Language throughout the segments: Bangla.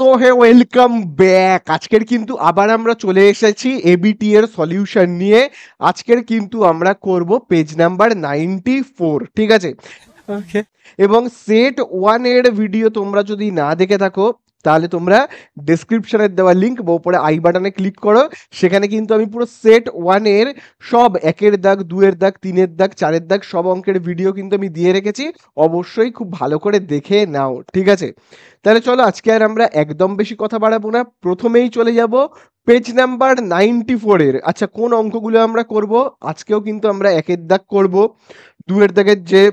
So hey welcome back. আজকের কিন্তু আবার আমরা চলে এসেছি এবিটি এর সলিউশন নিয়ে। আজকের কিন্তু আমরা করব পেজ নাম্বার 94, ঠিক আছে? ওকে এবং সেট ওয়ান এর ভিডিও তোমরা যদি না দেখে থাকো তাহলে তোমরা ডেসক্রিপশনের দেওয়া লিঙ্ক বা উপরে আই বাটনে ক্লিক করো। সেখানে কিন্তু আমি পুরো সেট ওয়ান এর সব একের দাগ, দুয়ের দাগ, তিনের দাগ, চারের দাগ সব অঙ্কের ভিডিও কিন্তু আমি দিয়ে রেখেছি। অবশ্যই খুব ভালো করে দেখে নাও, ঠিক আছে? তাহলে চলো আজকে আর আমরা একদম বেশি কথা বাড়াবো না, প্রথমেই চলে যাব পেজ নাম্বার 94 এর। আচ্ছা, কোন অঙ্কগুলো আমরা করব? আজকেও কিন্তু আমরা একের দাগ করব, দুয়ের দাগের যে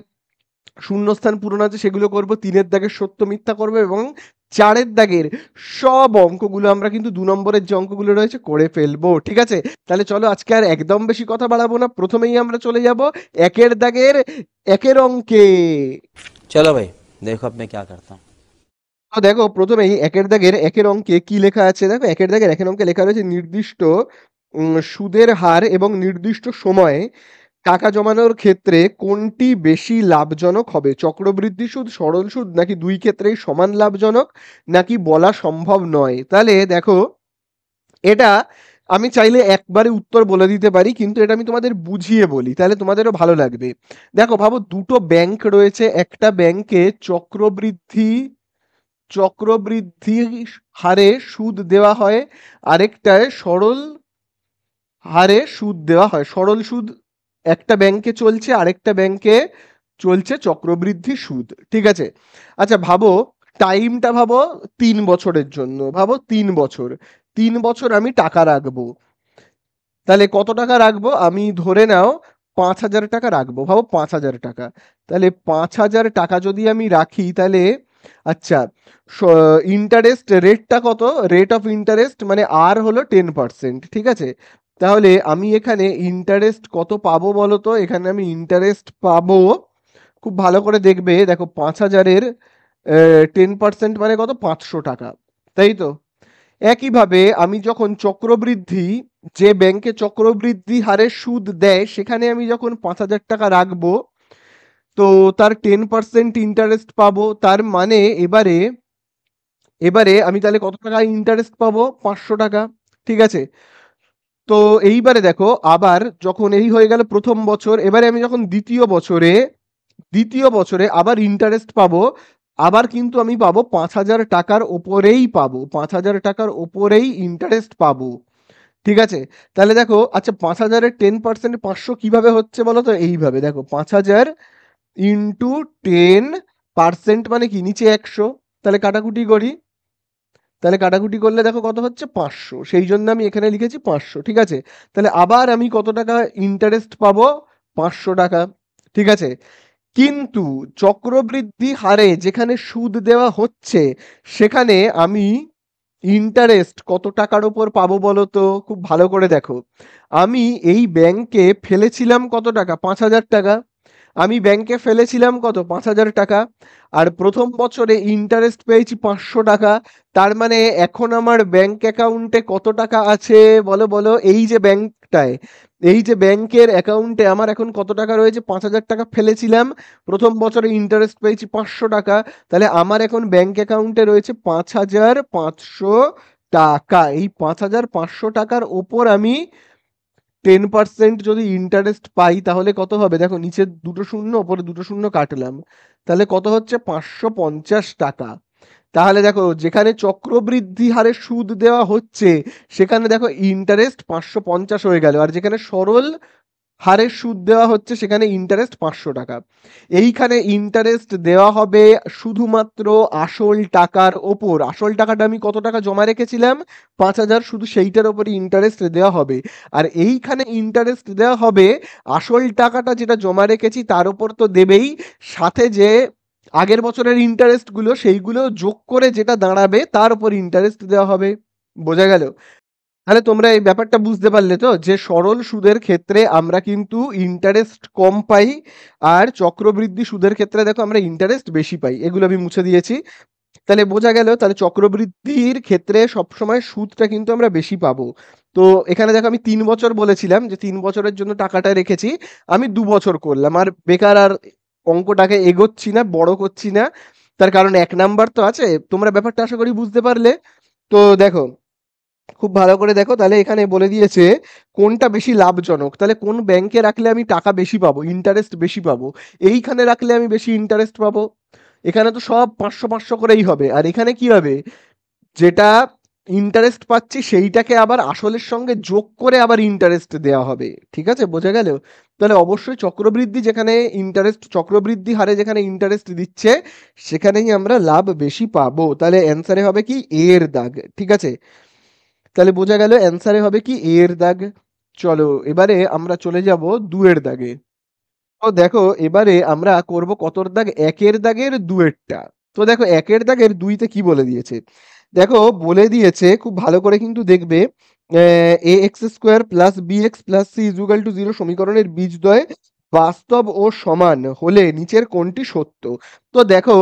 শূন্যস্থান পূরণ আছে সেগুলো করব, তিনের দাগের সত্য মিথ্যা করব এবং চারের দাগের সব অঙ্কগুলো আমরা কিন্তু 2 নম্বরের যে অঙ্কগুলো রয়েছে করে ফেলবো, ঠিক আছে? তাহলে চলো আজকে আর একদম বেশি কথা বাড়াবো না, প্রথমেই আমরা চলে যাব একের দাগের একের অঙ্কে। चलो भाई देखो अब मैं क्या करता हूँ। তো দেখো প্রথমেই একের দাগের একের অঙ্কে কি লেখা আছে। দেখো একের দাগের একের অঙ্কে লেখা রয়েছে নির্দিষ্ট সুদের হার এবং নির্দিষ্ট সময়ে টাকা জমানোর ক্ষেত্রে কোনটি বেশি লাভজনক হবে? চক্রবৃদ্ধি সুদ, সরল সুদ, নাকি দুই ক্ষেত্রেই সমান লাভজনক, নাকি বলা সম্ভব নয়? তাহলে দেখো, এটা আমি চাইলে একবারে উত্তর বলে দিতে পারি, কিন্তু এটা আমি তোমাদের বুঝিয়ে বলি তাহলে তোমাদেরও ভালো লাগবে। দেখো ভাবো, দুটো ব্যাংক রয়েছে, একটা ব্যাংকে চক্রবৃদ্ধি হারে সুদ দেওয়া হয়, আরেকটায় সরল হারে সুদ দেওয়া হয়। সরল সুদ একটা ব্যাংকে চলছে, আরেকটা ব্যাংকে চলছে চক্রবৃদ্ধি সুদ, ঠিক আছে? আচ্ছা ভাবো, টাইমটা ভাবো 3 বছরের জন্য, ভাবো 3 বছর, 3 বছর আমি টাকা রাখবো। তাহলে কত টাকা রাখবো? আমি ধরে নাও 5,000 টাকা রাখবো, ভাবো 5,000 টাকা। তাহলে 5,000 টাকা যদি আমি রাখি তাহলে, আচ্ছা, ইন্টারেস্ট রেটটা কত? রেট অফ ইন্টারেস্ট মানে আর হলো 10%, ঠিক আছে? তাহলে আমি এখানে ইন্টারেস্ট কত পাবো বলো তো? এখানে আমি ইন্টারেস্ট পাবো, খুব ভালো করে দেখবে, দেখো 5,000-এর 10% মানে কত? 500 টাকা, তাই তো? একইভাবে আমি যখন চক্রবৃদ্ধি, যে ব্যাংকে চক্রবৃদ্ধি হারে সুদ দেয় সেখানে আমি যখন 5,000 টাকা রাখবো, তো তার 10% ইন্টারেস্ট পাবো। তার মানে এবারে এবারে আমি তাহলে কত টাকা ইন্টারেস্ট পাবো? 500 টাকা, ঠিক আছে? তো এইবারে দেখো, আবার যখন এই হয়ে গেল প্রথম বছর, এবারে আমি যখন দ্বিতীয় বছরে আবার ইন্টারেস্ট পাবো, আবার কিন্তু আমি পাবো 5,000 টাকার ওপরেই পাবো, 5,000 টাকার ওপরেই ইন্টারেস্ট পাবো, ঠিক আছে? তাহলে দেখো, আচ্ছা 5,000-এর 10% 500 কিভাবে হচ্ছে বলো তো? এইভাবে দেখো, 5,000 ইন্টু 10% মানে কি? নিচে 100, তাহলে কাটাকুটি করি, তাহলে কাটাকুটি করলে দেখো কত হচ্ছে? 500, সেই জন্য আমি এখানে লিখেছি 500, ঠিক আছে? তাহলে আবার আমি কত টাকা ইন্টারেস্ট পাবো? 500 টাকা, ঠিক আছে? কিন্তু চক্রবৃদ্ধি হারে যেখানে সুদ দেওয়া হচ্ছে সেখানে আমি ইন্টারেস্ট কত টাকার উপর পাবো বলো তো? খুব ভালো করে দেখো, আমি এই ব্যাংকে ফেলেছিলাম কত টাকা? 5,000 টাকা। আমি ব্যাংকে ফেলেছিলাম কত? 5,000 টাকা। আর প্রথম বছরে ইন্টারেস্ট পেয়েছি 500 টাকা। তার মানে এখন আমার ব্যাংক অ্যাকাউন্টে কত টাকা আছে বলো বলো? এই যে ব্যাংকের অ্যাকাউন্টে আমার এখন কত টাকা রয়েছে? 5,000 টাকা ফেলেছিলাম, প্রথম বছরে ইন্টারেস্ট পেয়েছি 500 টাকা। তাহলে আমার এখন ব্যাংক অ্যাকাউন্টে রয়েছে 5,500 টাকা। এই 5,500 টাকার ওপর আমি 10% যদি ইন্টারেস্ট পাই তাহলে কত হবে? দেখো নিচে দুটো শূন্য, ওপরে দুটো শূন্য কাটলাম, তাহলে কত হচ্ছে? 550 টাকা। তাহলে দেখো, যেখানে চক্রবৃদ্ধি হারে সুদ দেওয়া হচ্ছে সেখানে দেখো ইন্টারেস্ট 550 হয়ে গেল, আর যেখানে সরল হারে সুদ দেওয়া হচ্ছে সেখানে ইন্টারেস্ট 500 টাকা। এইখানে ইন্টারেস্ট দেওয়া হবে শুধুমাত্র আসল টাকার ওপর। আসল টাকাটা আমি কত টাকা জমা রেখেছিলাম? 5,000, শুধু সেইটার ওপরই ইন্টারেস্ট দেওয়া হবে। আর এইখানে ইন্টারেস্ট দেওয়া হবে আসল টাকাটা যেটা জমা রেখেছি তার উপর তো দেবেই, সাথে যে আগের বছরের ইন্টারেস্টগুলো সেইগুলো যোগ করে যেটা দাঁড়াবে তার উপর ইন্টারেস্ট দেওয়া হবে। বোঝা গেল? তাহলে তোমরা এই ব্যাপারটা বুঝতে পারলে তো, যে সরল সুদের ক্ষেত্রে আমরা কিন্তু ইন্টারেস্ট কম পাই, আর চক্রবৃদ্ধি সুদের ক্ষেত্রে দেখো আমরা ইন্টারেস্ট বেশি পাই। এগুলো আমি মুছে দিয়েছি। তাহলে বোঝা গেল, তাহলে চক্রবৃদ্ধির ক্ষেত্রে সবসময় সুদটা কিন্তু আমরা বেশি পাবো। তো এখানে দেখো, আমি 3 বছর বলেছিলাম যে 3 বছরের জন্য টাকাটা রেখেছি, আমি 2 বছর করলাম, আর বেকার আর অঙ্কটাকে এগোচ্ছি না, বড় করছি না। তার কারণ 1 নাম্বার তো আছে। তোমরা ব্যাপারটা আশা করি বুঝতে পারলে। তো দেখো, খুব ভালো করে দেখো, তাহলে এখানে বলে দিয়েছে কোনটা বেশি লাভজনক। তাহলে কোন ব্যাংকে রাখলে আমি টাকা বেশি পাবো, ইন্টারেস্ট বেশি পাবো, এইখানে রাখলে আমি বেশি ইন্টারেস্ট পাবো। এখানে তো সব 500 করেই হবে, আর এখানে কি হবে, যেটা ইন্টারেস্ট পাচ্ছি সেইটাকে আবার আসলের সঙ্গে যোগ করে আবার ইন্টারেস্ট দেওয়া হবে। ঠিক আছে, বোঝা গেল? তাহলে অবশ্যই চক্রবৃদ্ধি, যেখানে ইন্টারেস্ট চক্রবৃদ্ধি হারে যেখানে ইন্টারেস্ট দিচ্ছে, সেখানেই আমরা লাভ বেশি পাবো। তাহলে অ্যান্সারে হবে কি এর দাগ। ঠিক আছে, তাহলে বোঝা গেল অ্যান্সারে হবে কি এর দাগ। চলো এবারে আমরা চলে যাব 2 এর দাগে। তো দেখো এবারে আমরা করব কতর দাগ, 1 এর দাগের 2 এরটা। তো দেখো 1 এর দাগের 2 তে কি বলে দিয়েছে, দেখো বলে দিয়েছে খুব ভালো করে কিন্তু দেখবে, a x square plus B x plus C equal to 0 সমীকরণের বীজদ্বয় বাস্তব ও সমান হলে নিচের কোনটি সত্য। তো দেখো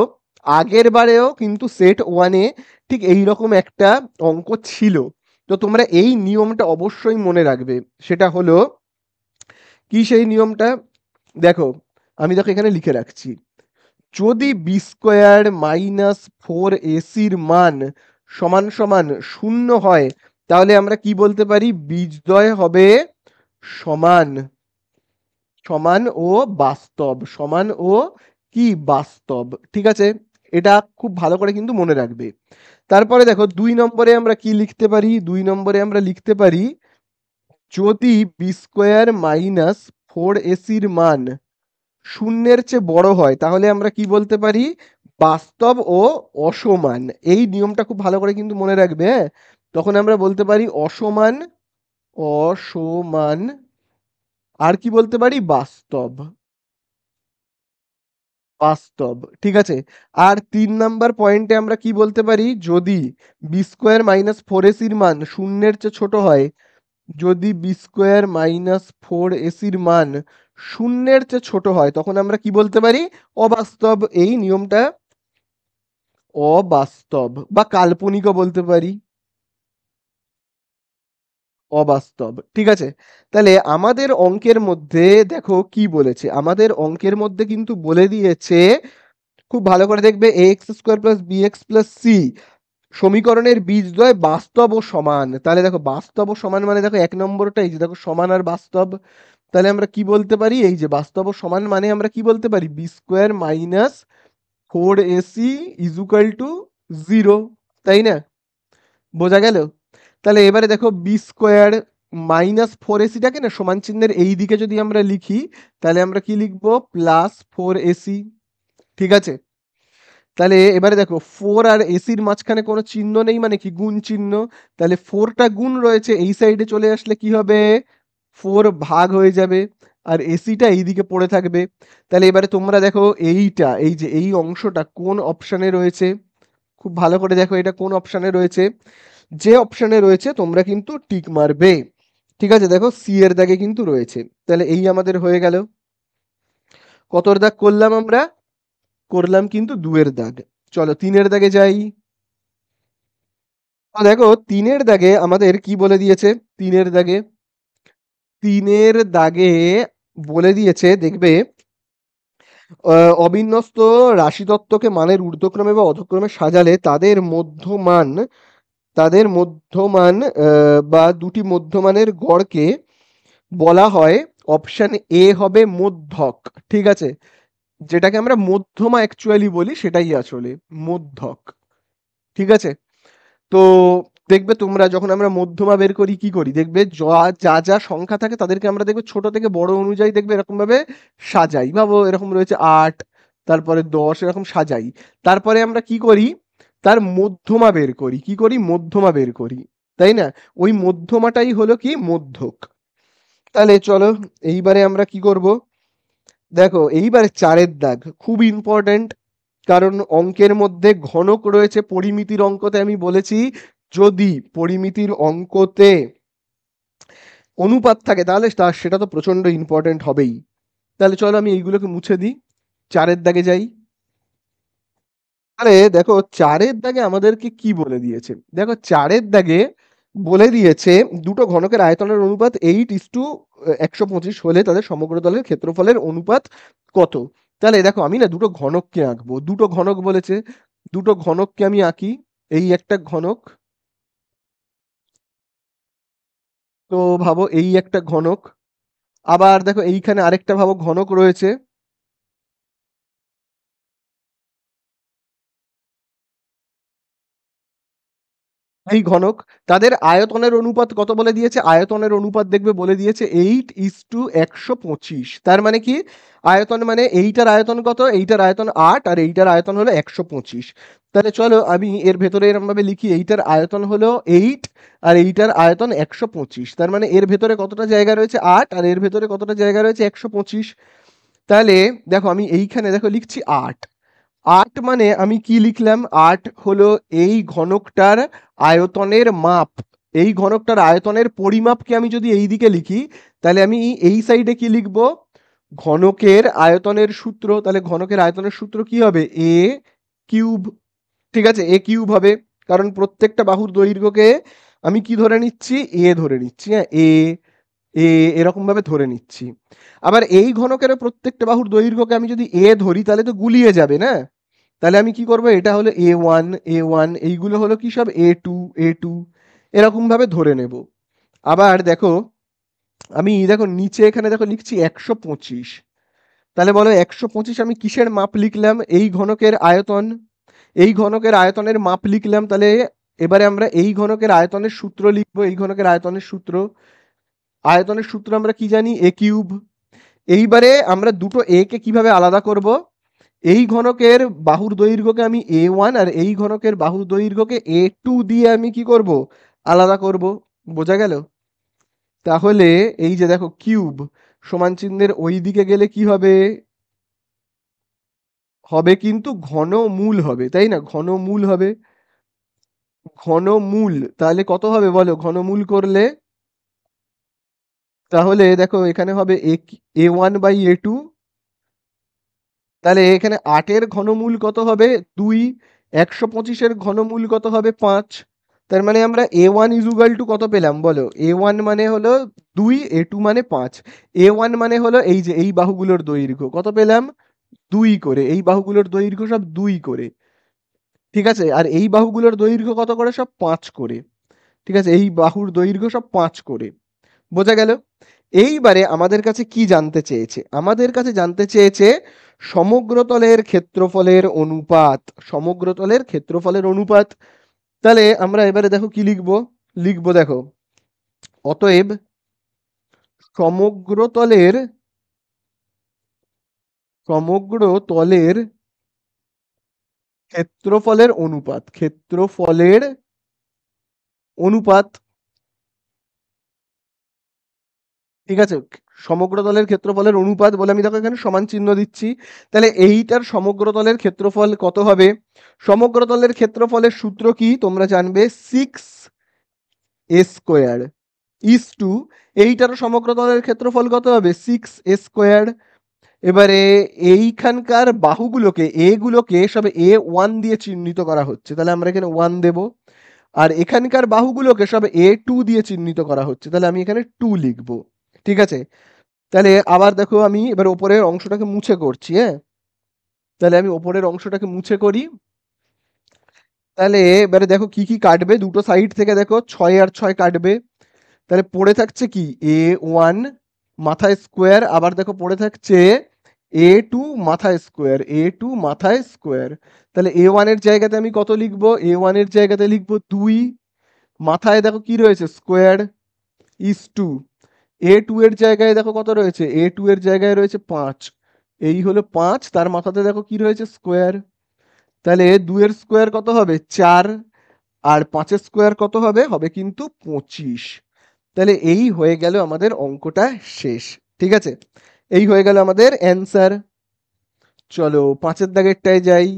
আগের বারেও কিন্তু সেট ওয়ানে ঠিক এই রকম একটা অঙ্ক ছিল। তো তোমরা এই নিয়মটা অবশ্যই মনে রাখবে। সেটা হলো কি সেই নিয়মটা, দেখো আমি দেখো এখানে লিখে রাখছি, যদি বি স্কোয়ার মাইনাস 4ac-র মান সমান সমান 0 হয়, তাহলে আমরা কি বলতে পারি, বীজদ্বয় হবে সমান, সমান ও বাস্তব, সমান ও কি বাস্তব। ঠিক আছে, এটা খুব ভালো করে কিন্তু মনে রাখবে। তারপরে দেখো 2 নম্বরে আমরা কি লিখতে পারি, 2 নম্বরে আমরা লিখতে পারি, যদি বি স্কোয়ার মাইনাস 4ac-র মান 0-এর চেয়ে বড় হয়, তাহলে আমরা কি বলতে পারি, বাস্তব ও অসমান। এই নিয়মটা খুব ভালো করে কিন্তু মনে রাখবে, হ্যাঁ। তখন আমরা বলতে পারি অসমান, অসমান, আর কি বলতে পারি, বাস্তব, বাস্তব। ঠিক আছে, আর 3 নাম্বার পয়েন্টে আমরা কি বলতে পারি, যদি বি স্কোয়ার মাইনাস 4ac-র মান 0-এর চেয়ে ছোট হয়, যদি বি স্কোয়ার মাইনাস 4ac-র মান 0-এর চেয়ে ছোট হয়, তখন আমরা কি বলতে পারি, অবাস্তব। এই নিয়মটা অবাস্তব বা কাল্পনিকও বলতে পারি, অবাস্তব। ঠিক আছে, তাহলে আমাদের অঙ্কের মধ্যে দেখো কি বলেছে, আমাদের অঙ্কের মধ্যে কিন্তু বলে দিয়েছে, খুব ভালো করে দেখবে, a x square plus B x plus c সমীকরণের বীজদ্বয় বাস্তব ও সমান। তাহলে দেখো বাস্তব ও সমান মানে দেখো 1 নম্বরটা এই যে দেখো সমান আর বাস্তব। তাহলে আমরা কি বলতে পারি, এই যে বাস্তব ও সমান মানে আমরা কি বলতে পারি, B square minus 4ac equal to 0, তাই না? বোঝা গেল? তাহলে এবারে দেখো বি স্কোয়ার মাইনাস 4ac-টাকে না সমান চিহ্নের এই দিকে যদি আমরা লিখি, তাহলে আমরা কি লিখবো, প্লাস 4ac। ঠিক আছে, তাহলে এবারে দেখো 4 আর এসির মাঝখানে কোনো চিহ্ন নেই মানে কি, গুণ চিহ্ন। তাহলে 4টা গুণ রয়েছে, এই সাইডে চলে আসলে কি হবে, 4 ভাগ হয়ে যাবে, আর এসিটা এইদিকে পড়ে থাকবে। তাহলে এবারে তোমরা দেখো এইটা, এই যে এই অংশটা কোন অপশানে রয়েছে, খুব ভালো করে দেখো এটা কোন অপশানে রয়েছে, যে অপশানে রয়েছে তোমরা কিন্তু টিক মারবে। ঠিক আছে, দেখো সি এর দাগে কিন্তু রয়েছে। তাহলে এই আমাদের হয়ে গেল, কতর দাগ করলাম আমরা, করলাম কিন্তু 2 এর দাগ। চলো 3 এর দাগে যাই। তো দেখো 3 এর দাগে আমাদের কি বলে দিয়েছে, 3 এর দাগে, 3 এর দাগে বলে দিয়েছে, দেখবে অবিন্যস্ত রাশিতত্ত্বকে মানের ঊর্ধ্বক্রমে বা অধক্রমে সাজালে তাদের মধ্যমান বা দুটি মধ্যমানের গড়কে বলা হয়, অপশন এ হবে মধ্যক। ঠিক আছে, যেটাকে আমরা মধ্যমা অ্যাকচুয়ালি বলি সেটাই আসলে মধ্যক। ঠিক আছে, তো দেখবে তোমরা যখন আমরা মধ্যমা বের করি কি করি, দেখবে যা যা যা সংখ্যা থাকে তাদেরকে আমরা দেখবে ছোট থেকে বড় অনুযায়ী দেখবে এরকম ভাবে সাজাই, ভাবো এরকম রয়েছে 8, তারপরে 10, এরকম সাজাই। তারপরে আমরা কি করি, তার মধ্যমা বের করি, কি করি, মধ্যমা বের করি, তাই না? ওই মধ্যমাটাই হলো কি মধ্যক। তাহলে চলো এইবারে আমরা কি করব, দেখো এইবারে 4-এর দাগ খুব ইম্পর্ট্যান্ট, কারণ অঙ্কের মধ্যে ঘনক রয়েছে, পরিমিতির অঙ্কতে আমি বলেছি যদি পরিমিতির অঙ্কতে অনুপাত থাকে তাহলে সেটা তো প্রচন্ড ইম্পর্ট্যান্ট হবেই। তাহলে চলো আমি এইগুলোকে মুছে দিই, 4-এর দাগে যাই। তাহলে দেখো 4-এর দাগে আমাদেরকে কি বলে দিয়েছে, দেখো 4-এর দাগে বলে দিয়েছে দুটো ঘনকের আয়তনের অনুপাত 8:125 হলে তাদের সমগ্র তলের ক্ষেত্রফলের অনুপাত কত। তাহলে দেখো আমি না দুটো ঘনককে আঁকবো, দুটো ঘনক বলেছে, দুটো ঘনককে আমি আঁকি। এই একটা ঘনক, তো ভাবো এই একটা ঘনক, আবার দেখো এইখানে আরেকটা ভাবো ঘনক রয়েছে। এই ঘনক, তাদের আয়তনের অনুপাত কত বলে দিয়েছে? আয়তনের অনুপাত দেখবে বলে দিয়েছে 8:125। তার মানে কি, আয়তন মানে এইটার আয়তন কত, এইটার আয়তন 8 আর এইটার আয়তন হলো 125। তাহলে চলো আমি এর ভেতরে এরকম ভাবে লিখি, এইটার আয়তন হলো 8 আর এইটার আয়তন 125। তার মানে এর ভেতরে কতটা জায়গা রয়েছে 8 আর এর ভেতরে কতটা জায়গা রয়েছে 125। তাহলে দেখো আমি এইখানে দেখো লিখছি 8। 8 মানে আমি কি লিখলাম, 8 হলো এই ঘনকটার আয়তনের মাপ। এই ঘনকটার আয়তনের পরিমাপকে আমি যদি এই দিকে লিখি, তাহলে আমি এই সাইডে কি লিখব, ঘনকের আয়তনের সূত্র। তাহলে ঘনকের আয়তনের সূত্র কি হবে, এ কিউব। ঠিক আছে, এ কিউব হবে, কারণ প্রত্যেকটা বাহুর দৈর্ঘ্যকে আমি কি ধরে নিচ্ছি, এ ধরে নিচ্ছি। হ্যাঁ, এ এ এরকম ভাবে ধরে নিচ্ছি। আবার এই ঘনকের প্রত্যেকটা বাহুর দৈর্ঘ্যকে আমি যদি এ ধরি তাহলে তো গুলিয়ে যাবে না। তাহলে আমি কি করব, এটা হলো A1 এইগুলো হলো কি সব A2 এরকম ভাবে ধরে নেব। আবার দেখো আমি দেখো নিচে এখানে দেখো লিখছি 125। তাহলে বলো 125 আমি কিসের মাপ লিখলাম, এই ঘনকের আয়তন। এই ঘনকের আয়তনের মাপ লিখলাম। তাহলে এবারে আমরা এই ঘনকের আয়তনের সূত্র লিখবো। এই ঘনকের আয়তনের সূত্র, আয়তনের সূত্র আমরা কি জানি, এ কিউব। এইবারে আমরা দুটো এ কে কিভাবে আলাদা করব, এই ঘনকের বাহুর দৈর্ঘ্যকে আমি A1 আর এই ঘনকের বাহুর দৈর্ঘ্যকে A2 দিয়ে আমি কি করব, আলাদা করব। বোঝা গেল? তাহলে এই যে দেখো কিউব সমান চিহ্নের ওই দিকে গেলে কি হবে, হবে কিন্তু ঘনমূল হবে, তাই না? ঘনমূল হবে, ঘনমূল। তাহলে কত হবে বলো ঘনমূল করলে? তাহলে দেখো এখানে হবে A1/A2। তাহলে এখানে 8-এর ঘনমূল কত হবে 2, 125-এর ঘনমূল কত হবে 5। তার মানে আমরা A1 ইজুগাল টু কত পেলাম বলো, A1 মানে হলো 2, A2 মানে 5। A1 মানে হলো এই যে এই বাহুগুলোর দৈর্ঘ্য কত পেলাম, 2 করে, এই বাহুগুলোর দৈর্ঘ্য সব 2 করে। ঠিক আছে, আর এই বাহুগুলোর দৈর্ঘ্য কত করে, সব 5 করে। ঠিক আছে, এই বাহুর দৈর্ঘ্য সব 5 করে। বোঝা গেল? এইবারে আমাদের কাছে কি জানতে চেয়েছে, আমাদের কাছে জানতে চেয়েছে সমগ্রতলের ক্ষেত্রফলের অনুপাত। সমগ্রতলের ক্ষেত্রফলের অনুপাত। তাহলে আমরা এবারে দেখো কি লিখবো, লিখবো দেখো অতএব সমগ্রতলের, সমগ্রতলের ক্ষেত্রফলের অনুপাত, ক্ষেত্রফলের অনুপাত। ঠিক আছে, সমগ্র তলের ক্ষেত্রফলের অনুপাত বলে আমি দেখো এখানে সমান চিহ্ন দিচ্ছি। তাহলে এইটার সমগ্র তলের ক্ষেত্রফল কত হবে, সমগ্র তলের ক্ষেত্রফলের সূত্র কি তোমরা জানবে, 6a² ইস টু, এইটারও সমগ্র তলের ক্ষেত্রফল কত হবে, 6a²। এবারে এইখানকার বাহুগুলোকে, এ গুলোকে সব A1 দিয়ে চিহ্নিত করা হচ্ছে, তাহলে আমরা এখানে 1 দেব। আর এখানকার বাহুগুলোকে সব A2 দিয়ে চিহ্নিত করা হচ্ছে, তাহলে আমি এখানে 2 লিখবো। ঠিক আছে, তাহলে আবার দেখো আমি এবার ওপরের অংশটাকে মুছে করছি। হ্যাঁ, তাহলে আমি ওপরের অংশটাকে মুছে করি। তাহলে এবারে দেখো কি কি কাটবে, দুটো সাইড থেকে দেখো 6 আর 6 কাটবে। তাহলে পড়ে থাকছে কি, A1 মাথায় স্কোয়ার, আবার দেখো পড়ে থাকছে A2 মাথায় স্কোয়ার, A2 মাথায় স্কোয়ার। তাহলে A1 এর জায়গাতে আমি কত লিখবো, A1 এর জায়গাতে লিখবো 2, মাথায় দেখো কি রয়েছে স্কোয়ার, ইস টু। A2 এর জায়গায় দেখো কত রয়েছে, A2 এর জায়গায় রয়েছে 5, এই হলো 5, তার মাথাতে দেখো কি রয়েছে স্কোয়ার। তাহলে 2 এর স্কোয়ার কত হবে 4, আর 5 এর স্কোয়ার কত হবে, হবে কিন্তু 25। তাহলে এই হয়ে গেল আমাদের অঙ্কটা শেষ। ঠিক আছে, এই হয়ে গেল আমাদের অ্যান্সার। চলো 5-এর দাগেরটায় যাই।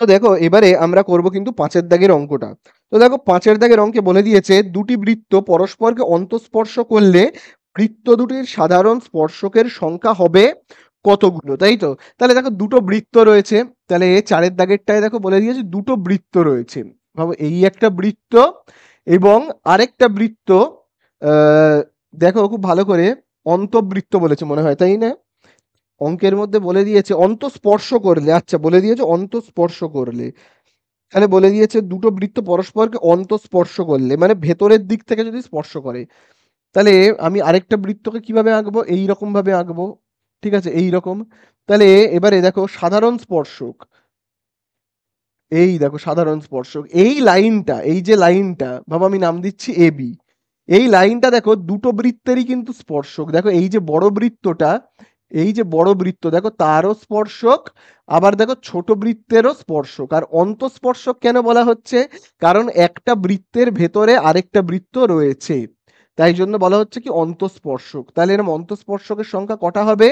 তো দেখো এবারে আমরা করব কিন্তু 5-এর দাগের অঙ্কটা। তো দেখো 5-এর দাগের অঙ্কে বলে দিয়েছে দুটি বৃত্ত পরস্পরকে অন্তঃস্পর্শ করলে বৃত্ত দুটির সাধারণ স্পর্শকের সংখ্যা হবে কতগুলো, তাই তো? তাহলে দেখো দুটো বৃত্ত রয়েছে, তাহলে 4-এর দাগেরটায় দেখো বলে দিয়েছে দুটো বৃত্ত রয়েছে। ভাবো এই একটা বৃত্ত এবং আরেকটা বৃত্ত, দেখো খুব ভালো করে, অন্তবৃত্ত বলেছে মনে হয়, তাই না? অঙ্কের মধ্যে বলে দিয়েছে অন্তঃস্পর্শ করলে, আচ্ছা বলে দিয়েছে অন্তঃস্পর্শ করলে, তাহলে বলে দিয়েছে দুটো বৃত্ত পরস্পরকে অন্তঃস্পর্শ করলে মানে ভেতরের দিক থেকে যদি স্পর্শ করে, তাহলে আমি আরেকটা বৃত্তকে কিভাবে আঁকবো, এই রকম ভাবে আঁকবো। ঠিক আছে, এই রকম। তাহলে এবারে দেখো সাধারণ স্পর্শক, এই দেখো সাধারণ স্পর্শক, এই লাইনটা, এই যে লাইনটা ভাবো আমি নাম দিচ্ছি এ বি, এই লাইনটা দেখো দুটো বৃত্তেরই কিন্তু স্পর্শক। দেখো এই যে বড় বৃত্তটা, এই যে বড় বৃত্ত দেখো তারও স্পর্শক, আবার দেখো ছোট বৃত্তেরও স্পর্শক। আর অন্তঃস্পর্শক কেন বলা হচ্ছে, কারণ একটা বৃত্তের ভেতরে আরেকটা বৃত্ত রয়েছে, তাই জন্য বলা হচ্ছে কি অন্তঃস্পর্শক। তাহলে এরকম অন্তঃস্পর্শকের সংখ্যা কটা হবে,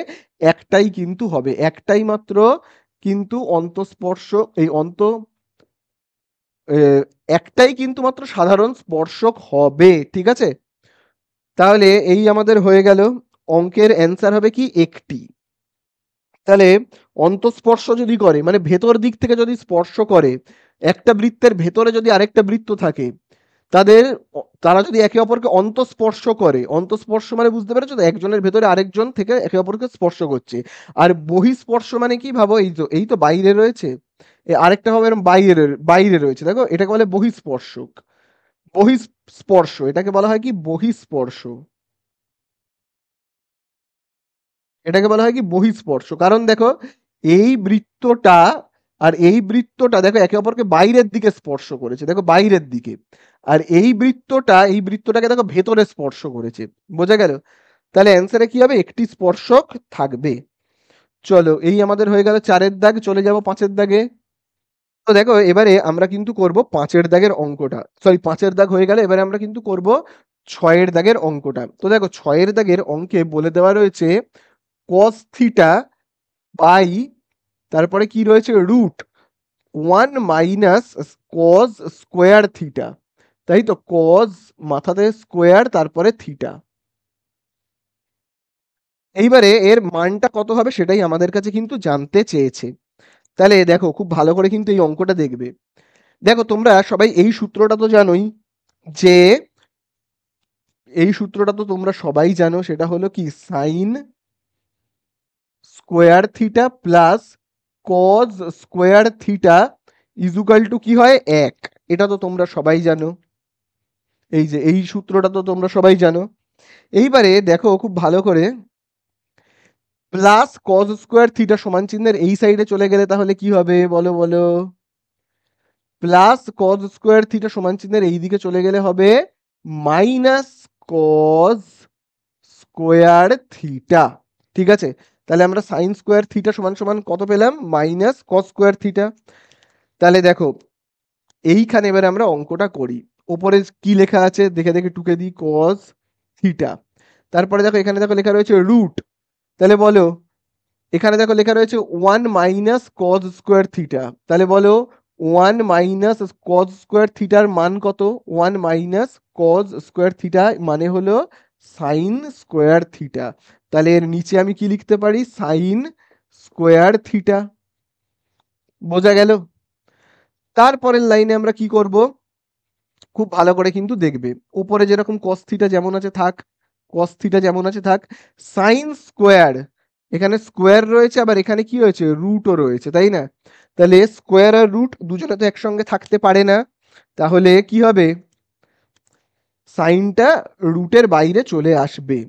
একটাই কিন্তু হবে, একটাই মাত্র কিন্তু অন্তঃস্পর্শ, এই আহ, একটাই কিন্তু মাত্র সাধারণ স্পর্শক হবে। ঠিক আছে, তাহলে এই আমাদের হয়ে গেল, অঙ্কের অ্যান্সার হবে কি একটি। তাহলে অন্তঃস্পর্শ যদি করে মানে ভেতর দিক থেকে যদি স্পর্শ করে, একটা বৃত্তের ভেতরে যদি আরেকটা বৃত্ত থাকে, তাদের তারা যদি একে অপরকে অন্তঃস্পর্শ করে, অন্তঃস্পর্শ মানে বুঝতে পেরেছো তো, একজনের ভেতরে আরেকজন থেকে একে অপরকে স্পর্শ করছে। আর বহিঃস্পর্শ মানে কি, ভাবো এই তো বাইরে রয়েছে, আরেকটা হবে এরকম বাইরে, বাইরে রয়েছে, দেখো এটাকে বলে বহিঃস্পর্শক, বহিঃস্পর্শ এটাকে বলা হয় কি বহিঃস্পর্শ, এটাকে বলা হয় কি বহিঃস্পর্শ। কারণ দেখো এই বৃত্তটা আর এই বৃত্তটা দেখো একে অপরকে বাইরের দিকে স্পর্শ করেছে, দেখো বাইরের দিকে। আর এই বৃত্তটা, এই বৃত্তটাকে দেখো ভেতরে স্পর্শ করেছে। বোঝা গেল? তাহলে অ্যান্সারে কি হবে, একটি স্পর্শক থাকবে। চলো এই আমাদের হয়ে গেল 4-এর দাগ, চলে যাব 5-এর দাগে। তো দেখো এবারে আমরা কিন্তু করব 5-এর দাগের অঙ্কটা, সরি 5-এর দাগ হয়ে গেল, এবারে আমরা কিন্তু করব 6-এর দাগের অঙ্কটা। তো দেখো 6-এর দাগের অঙ্কে বলে দেওয়া রয়েছে cos থিটা বাই, তারপরে কি রয়েছে রুট 1 - cos স্কোয়ার থিটা, তাই তো cos মাথাতে স্কোয়ার তারপরে থিটা। এইবারে এর মানটা কত হবে সেটাই আমাদের কাছে কিন্তু জানতে চেয়েছে। তাহলে দেখো খুব ভালো করে কিন্তু এই অঙ্কটা দেখবে। দেখো তোমরা সবাই এই সূত্রটা তো জানোই, যে এই সূত্রটা তো তোমরা সবাই জানো, সেটা হলো কি sine square theta plus cos square theta equal to কি হয় 1। এটা তো তোমরা সবাই জানো, এই যে এই সূত্রটা তো তোমরা সবাই জানো। এইবারে দেখো খুব ভালো করে, প্লাস কজ স্কোয়ার থিটা সমান চিহ্নের এই সাইডে চলে গেলে তাহলে কি হবে বলো বলো, প্লাস কজ স্কোয়ার থিটা সমান চিহ্নের এই দিকে চলে গেলে হবে মাইনাস কজ স্কোয়ার থিটা। ঠিক আছে, তাহলে আমরা সাইন স্কোয়ার থিটা সমান সমান কত পেলাম, মাইনাস কস স্কোয়ার থিটা। তাহলে দেখো এইখানে এবারে আমরা অঙ্কটা করি। ওপরে কি লেখা আছে দেখে দেখে টুকে দিই, কস থিটা, তারপরে দেখো এখানে দেখো লেখা রয়েছে রুট, তাহলে বলো এখানে দেখো লেখা রয়েছে 1 - cos স্কোয়ার থিটা, তাহলে বলো 1 - cos স্কোয়ার থিটার মান কত, 1 - cos স্কোয়ার থিটা মানে হলো সাইন স্কোয়ার থিটা। তাহলে এর নিচে আমি কি লিখতে পারি, সাইন স্কোয়ার থিটা। বোঝা গেল? তারপরের লাইনে আমরা কি করব, খুব ভালো করে কিন্তু দেখবে, উপরে যেরকম cos থিটা যেমন আছে থাক, cos থিটা যেমন আছে থাক, সাইন স্কোয়ার, এখানে স্কোয়ার রয়েছে আবার এখানে কি হয়েছে রুটও রয়েছে, তাই না? তাহলে স্কোয়ার আর রুট দুজনে তো একসঙ্গে থাকতে পারে না, তাহলে কি হবে, সাইনটা রুটের বাইরে চলে আসবে।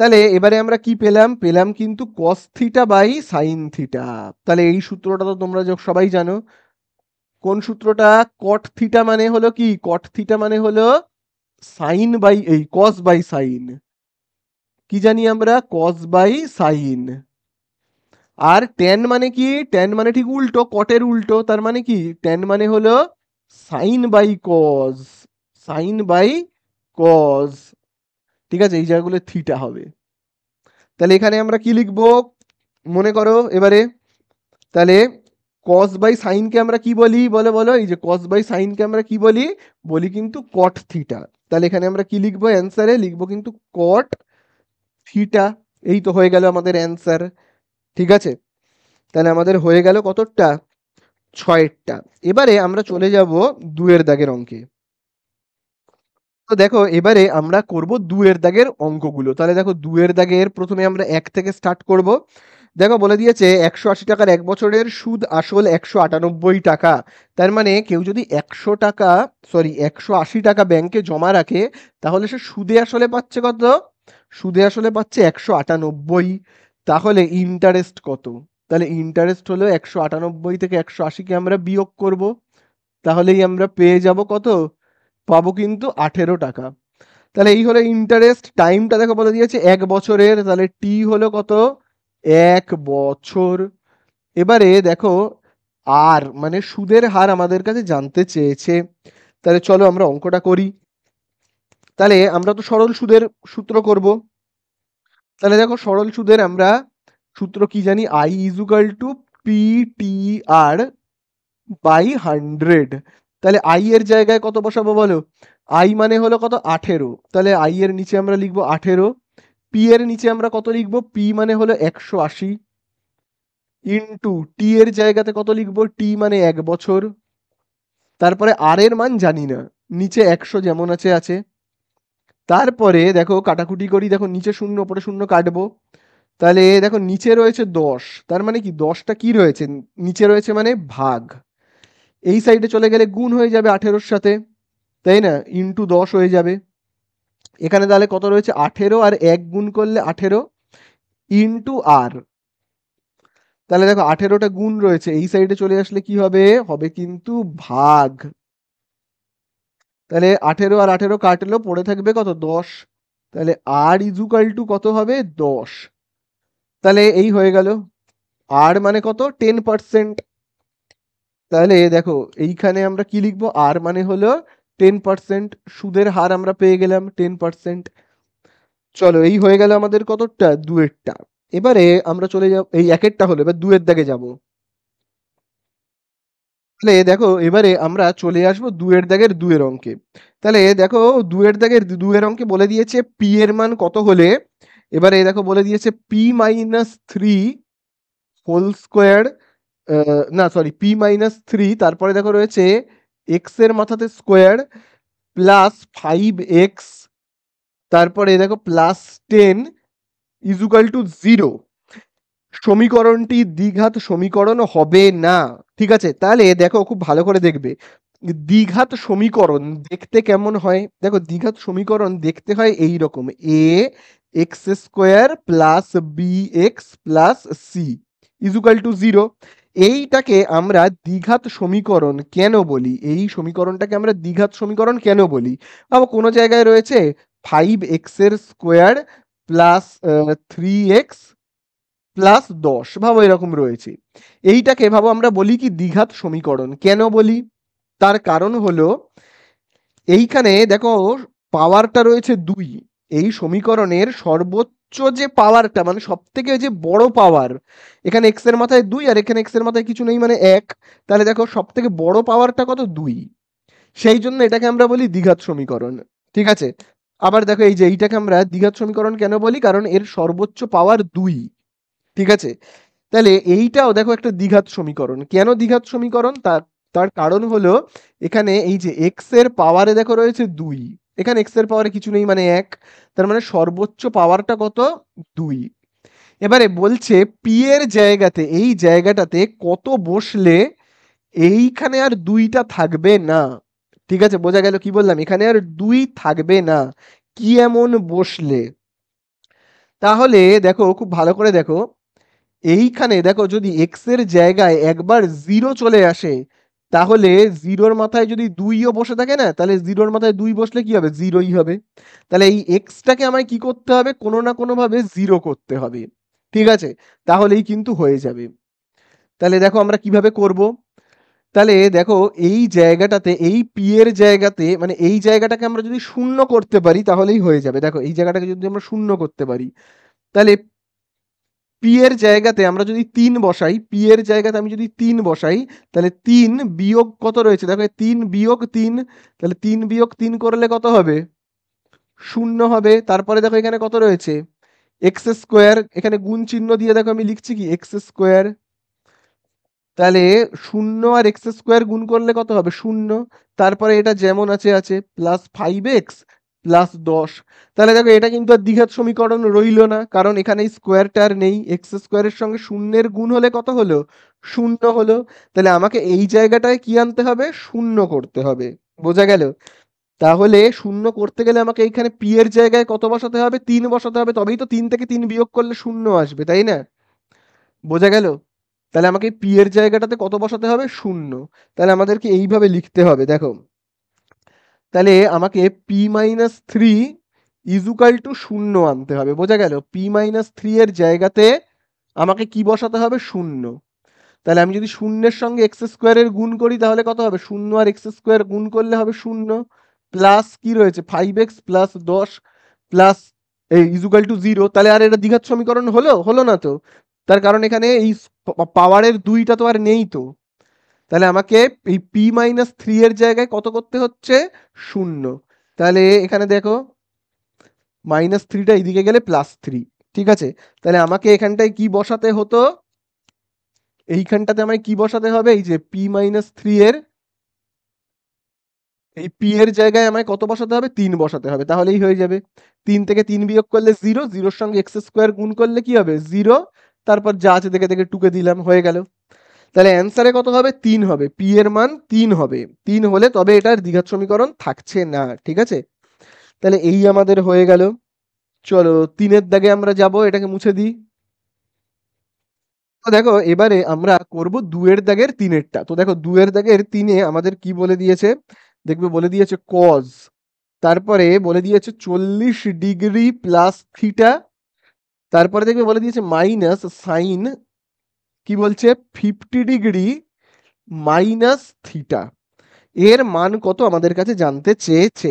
তাহলে এবারে আমরা কি পেলাম, পেলাম কিন্তু cos theta by sine theta. তাহলে এই সূত্রটা তো তোমরা সবাই জানো, কোন সূত্রটা, কট থিটা মানে হলো কি, কট থিটা মানে হলো সাইন বাই এই কস বাই সাইন, কি জানি আমরা কস বাই সাইন। আর ট্যান মানে কি, ট্যান মানে ঠিক উল্টো, কটের উল্টো, তার মানে কি ট্যান মানে হলো sine by cos, sine by cos. ঠিক আছে, এই জায়গাগুলো থিটা হবে। তাহলে এখানে আমরা কি লিখবো মনে করো এবারে, তাহলে কস বাই সাইনকে আমরা কি বলি বলো বলো, এই যে কস বাই সাইনকে আমরা কি বলি, বলি কিন্তু কট থিটা। তাহলে এখানে আমরা কি লিখবো অ্যান্সারে, লিখবো কিন্তু কট থিটা। এই তো হয়ে গেল আমাদের অ্যান্সার। ঠিক আছে, তাহলে আমাদের হয়ে গেল কতটা, 6-এরটা। এবারে আমরা চলে যাব 2-এর দাগের অঙ্কে। তো দেখো এবারে আমরা করব দুয়ের দাগের অঙ্কগুলো। তাহলে দেখো দুয়ের দাগের প্রথমে আমরা ১ থেকে স্টার্ট করব। দেখো বলে দিয়েছে ১৮০ টাকার ১ বছরের সুদ আসল ১৯৮ টাকা। তার মানে কেউ যদি ১০০ টাকা সরি ১৮০ টাকা ব্যাংকে জমা রাখে তাহলে সে সুদে আসলে পাচ্ছে কত? সুদে আসলে পাচ্ছে ১৯৮। তাহলে ইন্টারেস্ট কত? তাহলে ইন্টারেস্ট হলো ১৯৮ থেকে ১৮০ কে আমরা বিয়োগ করব। তাহলেই আমরা পেয়ে যাব কত? পাবো কিন্তু ১৮ টাকা। তাহলে এই হলো ইন্টারেস্ট। টাইমটা দেখো বলে দিয়েছে ১ বছরের, তাহলে টি হলো কত? ১ বছর। এবারে দেখো আর মানে সুদের হার আমাদের কাছে জানতে চেয়েছে। তাহলে চলো আমরা অঙ্কটা করি। তাহলে আমরা তো সরল সুদের সূত্র করব। তাহলে দেখো সরল সুদের আমরা সূত্র কি জানি? I is equal to P T R by 100। তাহলে আই এর জায়গায় কত বসাবো বলো? আই মানে হলো কত? ১৮। তাহলে আই এর নিচে আমরা লিখবো ১৮। পি এর নিচে আমরা কত লিখবো? পি মানে হলো ১৮০ ইন্টু টি এর জায়গাতে কত লিখবো? টি মানে ১ বছর। তারপরে আর এর মান জানি না, নিচে ১০০ যেমন আছে আছে। তারপরে দেখো কাটাকুটি করি, দেখো নিচে শূন্য ওপরে শূন্য কাটবো। তাহলে দেখো নিচে রয়েছে ১০, তার মানে কি ১০টা কি রয়েছে? নিচে রয়েছে মানে ভাগ। এই সাইডে চলে গেলে গুণ হয়ে যাবে ১৮-র সাথে, তাই না? ইন্টু ১০ হয়ে যাবে। এখানে তাহলে কত রয়েছে? ১৮ আর ১ গুণ করলে ১৮ ইন্টু আর। তাহলে দেখো ১৮টা গুণ রয়েছে, এই সাইডে চলে আসলে কি হবে? হবে কিন্তু ভাগ। তাহলে ১৮ আর ১৮ কাটলো, পড়ে থাকবে কত? ১০। তাহলে আর ইজুকাল টু কত হবে? ১০। তাহলে এই হয়ে গেল। আর মানে কত? 10%। তাহলে দেখো এইখানে আমরা কি লিখবো? আর মানে হলো 10%। সুদের হার আমরা পেয়ে গেলাম 10%। চলো এই হয়ে গেল আমাদের কতটা? দুয়েরটা। এবারে আমরা চলে যাব, এই একেরটা হলো, এবার দুয়ের দাগে যাব। তাহলে দেখো এবারে আমরা চলে আসবো দুয়ের দাগের দুয়ের অঙ্কে। তাহলে দেখো দুয়ের দাগের দুয়ের অঙ্কে বলে দিয়েছে পি এর মান কত হলে, এবারে দেখো বলে দিয়েছে P minus three whole square, না সরি পি মাইনাস থ্রি, তারপরে দেখো রয়েছে এক্স এর মাথাতে স্কোয়ার প্লাস 5x, তারপরে দেখো প্লাস 10 ইজুকাল টু 0। সমীকরণটি দ্বিঘাত সমীকরণ হবে না। ঠিক আছে, তাহলে দেখো খুব ভালো করে দেখবে। দ্বিঘাত সমীকরণ দেখতে কেমন হয়? দেখো দ্বিঘাত সমীকরণ দেখতে হয় এই রকম, a x square plus B x plus C equal to 0। এইটাকে আমরা দ্বিঘাত সমীকরণ কেন বলি? এই সমীকরণটাকে আমরা দ্বিঘাত সমীকরণ কেন বলি? আবার কোনো জায়গায় রয়েছে 5x এর স্কোয়ার প্লাস 3x প্লাস ১০, ভাবো এরকম রয়েছে। এইটাকে ভাবো আমরা বলি কি দ্বিঘাত সমীকরণ। কেন বলি? তার কারণ হলো এইখানে দেখো পাওয়ারটা রয়েছে ২। এই সমীকরণের সর্বোচ্চ যে পাওয়ারটা মানে সব থেকে যে বড় পাওয়ার, এখানে এক্স এর মাথায় ২ আর এখানে এক্স এর মাথায় কিছু নেই মানে ১। তাহলে দেখো সব থেকে বড় পাওয়ারটা কত? ২। সেই জন্য এটাকে আমরা বলি দ্বিঘাত সমীকরণ। ঠিক আছে, আবার দেখো এই যে এইটাকে আমরা দ্বিঘাত সমীকরণ কেন বলি? কারণ এর সর্বোচ্চ পাওয়ার ২। ঠিক আছে, তাহলে এইটাও দেখো একটা দ্বিঘাত সমীকরণ। কেন দ্বিঘাত সমীকরণ? তার তার কারণ হলো এখানে এই যে এক্স এর পাওয়ারে দেখো রয়েছে ২, এখানে এক্স এর পাওয়ারে কিছু নেই মানে ১, তার মানে সর্বোচ্চ পাওয়ারটা কত? ২। এবারে বলছে পি এর জায়গাতে এই জায়গাটাতে কত বসলে এইখানে আর ২টা থাকবে না। ঠিক আছে, বোঝা গেল কি বললাম? এখানে আর ২ থাকবে না। কি এমন বসলে? তাহলে দেখো খুব ভালো করে দেখো, এইখানে দেখো যদি এক্স এর জায়গায় একবার 0 চলে আসে তাহলে 0-র মাথায় যদি ২ও বসে থাকে না, তাহলে 0-র মাথায় ২ বসলে কি হবে? 0ই হবে। তাহলে এই এক্সটাকে আমায় কি করতে হবে? কোনো না কোনোভাবে 0 করতে হবে। ঠিক আছে, তাহলেই কিন্তু হয়ে যাবে। তাহলে দেখো আমরা কিভাবে করব। তাহলে দেখো এই জায়গাটাতে এই পি এর জায়গাতে মানে এই জায়গাটাকে আমরা যদি শূন্য করতে পারি তাহলেই হয়ে যাবে। দেখো এই জায়গাটাকে যদি আমরা শূন্য করতে পারি তাহলে পি এর জায়গাতে আমরা যদি ৩ বসাই, পি এর জায়গাতে আমি যদি ৩ বসাই, তাহলে ৩ বিয়োগ কত রয়েছে? দেখো ৩ বিয়োগ ৩, তাহলে ৩ বিয়োগ ৩ করলে কত হবে? ০ হবে। তারপরে দেখো এখানে কত রয়েছে? এক্স স্কোয়ার, এখানে গুণ চিহ্ন দিয়ে দেখো আমি লিখছি কি এক্স স্কোয়ার তাহলে 0 আর এক্স স্কোয়ার গুণ করলে কত হবে 0, তারপরে এটা যেমন আছে আছে প্লাস 5x প্লাস 10। তাহলে দেখো এটা কিন্তু আর দ্বিঘাত সমীকরণ রইলো না, কারণ এখানে স্কোয়ারটা আর নেই, এক্স স্কোয়ারের সঙ্গে শূন্যের গুণ হলে কত হলো 0 হলো। তাহলে আমাকে এই জায়গাটায় কি আনতে হবে 0 করতে হবে, বোঝা গেল? তাহলে 0 করতে গেলে আমাকে এইখানে পি এর জায়গায় কত বসাতে হবে 3 বসাতে হবে, তবেই তো 3 থেকে 3 বিয়োগ করলে 0 আসবে, তাই না? বোঝা গেল? তাহলে আমাকে পি এর জায়গাটাতে কত বসাতে হবে 0। তাহলে আমাদেরকে এইভাবে লিখতে হবে, দেখো তাহলে আমাকে P minus three is equal to 0 আনতে হবে, বোঝা গেল? পি মাইনাস থ্রি এর জায়গাতে আমাকে কি বসাতে হবে 0। তাহলে আমি যদি শূন্যের সঙ্গে এক্স স্কোয়ারের গুণ করি তাহলে কত হবে 0 আর এক্স স্কোয়ার গুণ করলে হবে 0 প্লাস কি রয়েছে 5x প্লাস 10 প্লাস এই ইজুকাল টু 0। তাহলে আর এটা দ্বিঘাত সমীকরণ হলো হলো না তো, তার কারণ এখানে এই পাওয়ারের দুইটা তো আর নেই তো। তাহলে আমাকে এই পি মাইনাস থ্রি এর জায়গায় কত করতে হচ্ছে 0। তাহলে এখানে দেখো মাইনাস থ্রিটা এইদিকে গেলে প্লাস থ্রি, ঠিক আছে? তাহলে আমাকে এখানটায় কি বসাতে হতো, এইখানটাতে আমায় কি বসাতে হবে, এই যে পি মাইনাস থ্রি এর এই পি এর জায়গায় আমায় কত বসাতে হবে 3 বসাতে হবে, তাহলেই হয়ে যাবে। 3 থেকে 3 বিয়োগ করলে 0, 0 সঙ্গে এক্স স্কোয়ার গুণ করলে কি হবে 0, তারপর যা আছে দেখে দেখে টুকে দিলাম, হয়ে গেল। তাহলে অ্যান্সারে কত হবে 3 হবে, পি এর মান 3 হবে, 3 হলে তবে এটার দ্বিঘাত সমীকরণ থাকছে না, ঠিক আছে? তাহলে এই আমাদের হয়ে গেল। চলো 3-এর দাগে আমরা যাব, এটাকে মুছে দিই। তো দেখো এবারে আমরা করব 2-এর দাগের 3-এরটা। তো দেখো 2-এর দাগের 3-এ আমাদের কি বলে দিয়েছে, দেখবে বলে দিয়েছে কজ, তারপরে বলে দিয়েছে 40 ডিগ্রি প্লাস থিটা, তারপরে দেখবে বলে দিয়েছে মাইনাস সাইন কি বলছে 50 ডিগ্রি মাইনাস থিটা। এর মান কত আমাদের কাছে জানতে চেয়েছে।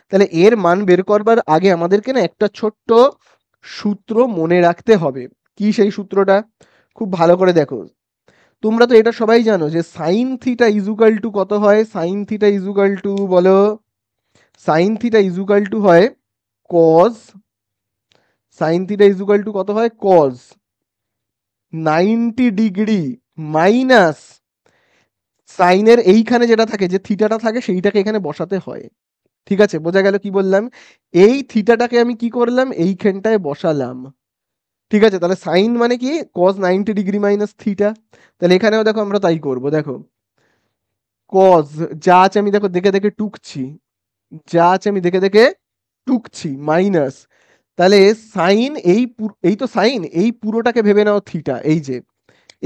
তাহলে এর মান বের করবার আগে আমাদেরকে না একটা ছোট্ট সূত্র মনে রাখতে হবে। কি সেই সূত্রটা, খুব ভালো করে দেখো। তোমরা তো এটা সবাই জানো যে সাইন থিটা ইজুকাল টু কত হয়, সাইন থিটা ইজুকাল টু বলো, সাইন থিটা ইজুকাল টু হয় cos, sine theta equal to কত হয় কজ 90 ডিগ্রি মাইনাস সাইনের এইখানে যেটা থাকে যে থিটাটা থাকে সেইটাকে এখানে বসাতে হয়, ঠিক আছে? বোঝা গেল কি বললাম? এই থিটাটাকে আমি কি করলাম এইখানটায় বসালাম, ঠিক আছে? তাহলে সাইন মানে কি কজ 90 ডিগ্রি মাইনাস থিটা। তাহলে এখানেও দেখো আমরা তাই করব, দেখো কজ যা আছে আমি দেখো দেখে দেখে টুকছি, যা আছে আমি দেখে দেখে টুকছি মাইনাস, তাহলে সাইন এই তো সাইন এই পুরোটাকে ভেবে নাও থিটা, এই যে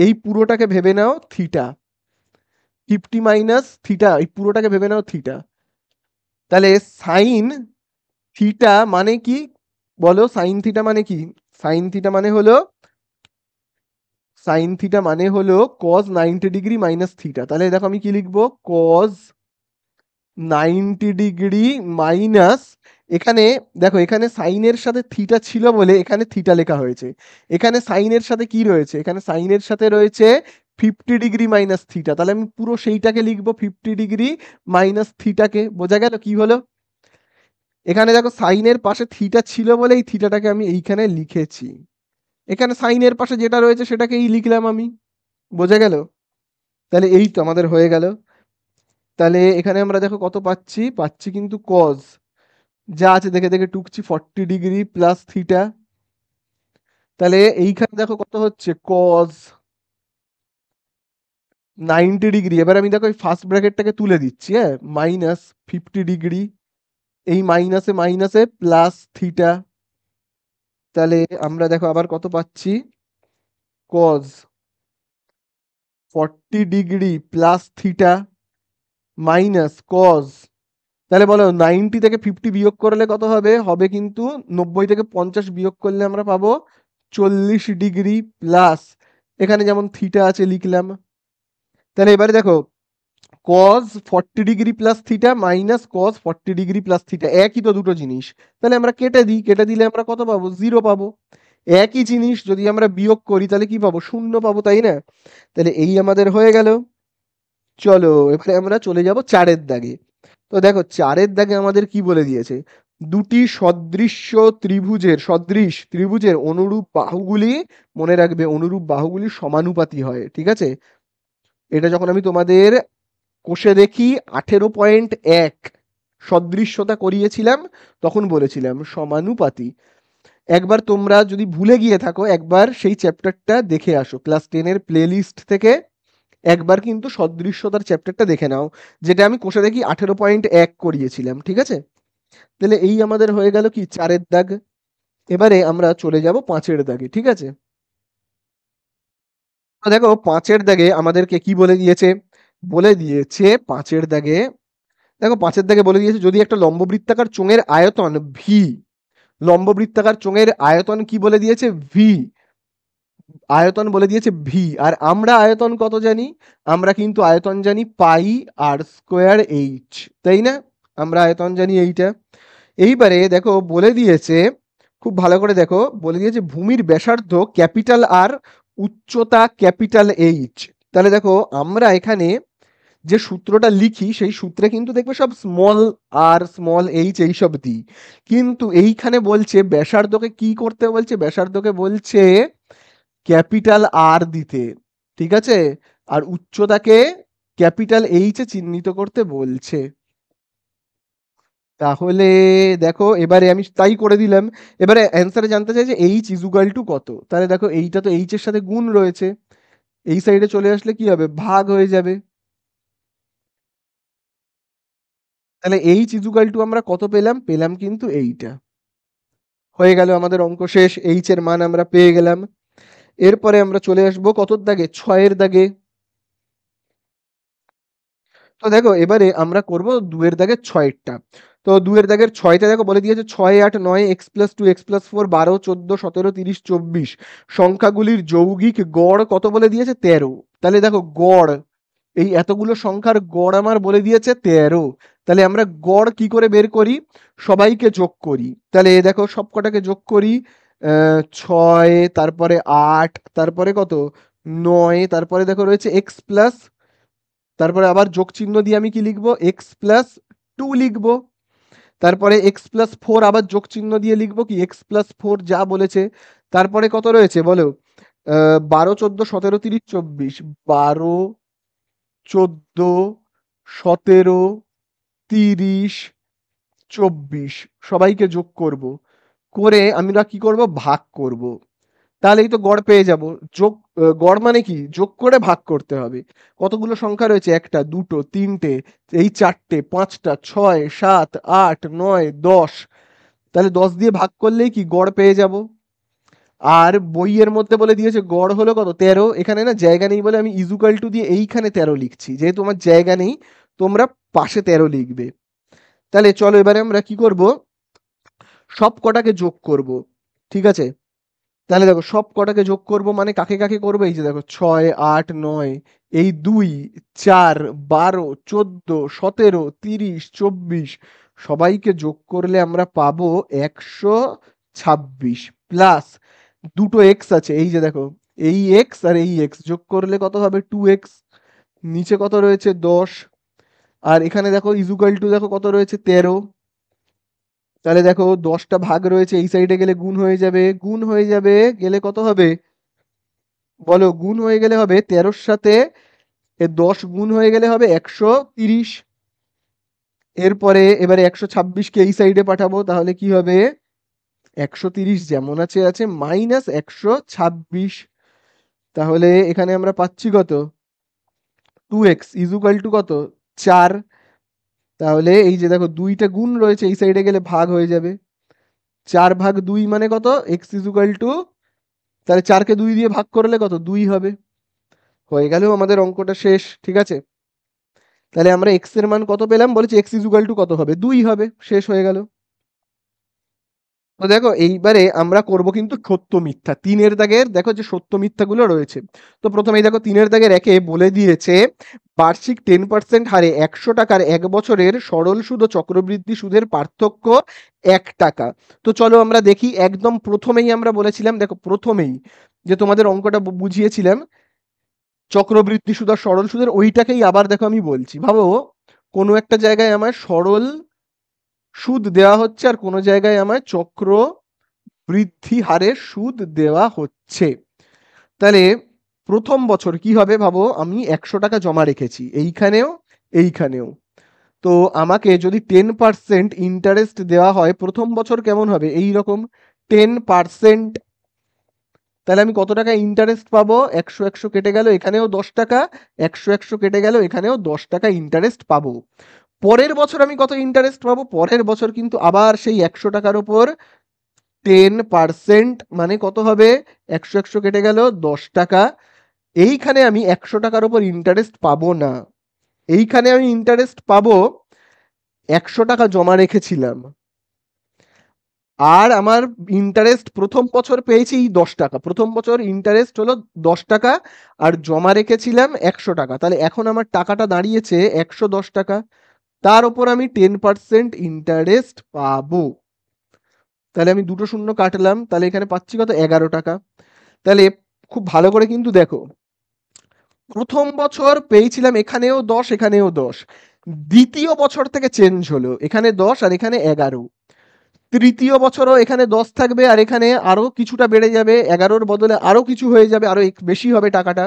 এই পুরোটাকে ভেবে নাও থিটা, 50 - থিটা এই পুরোটাকে ভেবে নাও থিটা। তাহলে সাইন থিটা মানে কি বলো, সাইন থিটা মানে কি, সাইন থিটা মানে হলো সাইন থিটা মানে হলো কজ 90 ডিগ্রি মাইনাস থিটা। তাহলে দেখো আমি কি লিখবো কজ 90 ডিগ্রি মাইনাস, এখানে দেখো এখানে সাইনের সাথে থিটা ছিল বলে এখানে থিটা লেখা হয়েছে, এখানে সাইনের সাথে কি রয়েছে, এখানে সাইনের সাথে রয়েছে 50 ডিগ্রি মাইনাস থিটা, তাহলে আমি পুরো সেইটাকে লিখবো 50 ডিগ্রি মাইনাস থিটাকে। বোঝা গেল কি হলো? এখানে দেখো সাইনের পাশে থিটা ছিল বলে এই থিটাটাকে আমি এইখানে লিখেছি, এখানে সাইনের পাশে যেটা রয়েছে সেটাকেই লিখলাম আমি। বোঝা গেল? তাহলে এই তো আমাদের হয়ে গেল। তাহলে এখানে আমরা দেখো কত পাচ্ছি, পাচ্ছি কিন্তু কজ যা আছে দেখে দেখে টুকছি 40 ডিগ্রি প্লাস থিটা। তাহলে এইখানে দেখো কত হচ্ছে কজ 90 ডিগ্রি, এবার আমি দেখো এই ফার্স্ট ব্র্যাকেটটাকে তুলে দিচ্ছি, হ্যাঁ, মাইনাস 50 ডিগ্রি, এই মাইনাসে মাইনাসে প্লাস থিটা। তাহলে আমরা দেখো আবার কত পাচ্ছি cos 40 degree plus theta minus cos, তাহলে বলো 90 থেকে 50 বিয়োগ করলে কত হবে, হবে কিন্তু 90 থেকে 50 বিয়োগ করলে আমরা পাবো 40 ডিগ্রি প্লাস, এখানে যেমন থিটা আছে লিখলাম। তাহলে এবারে দেখো cos 40 degree plus theta minus cos 40 degree plus theta একই তো দুটো জিনিস, তাহলে আমরা কেটে দিই, কেটে দিলে আমরা কত পাবো 0 পাবো। একই জিনিস যদি আমরা বিয়োগ করি তাহলে কি পাবো 0 পাবো, তাই না? তাহলে এই আমাদের হয়ে গেল। চলো এবারে আমরা চলে যাব 4-এর দাগে। তো দেখো 4-এর দাগে আমাদের কি বলে দিয়েছে, দুটি সদৃশ ত্রিভুজের অনুরূপ বাহুগুলি, মনে রাখবে অনুরূপ বাহুগুলি সমানুপাতি হয়, ঠিক আছে? এটা যখন আমি তোমাদের কোষে দেখি 18.1 সদৃশ্যতা করিয়েছিলাম, তখন বলেছিলাম সমানুপাতি। একবার তোমরা যদি ভুলে গিয়ে থাকো, একবার সেই চ্যাপ্টারটা দেখে আসো, ক্লাস 10-এর প্লে লিস্ট থেকে একবার কিন্তু সদৃশ্যতার চ্যাপ্টারটা দেখে নাও, যেটা আমি কোষে দেখি 18.1 করিয়েছিলাম। ঠিক আছে, তাহলে এই আমাদের হয়ে গেল কি 4-এর দাগ। এবারে আমরা চলে যাব 5-এর দাগে। ঠিক আছে, তো দেখো 5-এর দাগে আমাদেরকে কি বলে দিয়েছে, বলে দিয়েছে 5-এর দাগে, দেখো 5-এর দাগে বলে দিয়েছে যদি একটা লম্ববৃত্তাকার চোঙের আয়তন ভি, লম্ববৃত্তাকার চোঙের আয়তন কি বলে দিয়েছে, ভি, আয়তন বলে দিয়েছে ভি। আর আমরা আয়তন কত জানি, আমরা কিন্তু আয়তন জানি পাই আর স্কোয়ার এইচ, তাই না? আমরা আয়তন জানি এইটা। এইবারে দেখো বলে দিয়েছে, খুব ভালো করে দেখো, বলে দিয়েছে ভূমির ব্যাসার্ধ ক্যাপিটাল আর, উচ্চতা ক্যাপিটাল এইচ। তাহলে দেখো আমরা এখানে যে সূত্রটা লিখি সেই সূত্রে কিন্তু দেখবে সব স্মল আর স্মল এইচ এইসব দিই, কিন্তু এইখানে বলছে ব্যাসার্ধকে কি করতে বলছে, ব্যাসার্ধকে বলছে ক্যাপিটাল আর দিতে। ঠিক আছে, আর উচ্চতাকে ক্যাপিটাল এইচ এ চিহ্নিত করতে বলছে। তাহলে দেখো এবারে আমি তাই করে দিলাম। এবারে অ্যান্সারে জানতে চাই যে এইচ ইজুগাল টু কত। তাহলে দেখো এইটা তো এইচ এর সাথে গুণ রয়েছে, এই সাইডে চলে আসলে কি হবে, ভাগ হয়ে যাবে। তাহলে এইচ ইজুগাল টু আমরা কত পেলাম, পেলাম কিন্তু এইটা। হয়ে গেল আমাদের অঙ্ক শেষ, এইচ এর মান আমরা পেয়ে গেলাম। এরপরে আমরা চলে আসবো কতর দাগে, 6-এর দাগে। তো দেখো এবারে আমরা করব 2-এর দাগের 6-এরটা। তো 2-এর দাগের 6টা দেখো বলে দিয়েছে 6, 8, 9, x+2, x+4, 12, 14, 17, 30, 24 সংখ্যাগুলির যৌগিক গড় কত বলে দিয়েছে, 13। তাহলে দেখো গড়, এই এতগুলো সংখ্যার গড় আমার বলে দিয়েছে 13। তাহলে আমরা গড় কি করে বের করি, সবাইকে যোগ করি। তাহলে দেখো সব কটাকে যোগ করি, 6, তারপরে 8, তারপরে কত 9, তারপরে দেখো রয়েছে এক্স প্লাস, তারপরে আবার যোগ চিহ্ন দিয়ে আমি কি লিখবো, x+2 লিখবো। তারপরে x+4 আবার যোগ চিহ্ন দিয়ে লিখবো কি, x+4 যা বলেছে। তারপরে কত রয়েছে বলো, 12, 14, 17, 30, 24, 12, 14, 17, 30, 24 সবাইকে যোগ করব, করে আমরা কি করব, ভাগ করব। তাহলেই তো গড় পেয়ে যাব। যোগ, গড় মানে কি, যোগ করে ভাগ করতে হবে। কতগুলো সংখ্যা রয়েছে, একটা, দুটো, তিনটে, এই চারটে, পাঁচটা, 6, 7, 8, 9, 10। তাহলে 10 দিয়ে ভাগ করলেই কি গড় পেয়ে যাব। আর বইয়ের মধ্যে বলে দিয়েছে গড় হলো কত, 13। এখানে না জায়গা নেই বলে আমি ইজুকাল টু দিয়ে এইখানে 13 লিখছি, যেহেতু আমার জায়গা নেই, তোমরা পাশে 13 লিখবে। তাহলে চলো এবারে আমরা কি করব, সব কটাকে যোগ করব। ঠিক আছে, তাহলে দেখো সব কটাকে যোগ করব মানে কাকে কাকে করবো, এই যে দেখো 6, 8, 9, এই 2, 4, 12, 14, 17, 30, 24 সবাইকে যোগ করলে আমরা পাবো 126, প্লাস দুটো এক্স আছে, এই যে দেখো এই এক্স আর এই এক্স যোগ করলে কত হবে, 2x। নিচে কত রয়েছে, 10। আর এখানে দেখো ইজুকাল টু দেখো কত রয়েছে, 13। তাহলে দেখো 10টা ভাগ রয়েছে, এই সাইডে গেলে গুণ হয়ে যাবে, গুণ হয়ে যাবে, গেলে কত হবে বলো, গুণ হয়ে গেলে হবে 13-র সাথে 10 গুণ হয়ে গেলে হবে 130। এরপরে এবারে 126কে এই সাইডে পাঠাবো, তাহলে কি হবে, 130 যেমন আছে আছে মাইনাস 126। তাহলে এখানে আমরা পাচ্ছি কত, 2x ইজুকাল টু কত, 4। তাহলে এই যে দেখো 2টা গুণ রয়েছে, এই সাইডে গেলে ভাগ হয়ে যাবে। 4/2 মানে কত, এক্স ইজুকাল টু, তাহলে 4কে 2 দিয়ে ভাগ করলে কত, 2 হবে। হয়ে গেল আমাদের অঙ্কটা শেষ। ঠিক আছে, তাহলে আমরা এক্স এর মান কত পেলাম, বলেছি এক্স ইজুকাল টু কত হবে, 2 হবে, শেষ হয়ে গেল। তো দেখো এইবারে আমরা করব কিন্তু সত্য মিথ্যা, 3-এর দাগের দেখো যে সত্য মিথ্যাগুলো রয়েছে। তো প্রথমেই দেখো 3-এর দাগের একে বলে দিয়েছে বার্ষিক 10% হারে 100 টাকার 1 বছরের সরল সুদ ও চক্রবৃদ্ধি সুদের পার্থক্য 1 টাকা। তো চলো আমরা দেখি, একদম প্রথমেই আমরা বলেছিলাম, দেখো প্রথমেই যে তোমাদের অঙ্কটা বুঝিয়েছিলাম চক্রবৃদ্ধি সুদ আর সরল সুদের, ওইটাকেই আবার দেখো আমি বলছি। ভাবো কোনো একটা জায়গায় আমার সরল সুদ দেওয়া হচ্ছে আর কোনো জায়গায় আমার চক্র বৃদ্ধি হারে সুদ দেওয়া হচ্ছে। তাহলে প্রথম বছর কি হবে ভাবো, আমি 100 টাকা জমা রেখেছি এইখানেও এইখানেও। তো আমাকে যদি 10% ইন্টারেস্ট দেওয়া হয় প্রথম বছর, কেমন হবে? এই রকম 10%। তাহলে আমি কত টাকা ইন্টারেস্ট পাবো? 100 কেটে গেল, এখানেও 10 টাকা। 100 কেটে গেল, এখানেও 10 টাকা ইন্টারেস্ট পাবো। পরের বছর আমি কত ইন্টারেস্ট পাবো? পরের বছর কিন্তু আবার সেই 100 টাকার ওপর 10%, মানে কত হবে? 100 কেটে গেল, 10 টাকা। এইখানে আমি 100 টাকার ওপর ইন্টারেস্ট পাবো না, এইখানে আমি ইন্টারেস্ট পাবো 100 টাকা জমা রেখেছিলাম, আর আমার ইন্টারেস্ট প্রথম বছর পেয়েছি 10 টাকা। প্রথম বছর ইন্টারেস্ট হলো 10 টাকা, আর জমা রেখেছিলাম 100 টাকা। তাহলে এখন আমার টাকাটা দাঁড়িয়েছে 110 টাকা, তার উপর আমি 10% ইন্টারেস্ট পাবো। তাহলে আমি দুটো শূন্য কাটলাম, তাহলে এখানে পাচ্ছি কত? 11 টাকা। তাহলে খুব ভালো করে কিন্তু দেখো, প্রথম বছর পেয়েছিলাম এখানেও 10, এখানেও 10। দ্বিতীয় বছর থেকে চেঞ্জ হলো, এখানে 10 আর এখানে 11। তৃতীয় বছরও এখানে 10 থাকবে, আর এখানে আরো কিছুটা বেড়ে যাবে, 11-র বদলে আরো কিছু হয়ে যাবে, আরো বেশি হবে টাকাটা।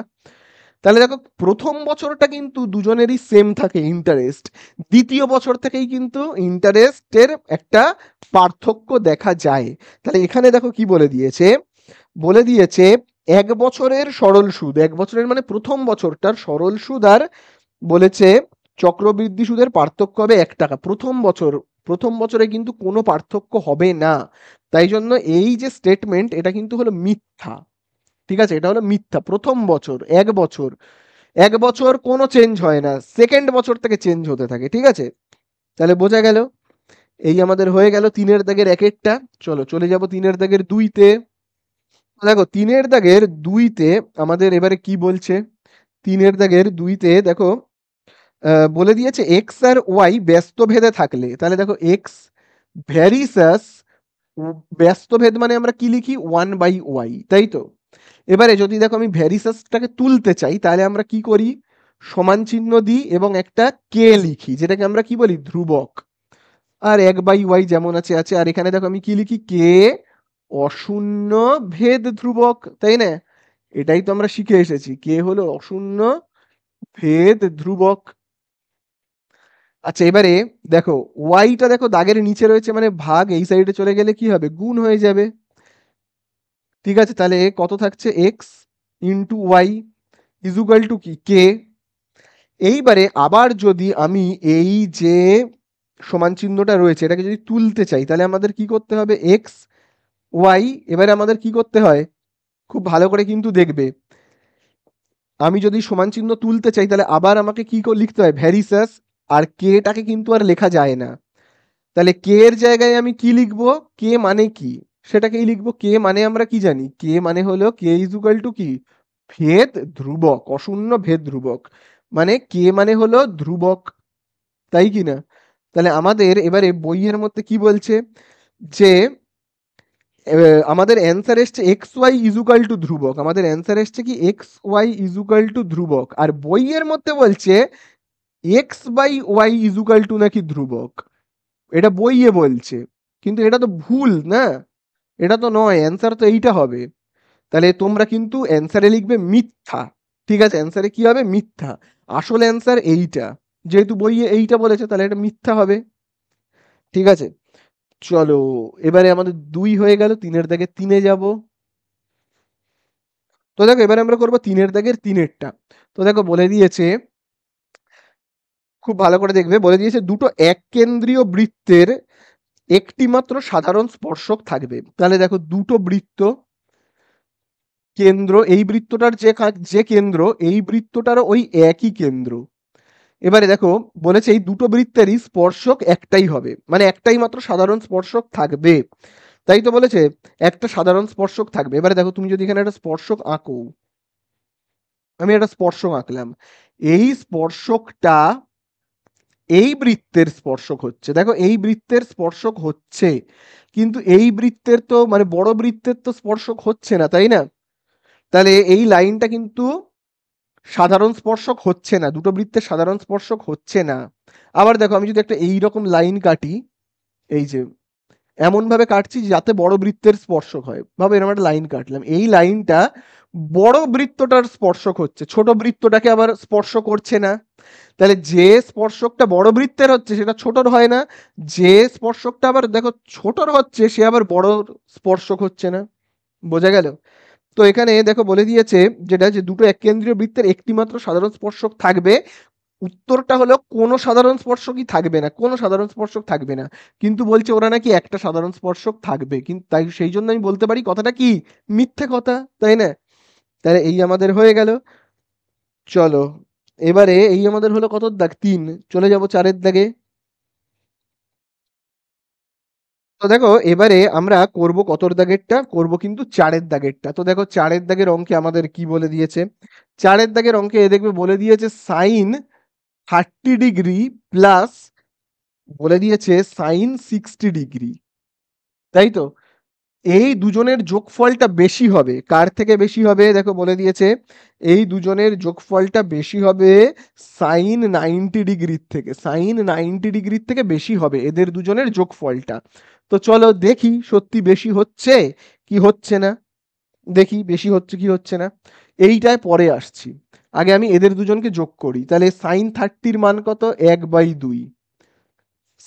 তাহলে দেখো, প্রথম বছরটা কিন্তু দুজনেরই সেম থাকে ইন্টারেস্ট, দ্বিতীয় বছর থেকেই কিন্তু ইন্টারেস্টের একটা পার্থক্য দেখা যায়। তাহলে এখানে দেখো কি বলে দিয়েছে, বলে দিয়েছে 1 বছরের সরল সুদ, 1 বছরের মানে প্রথম বছরটার সরল সুদ, আর বলেছে চক্রবৃদ্ধি সুদের পার্থক্য হবে 1 টাকা। প্রথম বছরে কিন্তু কোনো পার্থক্য হবে না, তাই জন্য এই যে স্টেটমেন্ট, এটা কিন্তু হলো মিথ্যা। ঠিক আছে, এটা হলো মিথ্যা। প্রথম বছর 1 বছর, 1 বছর কোনো চেঞ্জ হয় না, সেকেন্ড বছর থেকে চেঞ্জ হতে থাকে। ঠিক আছে, তাহলে বোঝা গেল। এই আমাদের হয়ে গেল 3-এর দাগের 1-একটা। চলো চলে যাব 3-এর দাগের 2-তে। দেখো 3-এর দাগের 2-তে আমাদের এবারে কি বলছে? 3-এর দাগের 2-তে দেখো, বলে দিয়েছে এক্স আর ওয়াই ব্যস্ত ভেদে থাকলে। তাহলে দেখো এক্স ভ্যারিসাস ব্যস্ত ভেদ, মানে আমরা কি লিখি? 1/y, তাই তো? এবারে যদি দেখো আমি ভ্যারিসাসটাকে তুলতে চাই, তাহলে আমরা কি করি? সমান চিহ্ন দিই এবং একটা কে লিখি, যেটাকে আমরা কি বলি? ধ্রুবক। আর 1/y যেমন আছে আছে, আর এখানে দেখো আমি কি লিখি? কে অশূন্য ভেদ ধ্রুবক, তাই না? এটাই তো আমরা শিখে এসেছি, কে হলো অশূন্য ভেদ ধ্রুবক। আচ্ছা, এবারে দেখো ওয়াইটা দেখো দাগের নিচে রয়েছে, মানে ভাগ এই সাইডে চলে গেলে কি হবে? গুণ হয়ে যাবে। ঠিক আছে, তাহলে কত থাকছে? X into Y is equal to কি? কে। এইবারে আবার যদি আমি এই যে সমান চিহ্নটা রয়েছে, এটাকে যদি তুলতে চাই, তাহলে আমাদের কি করতে হবে? এক্স ওয়াই, এবারে আমাদের কি করতে হয়? খুব ভালো করে কিন্তু দেখবে, আমি যদি সমান চিহ্ন তুলতে চাই, তাহলে আবার আমাকে কি লিখতে হয়? ভ্যারিসাস। আর কেটাকে কিন্তু আর লেখা যায় না, তাহলে কে এর জায়গায় আমি কি লিখবো? কে মানে কি? সেটাকেই লিখবো। কে মানে আমরা কি জানি? কে মানে হলো কে ইজুকাল টু কি? ভেদ ধ্রুবক, অশূন্য ভেদ ধ্রুবক। মানে কে মানে হলো ধ্রুবক, তাই কি না? তাহলে আমাদের এবারে বইয়ের মধ্যে কি বলছে, যে আমাদের অ্যান্সার এসছে এক্স ওয়াই ইজুকাল টু ধ্রুবক। আমাদের অ্যান্সার এসছে কি? এক্স ওয়াই ইজুকাল টু ধ্রুবক। আর বইয়ের মধ্যে বলছে X by Y is equal to নাকি ধ্রুবক। এটা বইয়ে বলছে, কিন্তু এটা তো ভুল না, এটা তো নয়, অ্যান্সার তো এইটা হবে। তাহলে তোমরা কিন্তু অ্যান্সারে লিখবে মিথ্যা। ঠিক আছে, অ্যান্সারে কি হবে? মিথ্যা। আসল অ্যান্সার এইটা, যেহেতু বইয়ে এইটা বলেছে, তাহলে এটা মিথ্যা হবে। ঠিক আছে, চলো এবারে আমাদের 2 হয়ে গেল, 3-এর দাগে 3-এ যাব। তো দেখো এবারে আমরা করবো 3-এর দাগের 3-এরটা। তো দেখো বলে দিয়েছে, খুব ভালো করে দেখবে, বলে দিয়েছে দুটো এক কেন্দ্রীয় বৃত্তের একটি মাত্র সাধারণ স্পর্শক থাকবে। তাহলে দেখো দুটো বৃত্ত, কেন্দ্র, এই বৃত্তটার যে কেন্দ্র, এই বৃত্তটারও ওই একই কেন্দ্র। এবারে দেখো বলেছে এই দুটো বৃত্তেরই স্পর্শক একটাই হবে, মানে একটাই মাত্র সাধারণ স্পর্শক থাকবে। তাই তো বলেছে একটা সাধারণ স্পর্শক থাকবে। এবারে দেখো তুমি যদি এখানে একটা স্পর্শক আঁকো, আমি একটা স্পর্শক আঁকলাম, এই স্পর্শকটা এই বৃত্তের স্পর্শক হচ্ছে। দেখো এই বৃত্তের স্পর্শক হচ্ছে, কিন্তু এই বৃত্তের তো মানে বড় বৃত্তের তো স্পর্শক হচ্ছে না, তাই না? তাহলে এই লাইনটা কিন্তু সাধারণ স্পর্শক হচ্ছে না, দুটো বৃত্তের সাধারণ স্পর্শক হচ্ছে না। আবার দেখো আমি যদি একটা এইরকম লাইন কাটি, এই যে এমন ভাবে কাটছি যাতে বড় বৃত্তের স্পর্শক হয়। ভাবে এরকম একটা লাইন কাটলাম, এই লাইনটা বড় বৃত্তটার স্পর্শক হচ্ছে, ছোট বৃত্তটাকে আবার স্পর্শ করছে না। তাহলে যে স্পর্শকটা বড় বৃত্তের হচ্ছে সেটা ছোটর হয় না, যে স্পর্শকটা আবার দেখো ছোটর হচ্ছে সে আবার বড় স্পর্শক হচ্ছে না। বোঝা গেল? তো এখানে দেখো বলে দিয়েছে যেটা, যে দুটো এককেন্দ্রীয় বৃত্তের একটি মাত্র সাধারণ স্পর্শক থাকবে। উত্তরটা হলো কোনো সাধারণ স্পর্শকই থাকবে না, কোনো সাধারণ স্পর্শক থাকবে না। কিন্তু বলছে ওরা নাকি একটা সাধারণ স্পর্শক থাকবে, কিন্তু তাই সেই জন্য আমি বলতে পারি কথাটা কি মিথ্যে কথা, তাই না? তাহলে এই আমাদের হয়ে গেল। চলো এবারে এই আমাদের হলো কত দাগ, 3। চলে যাব 4-এর দাগে। তো দেখো এবারে আমরা করব কতর দাগেরটা, করব কিন্তু 4-এর দাগেরটা। তো দেখো 4-এর দাগের অঙ্কে আমাদের কি বলে দিয়েছে, 4-এর দাগের অঙ্কে দেখবে বলে দিয়েছে সাইন 30 ডিগ্রি প্লাস বলে দিয়েছে সাইন 60 ডিগ্রি, তাই তো? এই দুজনের যোগফলটা বেশি হবে, কার থেকে বেশি হবে দেখো বলে দিয়েছে, এই দুজনের যোগফলটা বেশি হবে সাইন 90 ডিগ্রির থেকে, সাইন 90 ডিগ্রির থেকে বেশি হবে এদের দুজনের যোগফলটা। তো চলো দেখি সত্যি বেশি হচ্ছে কি হচ্ছে না, দেখি বেশি হচ্ছে কি হচ্ছে না। এইটায় পরে আসছি, আগে আমি এদের দুজনকে যোগ করি। তাহলে সাইন 30-র মান কত, 1/2।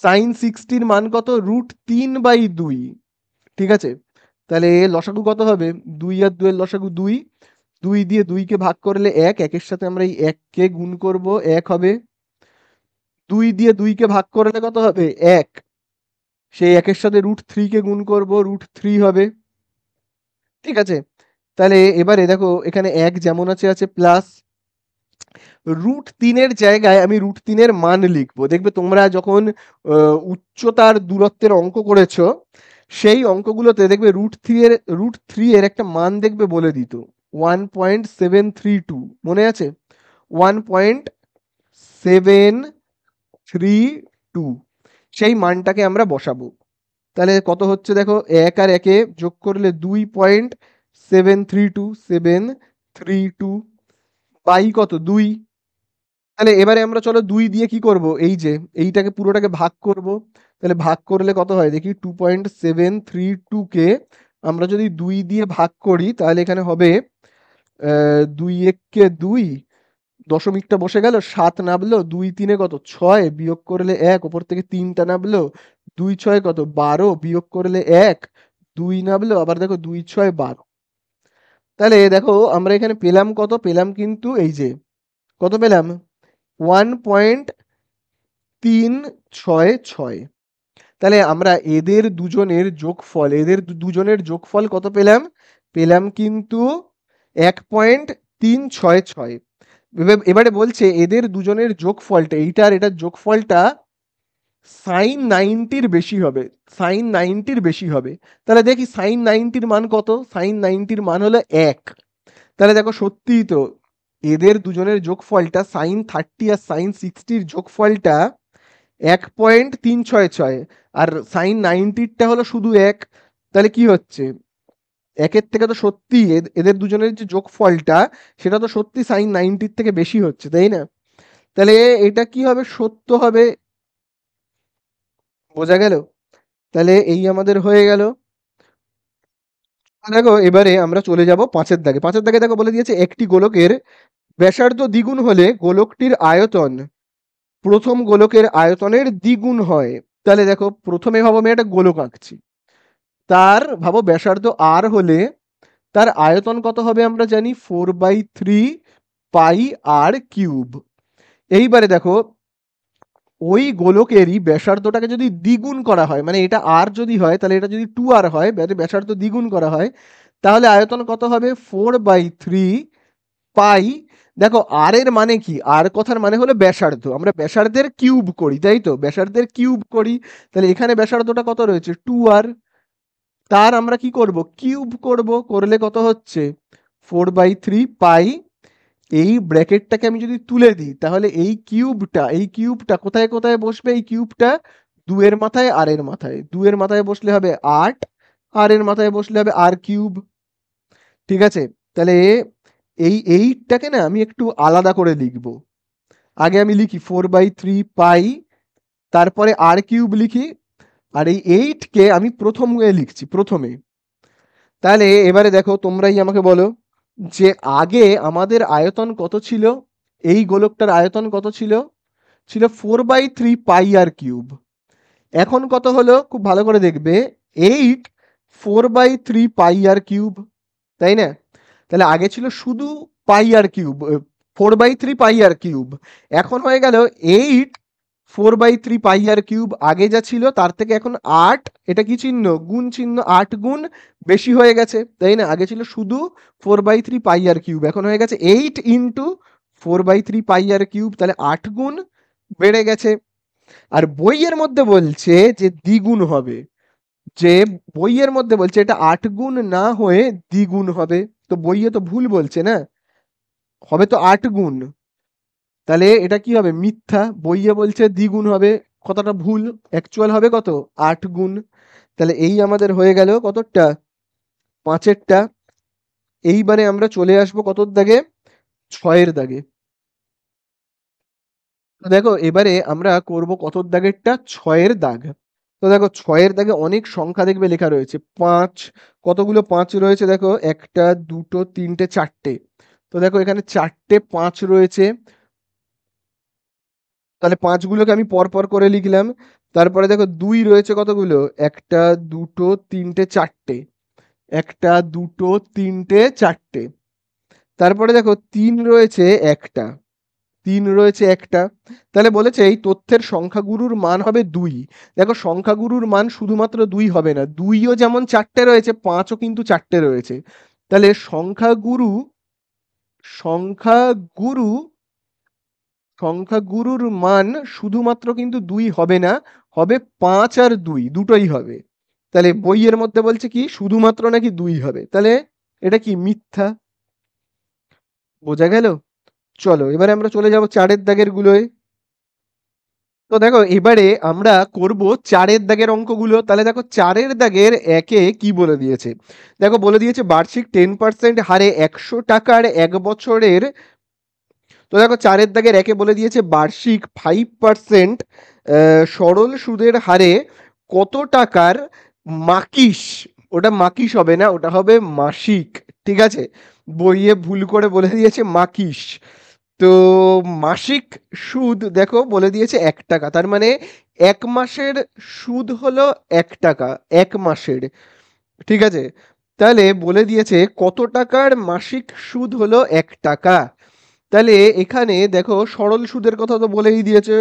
সাইন 60-র মান কত, √3/2। ঠিক আছে, তাহলে লসাগু কত হবে, 2 আর 2 এর লসাগু 2, 2 দিয়ে 2 কে ভাগ করলে 1, একের সাথে আমরা এই 1 কে গুণ করব, 1 হবে। 2 দিয়ে 2 কে ভাগ করলে কত হবে, 1, সেই একের সাথে √3 কে গুণ করব, √3 হবে। ঠিক আছে, তাহলে এবারে দেখো এখানে 1 যেমন আছে আছে প্লাস √3-এর জায়গায় আমি √3-এর মান লিখবো। দেখবে তোমরা যখন উচ্চতার দূরত্বের অঙ্ক করেছো সেই অঙ্কগুলোতে দেখবে √3 এর একটা মান দেখবে বলে দিত 1.732, মনে আছে? 1.732, সেই মানটাকে আমরা বসাবো। তাহলে কত হচ্ছে দেখো, 1 আর 1-এ যোগ করলে 2.732 বাই কত, 2। তাহলে এবারে আমরা চলো 2 দিয়ে কি করব, এই যে এইটাকে পুরোটাকে ভাগ করব। তাহলে ভাগ করলে কত হয় দেখি, 2.732 কে আমরা যদি 2 দিয়ে ভাগ করি তাহলে এখানে হবে 2 1 কে 2, দশমিকটা বসে গেল, 7 নামলো, 2 3-এ কত 6, বিয়োগ করলে 1, ওপর থেকে 3টা নামলো, 2 6 কত 12, বিয়োগ করলে 1, 2 নামলো, আবার দেখো 2 6 12। তাহলে দেখো আমরা এখানে পেলাম কত, পেলাম কিন্তু এই যে কত পেলাম, 1.366। তাহলে আমরা এদের দুজনের যোগফল, এদের দুজনের যোগফল কত পেলাম, পেলাম কিন্তু 1.366। এবারে বলছে এদের দুজনের যোগফলটা, এইটা আর এটার যোগফলটা সাইন 90-র বেশি হবে, সাইন 90-র বেশি হবে। তাহলে দেখি সাইন 90-র মান কত, সাইন 90-র মান হলো 1। তাহলে দেখো সত্যিই তো এদের দুজনের যোগফলটা সাইন 30 আর সাইন 60-র যোগফলটা 1.366, আর সাইন 90-টা হলো শুধু 1। তাহলে কি হচ্ছে, একের থেকে তো সত্যি এদের দুজনের যে যোগফলটা সেটা তো সত্যি সাইন 90-র থেকে বেশি হচ্ছে, তাই না? তাহলে এটা কি হবে, সত্য হবে। বোঝা গেল? তাহলে এই আমাদের হয়ে গেল। দেখো এবারে আমরা চলে যাব 5-এর দাগে। 5-এর দাগে দেখো বলে দিয়েছে একটি গোলকের ব্যাসার্ধ দ্বিগুণ হলে গোলকটির আয়তন প্রথম গোলকের আয়তনের দ্বিগুণ হয়। তাহলে দেখো প্রথমে ভাবো আমি একটা গোলক আঁকছি, তার ভাবো ব্যাসার্ধ আর হলে তার আয়তন কত হবে আমরা জানি, 4/3 πr কিউব। এইবারে দেখো ওই গোলকেরই ব্যাসার্ধটাকে যদি দ্বিগুণ করা হয়, মানে এটা আর যদি হয় তাহলে এটা যদি 2r হয়, ব্যাসার্ধ দ্বিগুণ করা হয়, তাহলে আয়তন কত হবে, 4/3 পাই। দেখো আর এর মানে কি, আর কথার মানে হলো ব্যাসার্ধ, আমরা ব্যাসার্ধের কিউব করি, তাই তো, ব্যাসার্ধের কিউব করি। তাহলে এখানে ব্যাসার্ধটা কত রয়েছে, 2r, তার আমরা কি করব, কিউব করব, করলে কত হচ্ছে 4/3 পাই। এই ব্র্যাকেটটাকে আমি যদি তুলে দিই তাহলে এই কিউবটা কোথায় কোথায় বসবে, এই কিউবটা 2 এর মাথায় আর এর মাথায়, 2 এর মাথায় বসলে হবে 8, আর এর মাথায় বসলে হবে r কিউব। ঠিক আছে, তাহলে এই এইটাকে না আমি একটু আলাদা করে লিখব। আগে আমি লিখি 4/3 পাই, তারপরে r কিউব লিখি, আর এই 8 কে আমি প্রথমে লিখছি, প্রথমে। তাহলে এবারে দেখো তোমরাই আমাকে বলো যে আগে আমাদের আয়তন কত ছিল, এই গোলকটার আয়তন কত ছিল, ছিল 4/3 পাই আর কিউব। এখন কত হলো খুব ভালো করে দেখবে, 8 4/3 পাই আর কিউব, তাই না? তাহলে আগে ছিল শুধু পাই আর কিউব, 4/3 পাই আর কিউব। এখন হয়ে গেল 8 4/3 পাই আর কিউব। আগে যা ছিল তার থেকে এখন 8, এটা কি চিহ্ন, গুণ চিহ্ন, 8 গুণ বেশি হয়ে গেছে, তাই না? আগে ছিল শুধু 4/3 পাই আর কিউব, এখন হয়ে গেছে 8 ইন্টু 4/3 পাই আর কিউব, তাহলে 8 গুণ বেড়ে গেছে। আর বইয়ের মধ্যে বলছে যে দ্বিগুণ হবে, যে বইয়ের মধ্যে বলছে এটা 8 গুণ না হয়ে দ্বিগুণ হবে। তো বইয়ে তো ভুল বলছে না, হবে তো 8 গুণ, তাহলে এটা কি হবে, মিথ্যা। বইয়ে বলছে দ্বিগুণ হবে, কথাটা ভুল, অ্যাকচুয়াল হবে কত, 8 গুণ। তাহলে এই আমাদের হয়ে গেল কতটা, 5এরটা। এইবারে আমরা চলে আসবো কতর দাগে, 6এর দাগে। তো দেখো এবারে আমরা করব কতর দাগেরটা, 6এর দাগ। তো দেখো 6এর দাগে অনেক সংখ্যা দেখবে লেখা রয়েছে, 5, কতগুলো 5 রয়েছে দেখো, একটা, দুটো, তিনটে, চারটে। তো দেখো এখানে 4টে 5 রয়েছে, তাহলে 5গুলোকে আমি পর পর করে লিখলাম। তারপরে দেখো 2 রয়েছে কতগুলো, একটা, দুটো, তিনটে, চারটে, একটা, দুটো, তিনটে, চারটে। তারপরে দেখো 3 রয়েছে একটা, 3 রয়েছে একটা। তাহলে বলেছে এই তথ্যের সংখ্যাগুরুর মান হবে 2। দেখো সংখ্যাগুরুর মান শুধুমাত্র 2 হবে না, 2ও যেমন 4টে রয়েছে, 5ও কিন্তু 4টে রয়েছে। তাহলে সংখ্যাগুরু সংখ্যাগুরুর মান শুধুমাত্র কিন্তু 2 হবে না, হবে 5 আর 2 দুটোই হবে। তাহলে বইয়ের মধ্যে বলছে কি শুধুমাত্র নাকি 2 হবে, তাহলে এটা কি মিথ্যা। বোঝা গেল? চলো এবারে আমরা চলে যাব 4এর দাগের গুলোয়। তো দেখো এবারে আমরা করব 4এর দাগের অঙ্কগুলো। তাহলে দেখো 4এর দাগের একে কি বলে দিয়েছে, দেখো বলে দিয়েছে বার্ষিক 10% হারে 100 টাকার 1 বছরের। তো দেখো 4এর দাগের একে বলে দিয়েছে বার্ষিক 5% সরল সুদের হারে কত টাকার মাকিস, ওটা মাকিস হবে না, ওটা হবে মাসিক, ঠিক আছে? বইয়ে ভুল করে বলে দিয়েছে মাকিস। তো মাসিক সুদ দেখো বলে দিয়েছে 1 টাকা, তার মানে 1 মাসের সুদ হলো 1 টাকা, 1 মাসের, ঠিক আছে? তাহলে বলে দিয়েছে কত টাকার মাসিক সুদ হলো 1 টাকা। তাহলে এখানে দেখো সরল সুদের কথা তো বলেই দিয়েছে,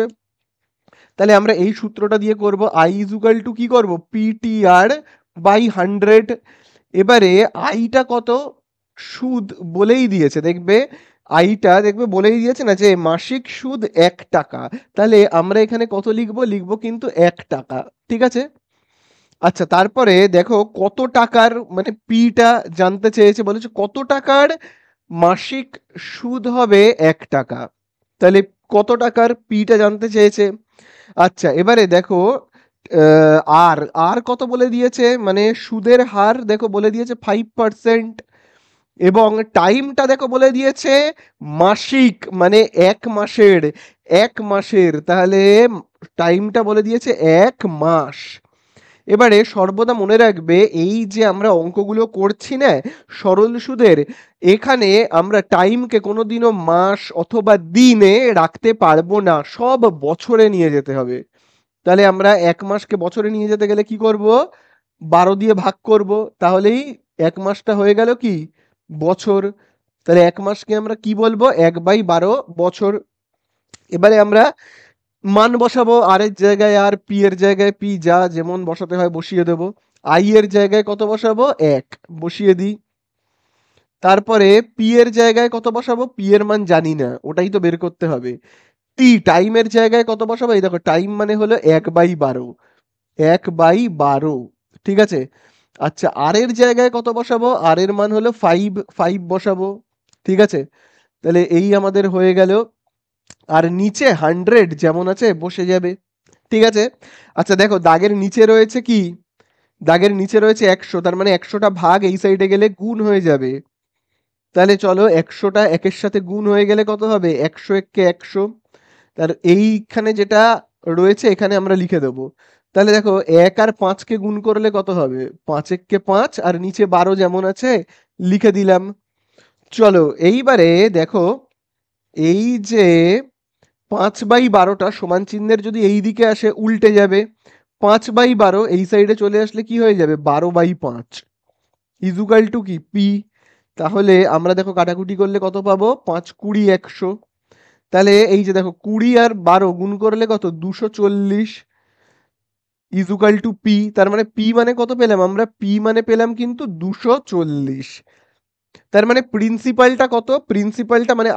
তাহলে আমরা এই সূত্রটা দিয়ে করব, আই ইজ ইকুয়াল টু কি করব, পিটিআর বাই 100। এবারে আইটা কত, সুদ বলেই দিয়েছে, দেখবে আইটা দেখবে বলেই দিয়েছে না যে মাসিক সুদ 1 টাকা, তাহলে আমরা এখানে কত লিখবো, লিখবো কিন্তু 1 টাকা, ঠিক আছে? আচ্ছা তারপরে দেখো কত টাকার মানে পিটা জানতে চেয়েছে, বলেছে কত টাকার মাসিক সুদ হবে 1 টাকা, তাহলে কত টাকার পিটা জানতে চেয়েছে। আচ্ছা এবারে দেখো আহ, আর আর কত বলে দিয়েছে, মানে সুদের হার দেখো বলে দিয়েছে 5%, এবং টাইমটা দেখো বলে দিয়েছে মাসিক, মানে 1 মাসের, 1 মাসের, তাহলে টাইমটা বলে দিয়েছে 1 মাস। এবারে সর্বদা মনে রাখবে এই যে আমরা অঙ্কগুলো করছি না সরল সুদের, এখানে আমরা টাইমকে কোনোদিনও মাস অথবা দিনে রাখতে পারবো না, সব বছরে নিয়ে যেতে হবে। তাহলে আমরা 1 মাসকে বছরে নিয়ে যেতে গেলে কি করব, 12 দিয়ে ভাগ করব, তাহলেই 1 মাসটা হয়ে গেল কি বছর। তাহলে 1 মাসকে আমরা কি বলবো, 1/12 বছর। এবারে আমরা মান বসাবো, আর এর জায়গায় আর, পি এর জায়গায় পি, যা যেমন বসাতে হয় বসিয়ে দেবো। আই এর জায়গায় কত বসাবো, 1 বসিয়ে দিই। তারপরে পি এর জায়গায় কত বসাবো, পি এর মান জানি না, ওটাই তো বের করতে হবে। টি টাইমের জায়গায় কত বসাবো, এই দেখো টাইম মানে হলো 1/12, 1/12, ঠিক আছে? আচ্ছা আর এর জায়গায় কত বসাবো, আর এর মান হলো 5, 5 বসাবো, ঠিক আছে? তাহলে এই আমাদের হয়ে গেল। আর নিচে 100 যেমন আছে বসে যাবে, ঠিক আছে? আচ্ছা দেখো দাগের নিচে রয়েছে কি, দাগের নিচে রয়েছে 100, তার মানে 100টা ভাগ এই সাইডে গেলে গুণ হয়ে যাবে। তাহলে চলো 100টা একের সাথে গুণ হয়ে গেলে কত হবে, 100 একে 100, তার এইখানে যেটা রয়েছে এখানে আমরা লিখে দেবো। তাহলে দেখো 1 আর 5কে গুণ করলে কত হবে? 5 একে 5 আর নিচে 12 যেমন আছে লিখে দিলাম। চলো এইবারে দেখো এই যে 5/12টা সমান চিহ্নের যদি এই দিকে আসে উল্টে যাবে। 5/12 এই সাইডে চলে আসলে কি হয়ে যাবে? 12/5 ইজুকাল টু কি পি। তাহলে আমরা দেখো কাটাকুটি করলে কত পাবো? 5 20 100। তাহলে এই যে দেখো 20 আর 12 গুণ করলে কত? 240 ইজুকাল টু পি। তার মানে পি মানে কত পেলাম আমরা? পি মানে পেলাম কিন্তু 240। তার মানে প্রিন্সিপালটা কত? প্রিন্সিপালটা মানে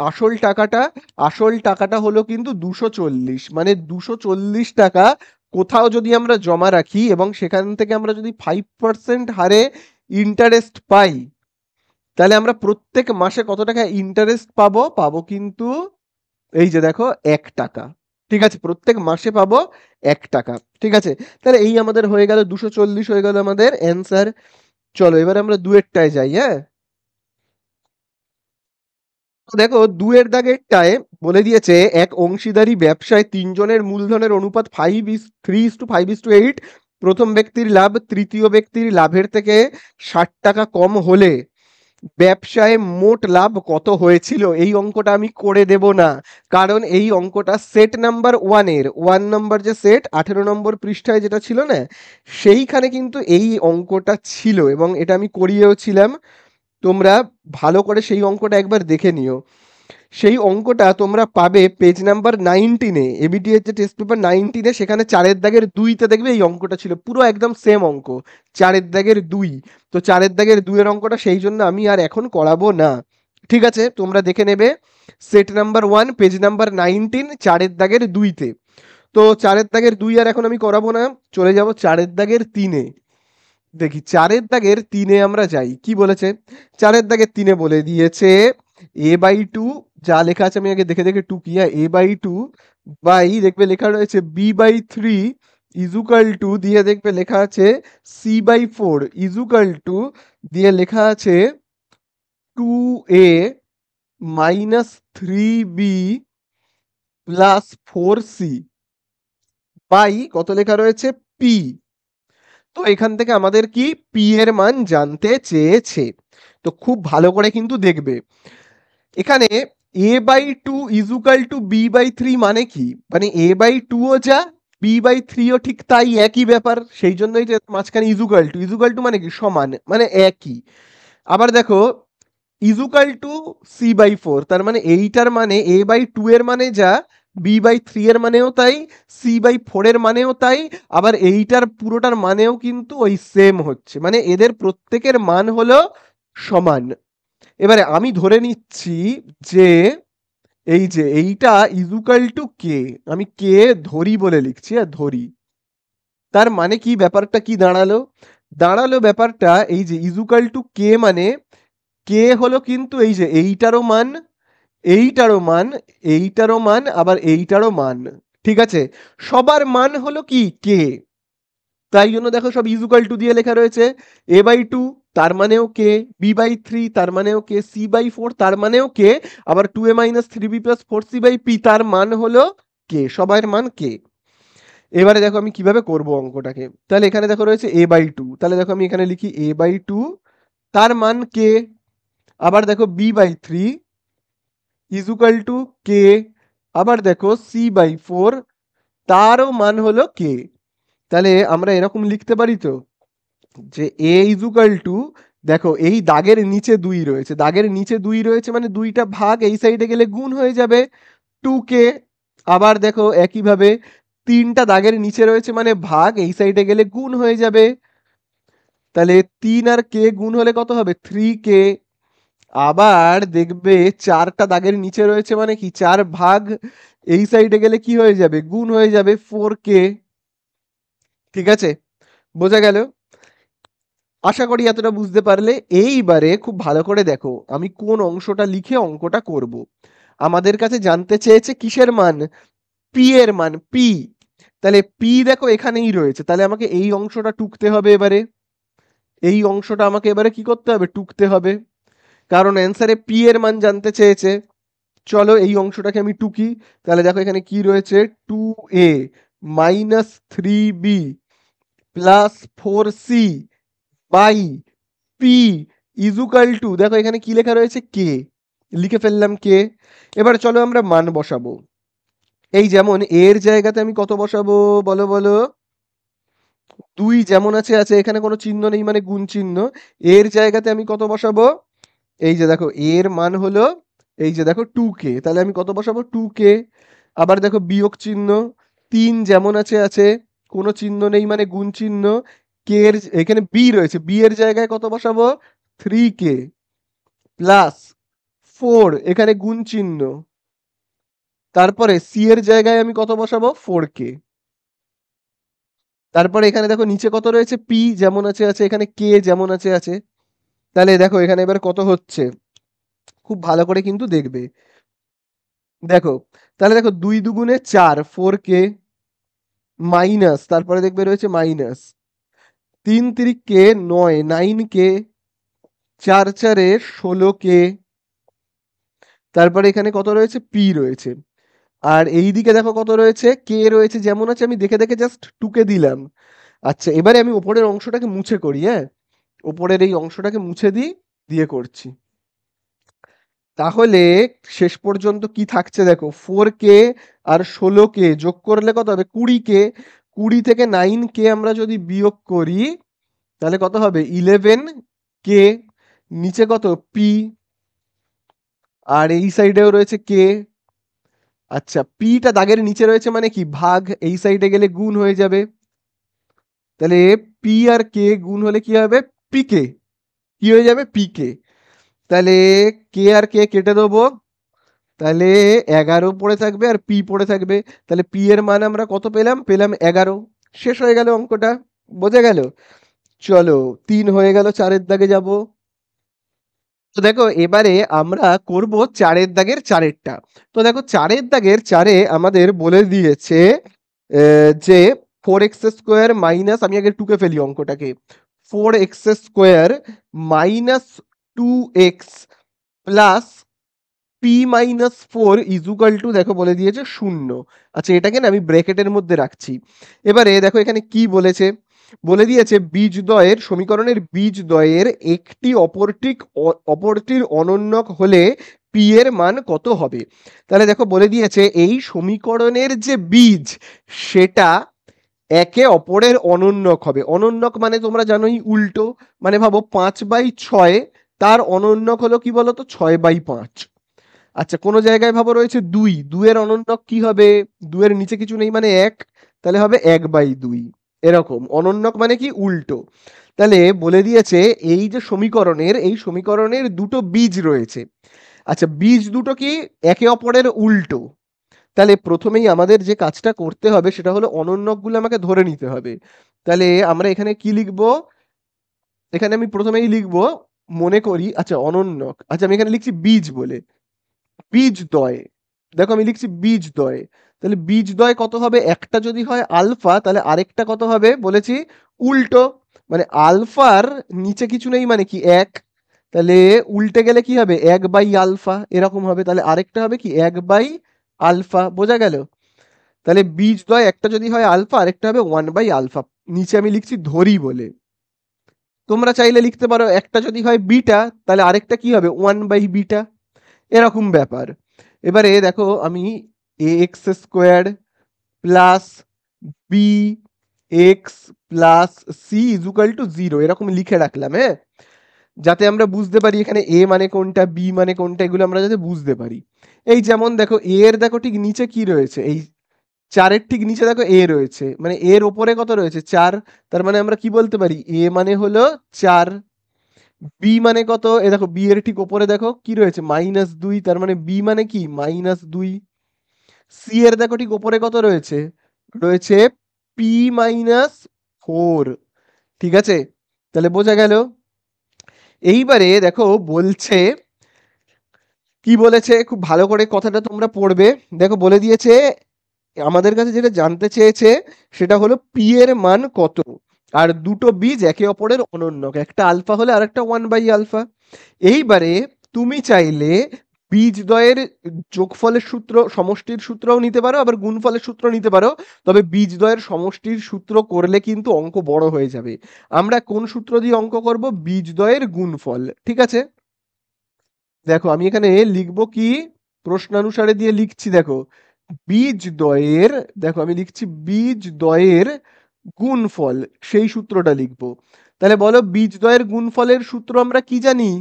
আসল টাকাটা হলো কিন্তু 240। মানে 240 টাকা কোথাও যদি আমরা জমা রাখি এবং সেখান থেকে আমরা যদি 5% হারে ইন্টারেস্ট পাই, তাহলে আমরা প্রত্যেক মাসে কত টাকা ইন্টারেস্ট পাবো? পাবো কিন্তু এই যে দেখো 1 টাকা। ঠিক আছে, প্রত্যেক মাসে পাবো 1 টাকা। ঠিক আছে, তাহলে এই আমাদের হয়ে গেল 240 হয়ে গেল আমাদের অ্যান্সার। চলো এবার আমরা দুয়েরটায় যাই। হ্যাঁ, তো দেখো দুয়ের দাগেরটায় বলে দিয়েছে এক অংশীদারি ব্যবসায় তিনজনের মূলধনের অনুপাত 3:5:8। প্রথম ব্যক্তির লাভ তৃতীয় ব্যক্তির লাভের থেকে 60 টাকা কম হলে ব্যবসায় মোট লাভ কত হয়েছিল? এই অঙ্কটা আমি করে দেব না, কারণ এই অঙ্কটা সেট নাম্বার 1-এর 1 নম্বর যে সেট 18 নম্বর পৃষ্ঠায় যেটা ছিল না, সেইখানে কিন্তু এই অঙ্কটা ছিল এবং এটা আমি করিয়েও ছিলাম। তোমরা ভালো করে সেই অঙ্কটা একবার দেখে নিও। সেই অঙ্কটা তোমরা পাবে পেজ নাম্বার 19-এ, এবিটিএর যে টেস্ট পেপার 19-এ, সেখানে 4-এর দাগের 2-তে দেখবে এই অঙ্কটা ছিল, পুরো একদম সেম অঙ্ক, 4-এর দাগের 2। তো 4-এর দাগের 2-এর অঙ্কটা সেই জন্য আমি আর এখন করাবো না। ঠিক আছে, তোমরা দেখে নেবে সেট নাম্বার 1 পেজ নাম্বার 19 4-এর দাগের 2-তে। তো 4-এর দাগের 2 আর এখন আমি করাবো না, চলে যাব 4-এর দাগের 3-এ। দেখি 4-এর দাগের 3-এ আমরা যাই, কি বলেছে? 4-এর দাগের 3-এ বলে দিয়েছে a/2, যা লেখা আছে আমি আগে দেখে দেখে টুকি। a/2 বাই দেখবে লেখা রয়েছে b/3 ইজুকাল টু দিয়ে দেখবে লেখা আছে c/4 ইজুকাল টু দিয়ে লেখা আছে 2a minus 3b plus 4c by কত লেখা রয়েছে? p। তো এখান থেকে আমাদের কি পি এর মান জানতে চেয়েছে। তো খুব ভালো করে কিন্তু দেখবে এখানে a/2 ইজুকাল টু b/3 মানে কি? মানে a/2 ও যা b/3 ও ঠিক তাই, একই ব্যাপার। সেই জন্যই যে মাঝখানে ইজুকাল টু মানে কি? সমান, মানে একই। আবার দেখো ইজুকাল টু c/4, তার মানে এইটার মানে a/2 এর মানে যা b/3 এর মানেও তাই, c/4 এর মানেও তাই, আবার এইটার পুরোটার মানেও কিন্তু ওই সেম হচ্ছে, মানে এদের প্রত্যেকের মান হলো সমান। এবারে আমি ধরে নিচ্ছি যে এই যে এইটা ইজুকাল টু কে, আমি কে ধরি বলে লিখছি, ধরি। তার মানে কি ব্যাপারটা কি দাঁড়ালো? দাঁড়ালো ব্যাপারটা এই যে ইজুকাল টু কে মানে কে হলো কিন্তু এই যে এইটারও মান, এইটারও মান, এইটারও মান, আবার এইটারও মান। ঠিক আছে, সবার মান হলো কি কে। তাই জন্য দেখো সব ইজুকাল টু দিয়ে লেখা রয়েছে। a/2 তার মানেও কে, b/3 তার মানেও কে, c/4 তার মানেও কে, আবার 2a minus 3b plus 4c/p তার মান হলো কে, সবার মান কে। এবারে দেখো আমি কিভাবে করব অঙ্কটাকে। তাহলে এখানে দেখো রয়েছে a/2, তাহলে দেখো আমি এখানে লিখি a/2 তার মান কে। আবার দেখো b/3 ইজুকাল টু কে। আবার দেখো c/4 তারও মান হলো কে। তাহলে আমরা এরকম লিখতে পারি তো যে এ ইজুকাল টু, দেখো এই দাগের নিচে 2 রয়েছে, দাগের নিচে 2 রয়েছে মানে দুইটা ভাগ এই সাইডে গেলে গুণ হয়ে যাবে 2কে। আবার দেখো একইভাবে 3টা দাগের নিচে রয়েছে মানে ভাগ এই সাইডে গেলে গুণ হয়ে যাবে। তাহলে 3 আর কে গুণ হলে কত হবে? 3কে। আবার দেখবে 4টা দাগের নিচে রয়েছে মানে কি 4 ভাগ এই সাইডে গেলে কি হয়ে যাবে? গুণ হয়ে যাবে 4কে। ঠিক আছে, বোঝা গেল? আশা করি এতটা বুঝতে পারলে। এইবারে খুব ভালো করে দেখো আমি কোন অংশটা লিখে অঙ্কটা করব। আমাদের কাছে জানতে চেয়েছে কিসের মান? পি এর মান, পি। তাহলে পি দেখো এখানেই রয়েছে, তাহলে আমাকে এই অংশটা টুকতে হবে এবারে। এই অংশটা আমাকে এবারে কি করতে হবে? টুকতে হবে, কারণ অ্যান্সারে পি এর মান জানতে চেয়েছে। চলো এই অংশটাকে আমি টুকি। তাহলে দেখো এখানে কি রয়েছে? 2a minus 3b plus 4c by P is equal to, দেখো এখানে কি লেখা রয়েছে, কে, লিখে ফেললাম কে। এবার চলো আমরা মান বসাবো। এই যেমন এর জায়গাতে আমি কত বসাবো, বলো বলো। 2 যেমন আছে আছে, এখানে কোনো চিহ্ন নেই মানে গুণ চিহ্ন। এর জায়গাতে আমি কত বসাবো, এই যে দেখো এর মান হলো, এই যে দেখো 2k, তাহলে আমি কত বসাবো 2k। আবার দেখো বিয়োগ চিহ্ন, 3 যেমন আছে আছে, কোনো চিহ্ন নেই মানে গুণ চিহ্ন। কে এর এখানে বি রয়েছে, বি এর জায়গায় কত বসাবো 3k প্লাস 4, এখানে গুণ চিহ্ন। তারপরে সি এর জায়গায় আমি কত বসাবো 4k। তারপরে এখানে দেখো নিচে কত রয়েছে, পি যেমন আছে আছে, এখানে কে যেমন আছে আছে। তাহলে দেখো এখানে এবার কত হচ্ছে, খুব ভালো করে কিন্তু দেখবে। দেখো তাহলে দেখো 2 দুগুণে 4, 4k মাইনাস, তারপরে দেখবে রয়েছে মাইনাস 3 3k 9, 9k 4 4 16k। তারপরে এখানে কত রয়েছে, পি রয়েছে। আর এই দিকে দেখো কত রয়েছে, কে রয়েছে যেমন আছে, আমি দেখে দেখে জাস্ট 2k দিলাম। আচ্ছা এবারে আমি উপরের অংশটাকে মুছে করি, হ্যাঁ, উপরের এই অংশটাকে মুছে দিই, দিয়ে করছি। তাহলে শেষ পর্যন্ত কি থাকছে দেখো, 4k আর 16k যোগ করলে কত হবে 20k। 20 থেকে 9k আমরা যদি বিয়োগ করি তাহলে কত হবে 11k। নিচে কত পি, আর এই সাইডেও রয়েছে কে। আচ্ছা পিটা দাগের নিচে রয়েছে মানে কি ভাগ, এই সাইডে গেলে গুণ হয়ে যাবে। তাহলে পি আর কে গুণ হলে কি হবে, পিকে, কি হয়ে যাবে পিকে। তাহলে কে আর কে কেটে দেবো, তাহলে 11 পড়ে থাকবে আর পি পড়ে থাকবে। তাহলে পি এর মান আমরা কত পেলাম, পেলাম 11। শেষ হয়ে গেল অঙ্কটা, বোঝা গেল। চলো 3 হয়ে গেল, 4-এর দাগে যাব। তো দেখো এবারে আমরা করব 4-এর দাগের 4-এরটা। তো দেখো 4-এর দাগের 4-এ আমাদের বলে দিয়েছে যে 4x² মাইনাস, আমি আগে টুকে ফেলি অঙ্কটাকে, 4x² minus 2x plus p-4 is equal to, দেখো বলে দিয়েছে 0। আচ্ছা এটাকে না আমি ব্র্যাকেটের মধ্যে রাখছি। এবারে দেখো এখানে কি বলেছে, বলে দিয়েছে বীজদ্বয়ের সমীকরণের বীজদ্বয়ের একটি অপরটির অনন্যক হলে পি এর মান কত হবে। তাহলে দেখো বলে দিয়েছে এই সমীকরণের যে বীজ সেটা একে অপরের অনন্যক হবে। অনন্যক মানে তোমরা জানোই উল্টো, মানে ভাবো 5/6, তার অনন্যক হলো কি বলতো 6/5। আচ্ছা কোনো জায়গায় ভাবো রয়েছে 2, 2 এর অনন্যক কি হবে, 2 এর নিচে কিছু নেই মানে 1, তাহলে হবে 1/2। এরকম অনন্যক মানে কি উল্টো। তাহলে বলে দিয়েছে এই যে সমীকরণের, এই সমীকরণের দুটো বীজ রয়েছে। আচ্ছা বীজ দুটো কি একে অপরের উল্টো। তাহলে প্রথমেই আমাদের যে কাজটা করতে হবে সেটা হলো অনন্যকগুলো আমাকে ধরে নিতে হবে। তাহলে আমরা এখানে কি লিখবো, এখানে আমি প্রথমেই লিখবো, মনে করি আচ্ছা অনন্যক, আচ্ছা আমি এখানে লিখছি বীজ বলে, বীজদ্বয়। দেখো আমি লিখছি বীজদ্বয়। তাহলে বীজদ্বয় কত হবে, একটা যদি হয় আলফা তাহলে আরেকটা কত হবে বলেছি উল্টো, মানে আলফার নিচে কিছু নেই মানে কি 1, তাহলে উল্টে গেলে কি হবে 1/আলফা এরকম হবে। তাহলে আরেকটা হবে কি 1/আলফা, বোঝা গেল। তাহলে বীজদ্বয় একটা যদি হয় আলফা আরেকটা হবে 1/আলফা, নিচে আমি লিখছি ধরি বলে। তোমরা চাইলে লিখতে পারো একটা যদি হয় বিটা তাহলে আরেকটা কি হবে 1/বিটা, এরকম ব্যাপার। এবারে দেখো আমি ax² plus B x plus C equal to 0 এরকম লিখে রাখলাম, হ্যাঁ, যাতে আমরা বুঝতে পারি এখানে এ মানে কোনটা বি মানে কোনটা, এগুলো আমরা যাতে বুঝতে পারি। এই যেমন দেখো এ এর দেখো ঠিক নিচে কি রয়েছে, এই 4-এর ঠিক নিচে দেখো এ রয়েছে, মানে এর ওপরে কত রয়েছে 4, তার মানে আমরা কি বলতে পারি এ মানে হলো 4। বি মানে কত, এ দেখো বি এর ঠিক ওপরে দেখো কি রয়েছে -2, তার মানে বি মানে কি -2। সি এর দেখো ঠিক ওপরে কত রয়েছে, রয়েছে p-4, ঠিক আছে। তাহলে বোঝা গেল। এইবারে দেখো বলছে, কি বলেছে খুব ভালো করে কথাটা তোমরা পড়বে। দেখো বলে দিয়েছে আমাদের কাছে যেটা জানতে চেয়েছে সেটা হলো পি এর মান কত, আর দুটো বীজ একে অপরের অনন্যক, একটা আলফা হলে আরেকটা 1/আলফা। এইবারে তুমি চাইলে বীজদ্বয়ের যোগফলের সূত্র সমষ্টির সূত্রও নিতে পারো, আবার গুণফলের সূত্র নিতে পারো। তবে বীজদ্বয়ের সমষ্টির সূত্র করলে কিন্তু অঙ্ক বড় হয়ে যাবে। আমরা কোন সূত্র দিয়ে অঙ্ক করব? বীজদ্বয়ের গুণফল। ঠিক আছে, দেখো আমি এখানে লিখবো কি, প্রশ্নানুসারে দিয়ে লিখছি। দেখো বীজদ্বয়ের, দেখো আমি লিখছি বীজদ্বয়ের গুণফল, সেই সূত্রটা লিখবো। তাহলে বলো বীজদ্বয়ের গুণফলের সূত্র আমরা কি জানি?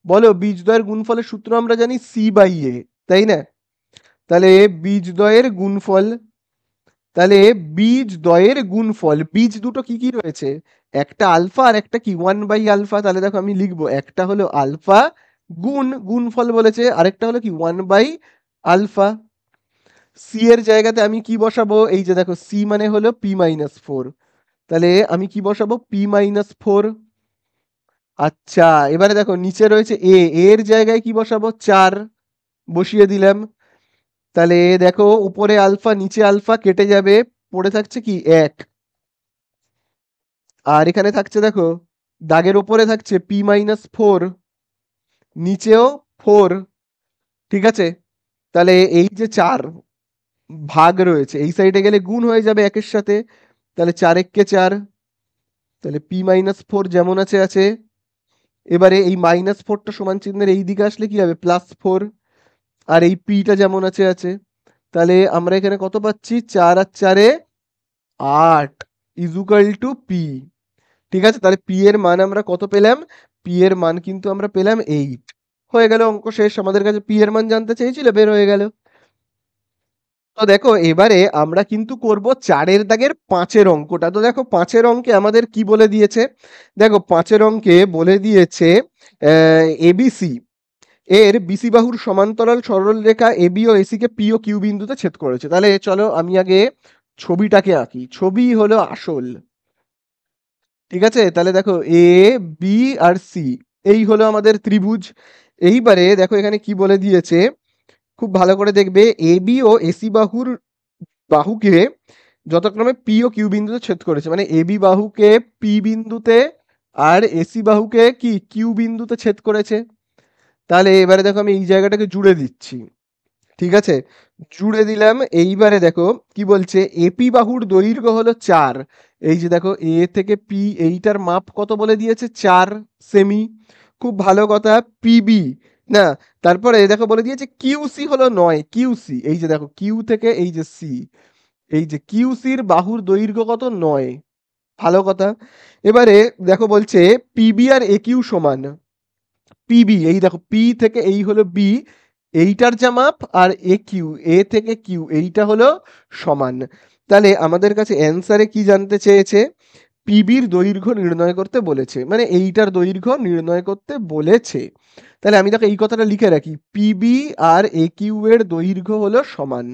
বলো বীজদ্বয়ের গুণফলের সূত্র আমরা জানি C/A, তাই না? তাহলে বীজদ্বয়ের গুণফল, তাহলে বীজদ্বয়ের গুণফল, বীজ দুটো কি কি রয়েছে? একটা আলফা আর একটা কি 1/α। তাহলে দেখো আমি লিখবো, একটা হলো আলফা গুণফল বলেছে, আরেকটা হলো কি 1/α। সি এর জায়গাতে আমি কি বসাবো? এই যে দেখো সি মানে হলো P-4, তাহলে আমি কি বসাবো? P-4। আচ্ছা, এবারে দেখো নিচে রয়েছে এর জায়গায় কি বসাবো? 4 বসিয়ে দিলাম। তাহলে দেখো উপরে আলফা নিচে আলফা কেটে যাবে, পড়ে থাকছে কি 1। আর এখানে থাকছে দেখো দাগের ওপরে থাকছে P-4, নিচেও 4। ঠিক আছে, তাহলে এই যে 4 ভাগ রয়েছে, এই সাইডে গেলে গুণ হয়ে যাবে 1 এর সাথে। তাহলে 4 একে 4, তাহলে P-4 যেমন আছে আছে। এবারে এই -4টা সমান চিহ্নের এই দিকে আসলে কি হবে? +4। আর এই পিটা যেমন আছে আছে। তাহলে আমরা এখানে কত পাচ্ছি? 4 আর 4 8 ইজুকাল টু পি। ঠিক আছে, তাহলে পি এর মান আমরা কত পেলাম? পি এর মান কিন্তু আমরা পেলাম 8। হয়ে গেল, অঙ্ক শেষ। আমাদের কাছে পি এর মান জানতে চেয়েছিল, বের হয়ে গেল। তো দেখো এবারে আমরা কিন্তু করব 4 দাগের 5 অঙ্কটা। তো দেখো 5 অঙ্কে আমাদের কি বলে দিয়েছে? দেখো 5 অঙ্কে বলে দিয়েছে এবিসি এর বিসি বাহুর সমান্তরাল সরলরেখা এবি ও AC K P O Q বিন্দুতে ছেদ করেছে। তাহলে চলো আমি আগে ছবিটাকে আঁকি। ছবি হলো আসল। ঠিক আছে, তাহলে দেখো এ বি আর সি এই হলো আমাদের ত্রিভুজ। এইবারে দেখো এখানে কি বলে দিয়েছে, খুব ভালো করে দেখবে। এবি ও এসি বাহুকে যথাক্রমে পি ও কিউ বিন্দুতে ছেদ করেছে, মানে এবি বাহুকে পি বিন্দুতে আর এসি বাহুকে কি কিউ বিন্দুতে ছেদ করেছে। তাহলে এবারে দেখো আমি এই জায়গাটাকে জুড়ে দিচ্ছি। ঠিক আছে, জুড়ে দিলাম। এইবারে দেখো কি বলছে, এপি বাহুর দৈর্ঘ্য হলো 4। এই যে দেখো এ থেকে পি, এইটার মাপ কত বলে দিয়েছে? 4 সেমি। খুব ভালো কথা। পিবি না, তারপরে দেখো বলে দিয়েছে কিউসি হলো 9। কিউসি, এই যে দেখো কিউ থেকে এই যে সি, এই যে কিউসির বাহুর দৈর্ঘ্য কত? 9। ভালো কথা। এবারে দেখো বলছে পিবি আর এ কিউ সমান। পিবি, এই দেখো পি থেকে এই হলো বি, এইটার যা মাপ, আর এ কিউ এ থেকে কিউ এইটা হলো সমান। তাহলে আমাদের কাছে অ্যান্সারে কি জানতে চেয়েছে? পিবির দৈর্ঘ্য নির্ণয় করতে বলেছে, মানে এইটার দৈর্ঘ্য নির্ণয় করতে বলেছে। তাহলে আমি দেখো এই কথাটা লিখে রাখি, পিবি আর এ কিউ এর দৈর্ঘ্য হলো সমান।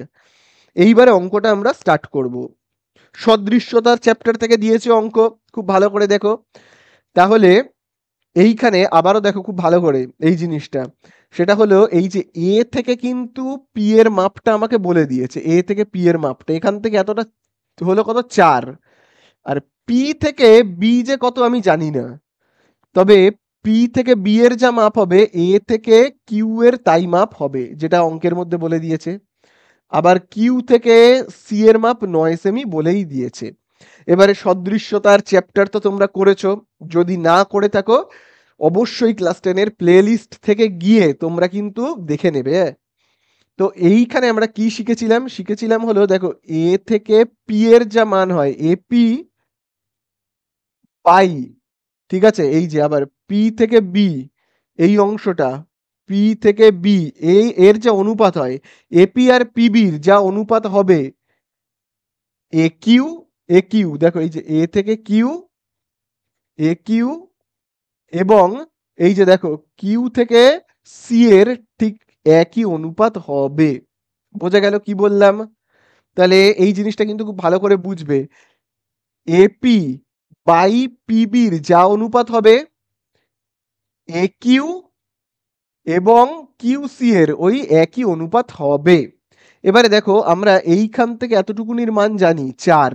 এইবারে অঙ্কটা আমরা স্টার্ট করব। সদৃশ্যতার চ্যাপ্টার থেকে দিয়েছে অঙ্ক, খুব ভালো করে দেখো। তাহলে এইখানে আবারও দেখো খুব ভালো করে এই জিনিসটা, সেটা হলো এই যে এ থেকে কিন্তু পি এর মাপটা আমাকে বলে দিয়েছে। এ থেকে পি এর মাপটা এখান থেকে এতটা হলো কত? 4। আর পি থেকে বি যে কত আমি জানি না, তবে পি থেকে বি এর যা মাপ হবে এ থেকে কিউ এর তাই মাপ হবে, যেটা অঙ্কের মধ্যে বলে দিয়েছে। আবার কিউ থেকে সি এর মাপ 9 সেমি বলেই দিয়েছে। এবারে সদৃশ্যতার চ্যাপ্টার তো তোমরা করেছো, যদি না করে থাকো অবশ্যই ক্লাস 10 প্লে লিস্ট থেকে গিয়ে তোমরা কিন্তু দেখে নেবে। তো এইখানে আমরা কি শিখেছিলাম? শিখেছিলাম হলো দেখো এ থেকে পি এর যা মান হয় এপি পাই। ঠিক আছে, এই যে আবার পি থেকে বি এই অংশটা, পি থেকে বি এই এর যা অনুপাত হয়, এপি আর পিবির যা অনুপাত হবে এ কিউ দেখো এই যে এ থেকে কিউ এ কিউ, এবং এই যে দেখো কিউ থেকে সি এর ঠিক একই অনুপাত হবে। বোঝা গেল কি বললাম? তাহলে এই জিনিসটা কিন্তু খুব ভালো করে বুঝবে। এপি বাই পিবির যা অনুপাত হবে এ কিউ এবং কিউসি এর ওই একই অনুপাত হবে। এবারে দেখো আমরা এইখান থেকে এতটুকুনির মান জানি 4,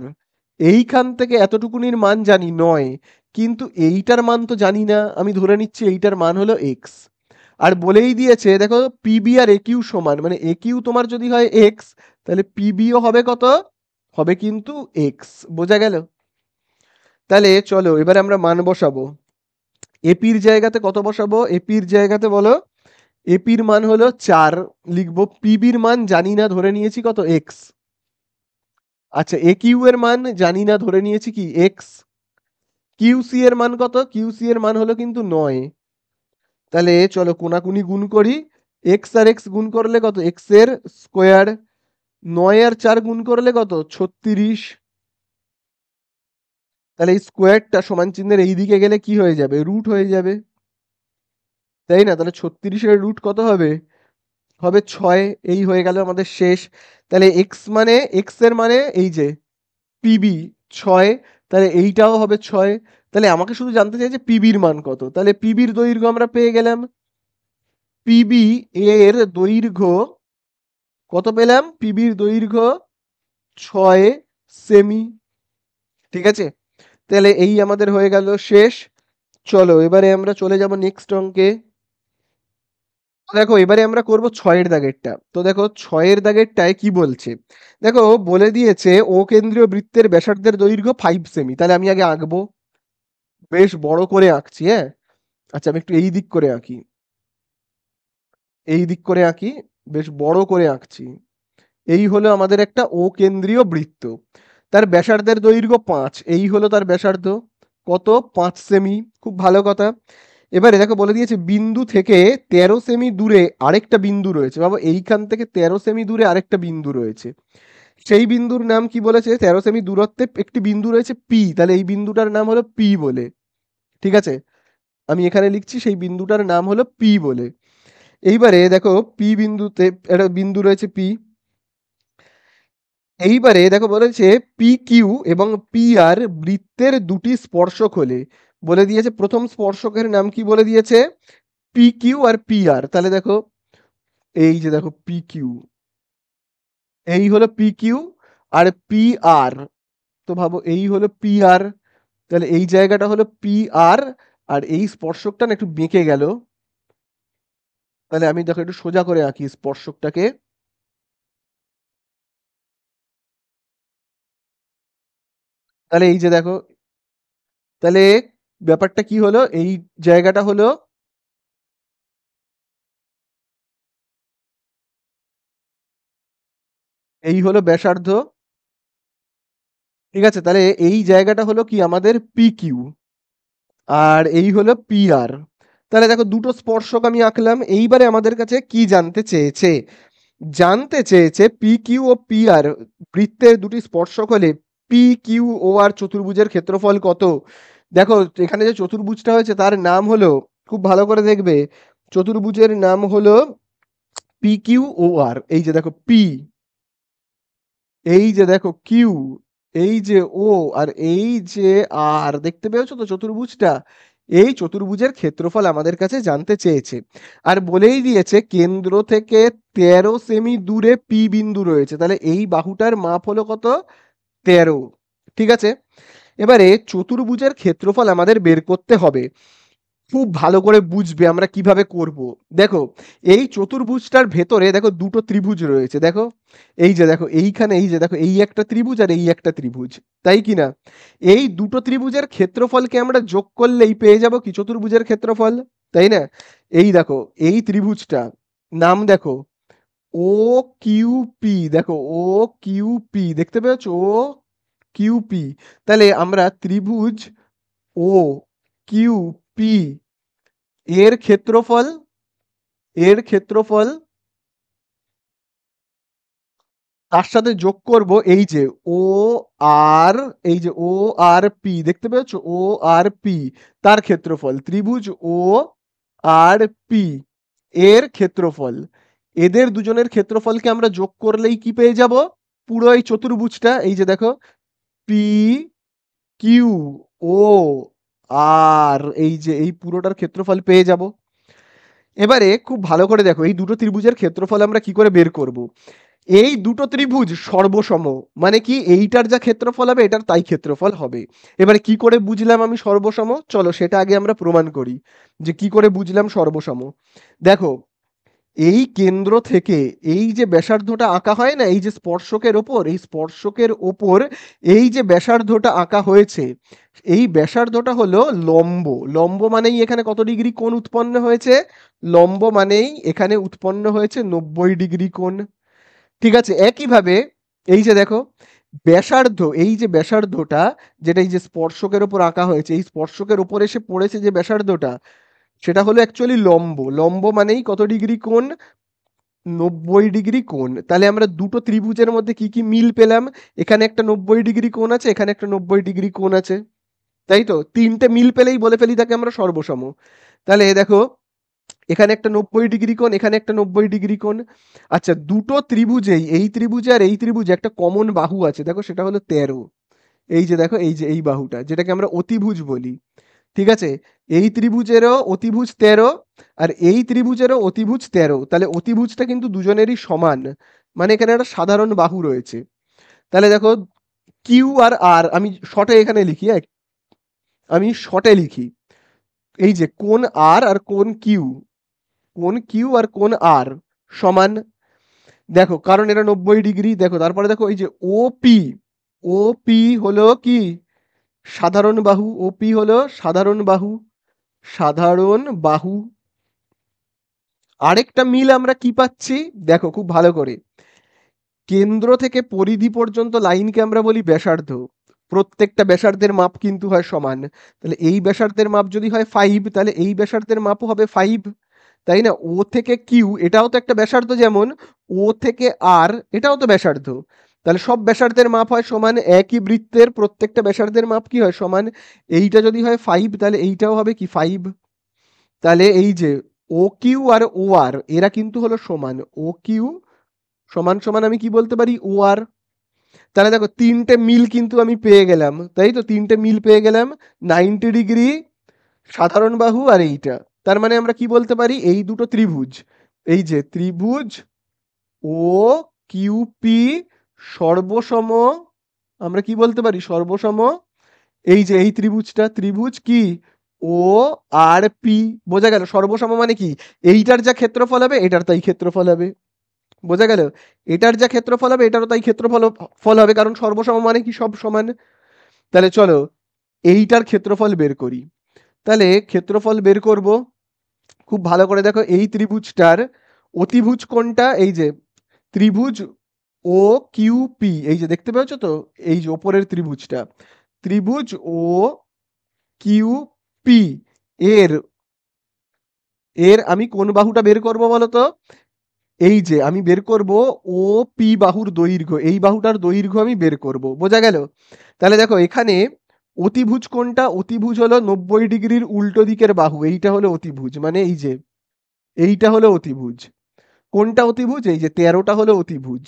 এইখান থেকে এতটুকুনির মান জানি 9, কিন্তু এইটার মান তো জানি না। আমি ধরে নিচ্ছি এইটার মান হলো এক্স। আর বলেই দিয়েছে দেখো পিবি আর একিউ সমান, মানে একিউ তোমার যদি হয় এক্স তাহলে পিবিও হবে কত, হবে কিন্তু এক্স। বোঝা গেল? তাহলে চলো এবারে আমরা মান বসাবো। এপির জায়গাতে কত বসাবো? এপির জায়গাতে বলো। এপির মান হলো 4 লিখবো, পিবির মান জানি না, ধরে নিয়েছি কত, এক্স। আচ্ছা একিউ এর মান জানি না, ধরে নিয়েছি কি এক্স। কিউসি এর মান কত? কিউসি এর মান হলো কিন্তু 9। তাহলে চলো কোনাকুনি গুণ করি। এক্স আর এক্স গুণ করলে কত, এক্স এর স্কোয়ার। 9 আর 4 গুণ করলে কত, 36। তাহলে এই স্কোয়ারটা সমান চিহ্নের এই দিকে গেলে কি হয়ে যাবে, রুট হয়ে যাবে, তাই না? তাহলে 36-এর রুট কত হবে, হবে 6। এই হয়ে গেল আমাদের শেষ। তাহলে এক্স মানে, এক্স এর মানে এই যে পিবি 6, তাহলে এইটাও হবে 6। তাহলে আমাকে শুধু জানতে চাই যে পিবির মান কত। তাহলে পিবির দৈর্ঘ্য আমরা পেয়ে গেলাম। পিবি এর দৈর্ঘ্য কত পেলাম? পিবির দৈর্ঘ্য 6 সেমি। ঠিক আছে, তাহলে এই আমাদের হয়ে গেল শেষ। চলো এবারে আমরা চলে যাব নেক্সট অঙ্কে। দেখো এবারে আমরা করব 6-এর দাগেরটা। তো দেখো 6-এর দাগেরটায় কি বলছে, দেখো বলে দিয়েছে ও কেন্দ্রীয় বৃত্তের ব্যাসার্ধের দৈর্ঘ্য 5 সেমি। তাহলে আমি আগে আঁকবো, বেশ বড় করে আঁকছি, হ্যাঁ। আচ্ছা আমি একটু এই দিক করে আঁকি, এই দিক করে আঁকি, বেশ বড় করে আঁকছি। এই হলো আমাদের একটা ও কেন্দ্রীয় বৃত্ত, তার ব্যাসার্ধের দৈর্ঘ্য 5, এই হলো তার ব্যাসার্ধ কত, 5 সেমি। খুব ভালো কথা। এবারে দেখো বলে দিয়েছে বিন্দু থেকে 13 সেমি দূরে আরেকটা বিন্দু রয়েছে। বাবা এইখান থেকে 13 সেমি দূরে আরেকটা বিন্দু রয়েছে, সেই বিন্দুর নাম কি বলেছে, 13 সেমি দূরত্বে একটি বিন্দু রয়েছে পি, তাহলে এই বিন্দুটার নাম হলো পি বলে। ঠিক আছে, আমি এখানে লিখছি সেই বিন্দুটার নাম হলো পি বলে। এইবারে দেখো পি বিন্দুতে একটা বিন্দু রয়েছে পি। এইবারে দেখো বলেছে পি কিউ এবং পি আর বৃত্তের দুটি স্পর্শক হলে, বলে দিয়েছে প্রথম স্পর্শকের নাম কি বলে দিয়েছে, P Q R P R. তাহলে দেখো এই যে দেখো পি কিউ, এই হলো P Q R P R. তো ভাবো এই হলো পি আর, তাহলে এই জায়গাটা হলো পি আর। আর এই স্পর্শকটা না একটু বেঁকে গেল, তাহলে আমি দেখো একটু সোজা করে আঁকি স্পর্শকটাকে। তাহলে এই যে দেখো, তাহলে ব্যাপারটা কি হলো, এই জায়গাটা হলো, এই হলো ব্যাসার্ধ। ঠিক আছে, তাহলে এই জায়গাটা হলো কি আমাদের পি কিউ আর এই হলো পি আর। তাহলে দেখো দুটো স্পর্শক আমি আঁকলাম। এইবারে আমাদের কাছে কি জানতে চেয়েছে, জানতে চেয়েছে P Q O P R বৃত্তের দুটি স্পর্শক হলে পি কিউ ও আর চতুর্ভুজের ক্ষেত্রফল কত। দেখো এখানে যে চতুর্ভুজটা হয়েছে তার নাম হলো, খুব ভালো করে দেখবে, চতুর্ভুজের নাম হলো পি কিউ ও আর। এই যে দেখো পি, এই যে দেখো কিউ, এই যে ও, আর এই যে আর, দেখতে পেয়েছো তো চতুর্ভুজটা। এই চতুর্ভুজের ক্ষেত্রফল আমাদের কাছে জানতে চেয়েছে। আর বলেই দিয়েছে কেন্দ্র থেকে 13 সেমি দূরে পি বিন্দু রয়েছে, তাহলে এই বাহুটার মাপ হলো কত, 13। ঠিক আছে, এবারে চতুর্ভুজের ক্ষেত্রফল আমাদের বের করতে হবে। খুব ভালো করে বুঝবে আমরা কিভাবে করব। দেখো এই চতুর্ভুজটার ভেতরে দেখো দুটো ত্রিভুজ রয়েছে, দেখো এই যে দেখো এইখানে, এই যে দেখো এই একটা ত্রিভুজ আর এই একটা ত্রিভুজ, তাই কি না? এই দুটো ত্রিভুজের ক্ষেত্রফলকে আমরা যোগ করলেই পেয়ে যাব কি, চতুর্ভুজের ক্ষেত্রফল, তাই না? এই দেখো এই ত্রিভুজটা নাম দেখো ও কিউ পি, দেখো ও কিউ পি, দেখতে পেয়েছো ও কিউ পি। তাহলে আমরা ত্রিভুজ ও কিউ পি এর ক্ষেত্রফল, এর ক্ষেত্রফল তার সাথে যোগ করব এই যে ও আর, এই যে ও আর পি, দেখতে পেয়েছো ও আর পি, তার ক্ষেত্রফল ত্রিভুজ ও আর পি এর ক্ষেত্রফল। এদের দুজনের ক্ষেত্রফলকে আমরা যোগ করলেই কি পেয়ে যাব, পুরো এই চতুর্ভুজটা, এই যে দেখো পি কিউ ও আর, এই যে এই পুরোটার ক্ষেত্রফল পেয়ে যাব। এবারে খুব ভালো করে দেখো এই দুটো ত্রিভুজের ক্ষেত্রফল আমরা কি করে বের করব। এই দুটো ত্রিভুজ সর্বসম, মানে কি এইটার যা ক্ষেত্রফল হবে এটার তাই ক্ষেত্রফল হবে। এবারে কি করে বুঝলাম আমি সর্বসম, চলো সেটা আগে আমরা প্রমাণ করি যে কি করে বুঝলাম সর্বসম। দেখো, এই কেন্দ্র থেকে এই যে ব্যাসার্ধটা আঁকা হয় না, এই যে স্পর্শকের ওপর, এই স্পর্শকের ওপর এই যে ব্যাসার্ধটা আঁকা হয়েছে, এই ব্যাসার্ধটা হলো লম্ব। লম্ব মানেই এখানে কত ডিগ্রি কোণ উৎপন্ন হয়েছে? লম্ব মানেই এখানে উৎপন্ন হয়েছে 90 ডিগ্রি কোণ। ঠিক আছে, একইভাবে এই যে দেখো ব্যাসার্ধ, এই যে ব্যাসার্ধটা যেটা এই যে স্পর্শকের ওপর আঁকা হয়েছে, এই স্পর্শকের ওপর এসে পড়েছে যে ব্যাসার্ধটা, সেটা হলো অ্যাকচুয়ালি লম্ব। লম্ব মানেই কত ডিগ্রি কোণ? 90 ডিগ্রি কোণ। তাহলে আমরা দুটো ত্রিভুজের মধ্যে কি কি মিল পেলাম? এখানে একটা 90 ডিগ্রি কোণ আছে, এখানে একটা 90 ডিগ্রি কোণ আছে, তাই তো? তিনটে মিল পেলেই বলে ফেলি তাকে আমরা সর্বসম। তাহলে দেখো, এখানে একটা 90 ডিগ্রি কোণ, এখানে একটা 90 ডিগ্রি কোণ। আচ্ছা, দুটো ত্রিভুজেই, এই ত্রিভুজে আর এই ত্রিভুজে একটা কমন বাহু আছে, দেখো সেটা হলো 13। এই যে দেখো, এই যে এই বাহুটা যেটাকে আমরা অতিভুজ বলি, ঠিক আছে? এই ত্রিভুজেরও অতিভুজ 13, আর এই ত্রিভুজেরও অতিভুজ 13। তাহলে অতিভুজটা কিন্তু দুজনেরই সমান, মানে এখানে একটা সাধারণ বাহু রয়েছে। তাহলে দেখো, কিউ আর আর আমি শর্টে এখানে লিখি, আমি শর্টে লিখি, এই যে কোণ আর আর কোণ কিউ, কোণ কিউ আর কোণ আর সমান। দেখো কারণ এটা 90 ডিগ্রি। দেখো তারপরে দেখো এই যে ওপি, ওপি হলো কি? সাধারণ বাহু। ওপি হলো সাধারণ বাহু, সাধারণ বাহু। আরেকটা মিল আমরা কি পাচ্ছি? দেখো খুব ভালো করে, কেন্দ্র থেকে পরিধি পর্যন্ত লাইনকে আমরা বলি ব্যাসার্ধ। প্রত্যেকটা ব্যাসার্ধের মাপ কিন্তু হয় সমান। তাহলে এই ব্যাসার্ধের মাপ যদি হয় 5, তাহলে এই ব্যাসার্ধের মাপও হবে 5, তাই না? ও থেকে কিউ এটাও তো একটা ব্যাসার্ধ, যেমন ও থেকে আর এটাও তো ব্যাসার্ধ। তাহলে সব ব্যাসার্ধের মাপ হয় সমান, একই বৃত্তের প্রত্যেকটা ব্যাসার্ধের মাপ কি হয়? সমান। এইটা যদি হয় 5, তাহলে এইটাও হবে কি 5। তাহলে এই যে ও কিউ আর ও আর এরা কিন্তু হলো সমান। ও কিউ সমান সমান আমি কি বলতে পারি? ও আর। তাহলে দেখো তিনটে মিল কিন্তু আমি পেয়ে গেলাম, তাই তো? তিনটে মিল পেয়ে গেলাম, 90 ডিগ্রি, সাধারণ বাহু আর এইটা। তার মানে আমরা কি বলতে পারি? এই দুটো ত্রিভুজ, এই যে ত্রিভুজ ও কিউপি সর্বসম, আমরা কি বলতে পারি? সর্বসম। এই যে এই ত্রিভুজটা, ত্রিভুজ কি? ও আর পি। বোঝা গেল? সর্বসম মানে কি? এইটার যা ক্ষেত্রফল হবে এটার তাই ক্ষেত্রফল হবে। বোঝা গেল? এটার যা ক্ষেত্রফল হবে এটারও তাই ক্ষেত্রফল ফল হবে, কারণ সর্বসম মানে কি? সব সমান। তাহলে চলো এইটার ক্ষেত্রফল বের করি। তাহলে ক্ষেত্রফল বের করব, খুব ভালো করে দেখো এই ত্রিভুজটার অতিভুজ কোনটা? এই যে ত্রিভুজ ও কিউ পি, এই যে দেখতে পেয়েছো তো, এই যে ওপরের ত্রিভুজটা, ত্রিভুজ ও কিউ পি এর, এর আমি কোন বাহুটা বের করব বলো তো? এই যে আমি বের করব ও পি বাহুর দৈর্ঘ্য, এই বাহুটার দৈর্ঘ্য আমি বের করব। বোঝা গেল? তাহলে দেখো এখানে অতিভুজ কোনটা? অতিভুজ হলো 90 ডিগ্রির উল্টো দিকের বাহু, এইটা হলো অতিভুজ, মানে এই যে এইটা হলো অতিভুজ। কোনটা অতিভুজ? এই যে 13টা হলো অতিভুজ।